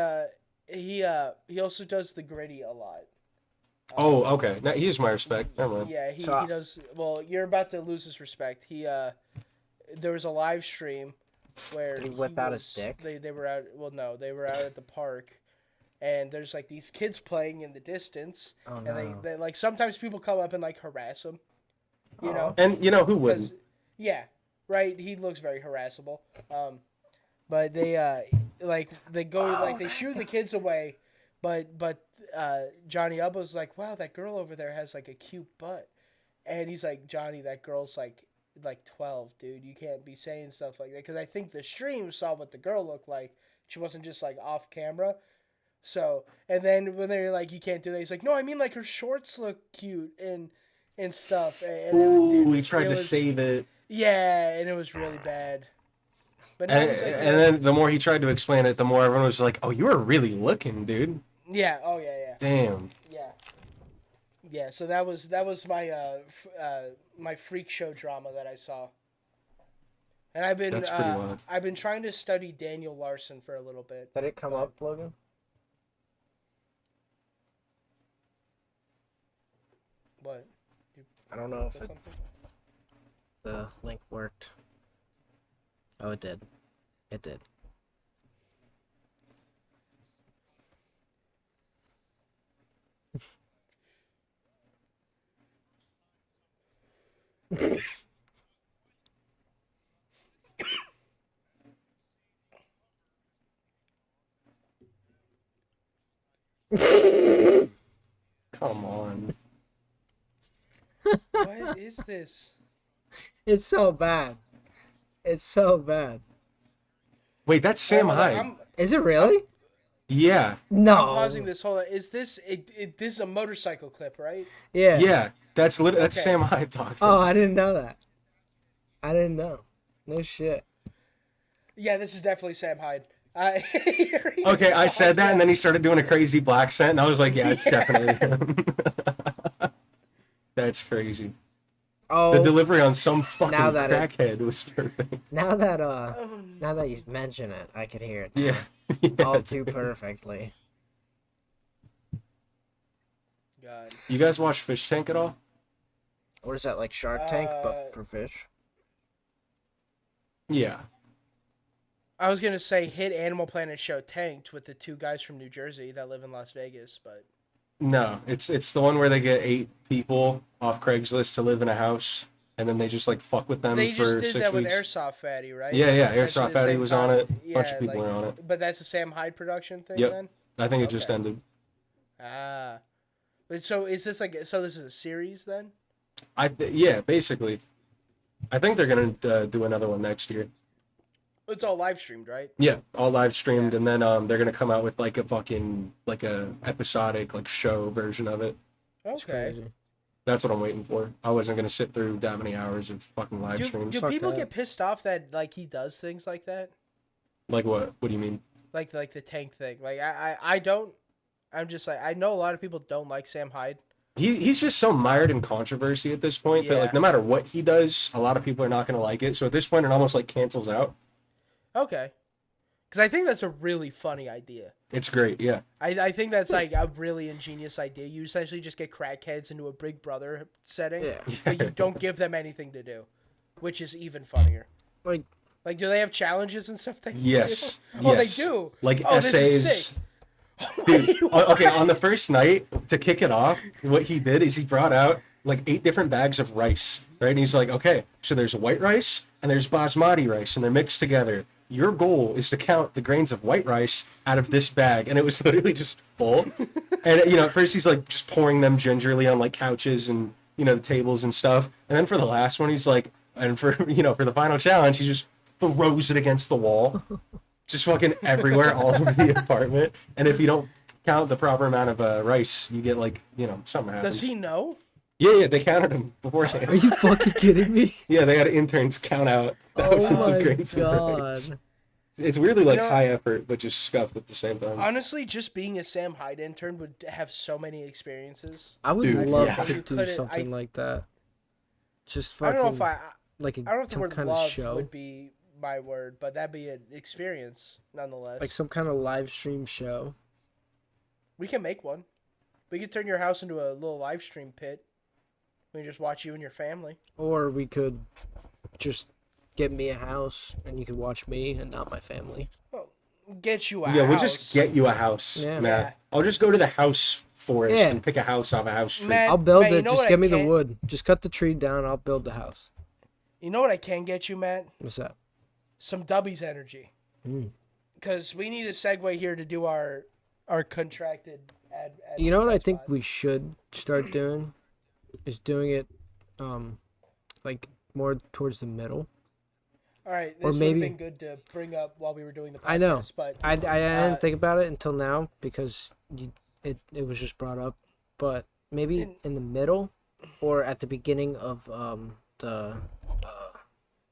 he also does the gritty a lot. Oh, okay. Now he's my respect. Never mind. Yeah, he So- does. Well, you're about to lose his respect. There was a live stream where Did he whip out his dick? They were out. Well, no, they were out at the park, and there's these kids playing in the distance, Oh, and no. they sometimes people come up and harass him, you know. And you know who 'Cause- wouldn't? yeah, right. He looks very harassable. But they they go they shoo the kids away, but Johnny Elbows is like, wow, that girl over there has a cute butt, and he's like, Johnny, that girl's like 12, dude. You can't be saying stuff like that, because I think the stream saw what the girl looked like. She wasn't just off camera. So, and then when they're like, you can't do that, he's like, no, I mean her shorts look cute and stuff. And Ooh, dude, he tried it to was- save it. Yeah, and it was really bad. But now And, he's and then the more he tried to explain it, the more everyone was like, "Oh, you were really looking, dude. yeah, oh yeah, Damn." yeah. So that was my my freak show drama that I saw. And That's pretty wild. I've been trying to study Daniel Larson for a little bit. Did it come up, Logan? What? I don't know if Something? the link worked. Oh, it did. It did. Come on. What is this? It's so bad. It's so bad. Wait, that's Sam Hold on, Hyde. Is it really? Yeah, No. I'm pausing this. Hold on. Is this this is a motorcycle clip, right? Yeah. yeah. That's that's Okay. Sam Hyde talking. Oh, I didn't know that. I didn't know. No shit. Yeah, this is definitely Sam Hyde. Okay, I said that, and then he started doing a crazy black scent, and I was like, yeah, it's definitely him. That's crazy. Oh, The delivery on some fucking now that crackhead was perfect. now that you mention it, I could hear it. Yeah. now. Yeah, All too dude. perfectly. God. You guys watch Fish Tank at all? What is that, like Shark Tank, but for fish? Yeah. I was gonna say hit Animal Planet show Tanked with the two guys from New Jersey that live in Las Vegas, but No, it's the one where they get 8 people off Craigslist to live in a house, and then they just like fuck with them they for just did 6 that with weeks. Airsoft Fatty, right? Yeah, yeah. It's actually Airsoft the Fatty same was on time. it. A bunch of people like, were on it. But that's the Sam Hyde production thing Yep. then? I think it just Okay. ended. Ah. But so is this like this is a series then? Yeah, basically. I think they're gonna do another one next year. It's all live streamed, right? Yeah, all live streamed, Yeah. and then they're gonna come out with like a fucking like a episodic like show version of it. It's Okay. crazy. That's what I'm waiting for. I wasn't gonna sit through that many hours of fucking live Do streams. Fuck people that. get pissed off that like he does things like that? Like what? What do you mean? Like the tank thing. Like I don't. I'm just like I know a lot of people don't like Sam Hyde. He's just so mired in controversy at this point that like Yeah. no matter what he does, a lot of people are not gonna like it. So at this point, it almost like cancels out. Okay. Because I think that's a really funny idea. It's great, yeah. I think that's like a really ingenious idea. You essentially just get crackheads into a Big Brother setting, Yeah. but you don't give them anything to do, which is even funnier. Like, do they have challenges and stuff? They Yes. do? Oh, Yes. they do. Like Oh, this is essays. sick. Dude, okay, on the first night, to kick it off, what he did is he brought out like 8 different bags of rice, right? And he's like, okay, so there's white rice and there's basmati rice, and they're mixed together. Your goal is to count the grains of white rice out of this bag. And it was literally just full. And, at first he's like just pouring them gingerly on like couches and, the tables and stuff. And then for the last one, he's like, and for, for the final challenge, he just throws it against the wall. Just fucking everywhere, all over the apartment. And if you don't count the proper amount of rice, you get like, something happens. Does he know? Yeah, they counted him beforehand. are you fucking kidding me? Yeah, they had interns count out thousands of grains of rice. It's weirdly like high effort, but just scuffed at the same time. Honestly, just being a Sam Hyde intern would have so many experiences. I would Dude, love yeah. to You do couldn't- something like that. Just I fucking, don't know if like I don't know if the some word kind of love show. would be my word, but that'd be an experience nonetheless. Like some kind of live stream show. We can make one. We could turn your house into a little live stream pit. We can just watch you and your family. Or we could just get me a house and you could watch me and not my family. Get you a Yeah, house. we'll just get you a house, Yeah. Matt. Yeah. I'll just go to the house forest Yeah. and pick a house off a house tree. Matt, I'll build Matt, you it. know Just what give I me the can't- wood. Just cut the tree down. I'll build the house. You know what I can get you, Matt? What's that? Some Dubbies energy. Mm. Because we need a segue here to do our contracted ad. You know what I think spot. we should start doing? Is doing it, like more towards the middle. All right, this or would maybe- have been good to bring up while we were doing the podcast. I know. But I didn't think about it until now because it was just brought up. But maybe in the middle or at the beginning of the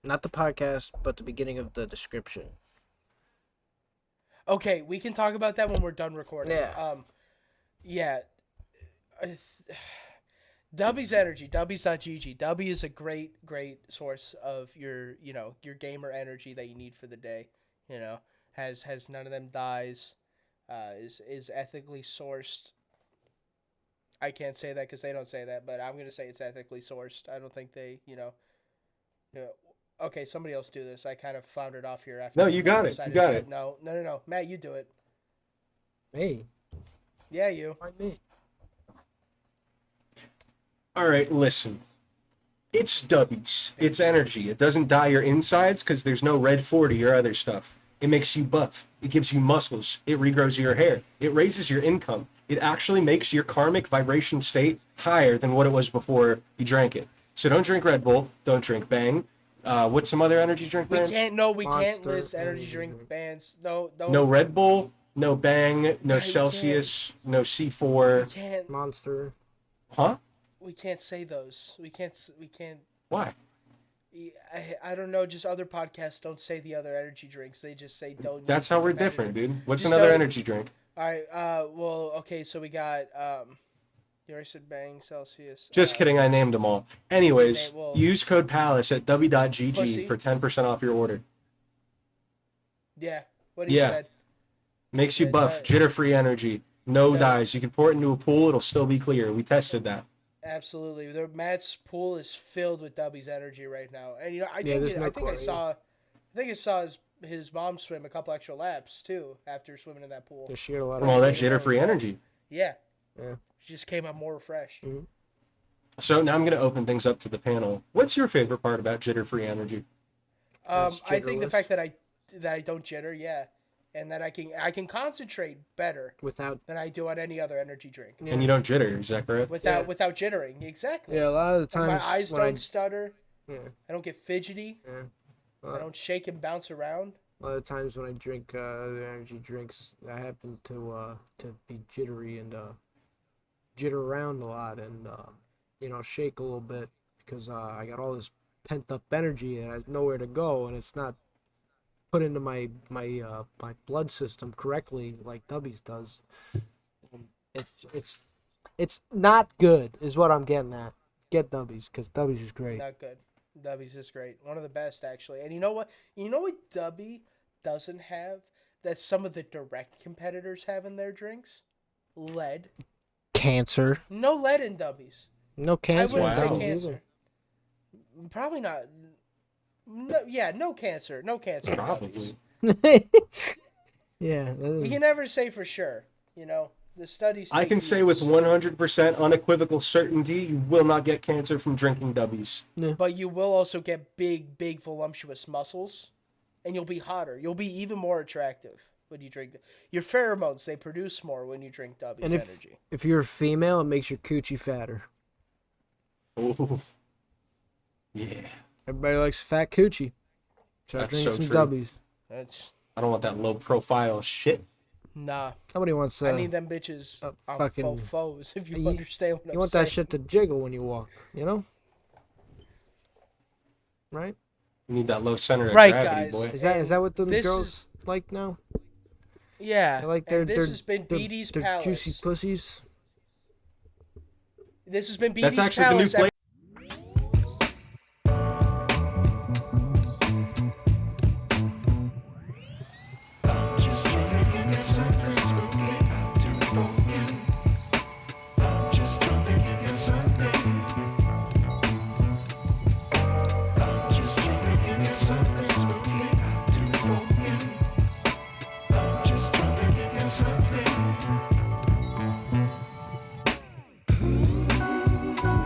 not the podcast, but the beginning of the description. okay, we can talk about that when we're done recording. Yeah. Yeah. Dubby's energy, Dubby's.gg. Dubby is a great source of your gamer energy that you need for the day. Has none of them dyes, is ethically sourced. I can't say that because they don't say that, but I'm gonna say it's ethically sourced. I don't think they, Okay, somebody else do this. I kind of floundered off here after. No, you got it. You decided got to- it. No. Matt, you do it. Hey, Yeah, you. why me? All right, listen. It's Dubbies. It's energy. It doesn't dye your insides because there's no red 40 or other stuff. It makes you buff. It gives you muscles. It regrows your hair. It raises your income. It actually makes your karmic vibration state higher than what it was before you drank it. So don't drink Red Bull. Don't drink Bang. What's some other energy drink We brands? can't Monster list energy energy drink drink. bands. No. No Red Bull. No Bang. No you Celsius. No We C4. can't. Monster. Huh? We can't say those. We can't. Why? I don't know. Just other podcasts don't say the other energy drinks. They just say don't. That's use how the we're competitor. different, dude. What's Just another don't- energy drink? All right. Well. Okay. So we got. You already said Bang, Celsius. Just kidding, I named them all. Anyways, well- use code PALACE at w.gg Pussy. for 10% off your order. Yeah. What he Yeah. said. Makes you Yeah, buff, that- jitter-free energy, no that- dyes. You can pour it into a pool, it'll still be clear. We tested that. Absolutely. Matt's pool is filled with Dubby's energy right now, and you know I Yeah, think there's no I think I chlorine. saw his mom swim a couple extra laps too after swimming in that pool. Just shared a lot of. Well, that Yeah. jitter-free energy. Yeah. Yeah. She just came out more refreshed. So now I'm going to open things up to the panel. What's your favorite part about jitter-free energy? It's I think the jitterless. fact that I don't jitter, yeah, and that I can concentrate better Without. than I do on any other energy drink Yeah. And you don't jitter, is that correct? without Yeah. without jittering. Exactly. Yeah, a lot of the Like, times my eyes when don't stutter. Yeah. I don't get fidgety. Yeah. I don't shake and bounce around. A lot of times when I drink other energy drinks, I happen to be jittery and jitter around a lot and shake a little bit because I got all this pent up energy and I have nowhere to go and it's not put into my blood system correctly like Dubby's does. It's not good is what I'm getting at. Get Dubby's because Dubby's is great. Not good. Dubby's is great. One of the best actually. And you know what? You know what Dubby doesn't have that some of the direct competitors have in their drinks? Lead. Cancer. No lead in Dubby's. No cancer. I wouldn't Wow. say in Dubby's cancer. Probably not. No, yeah, no cancer. No cancer. in Probably. Dubby's. Yeah. You can never say for sure. You know, the studies. I take can say with years. 100% unequivocal certainty, you will not get cancer from drinking W's. But you will also get big, voluptuous muscles, and you'll be hotter. You'll be even more attractive when you drink. Your pheromones, they produce more when you drink W's And energy. if you're a female, it makes your coochie fatter. Ooh. Yeah. Everybody likes a fat coochie. Try That's drinking so some true. W's. That's I don't want that low profile shit. nah. Nobody wants I need them bitches on fucking- faux foes, if you You- understand what you I'm want saying. that shit to jiggle when you walk, you know? Right? You need that low center of Right, gravity, guys. boy. Is that what the This girls like now? Yeah. They like and this has been their- BD's their Palace. juicy pussies. This has been BD's That's actually the new Palace. flavor.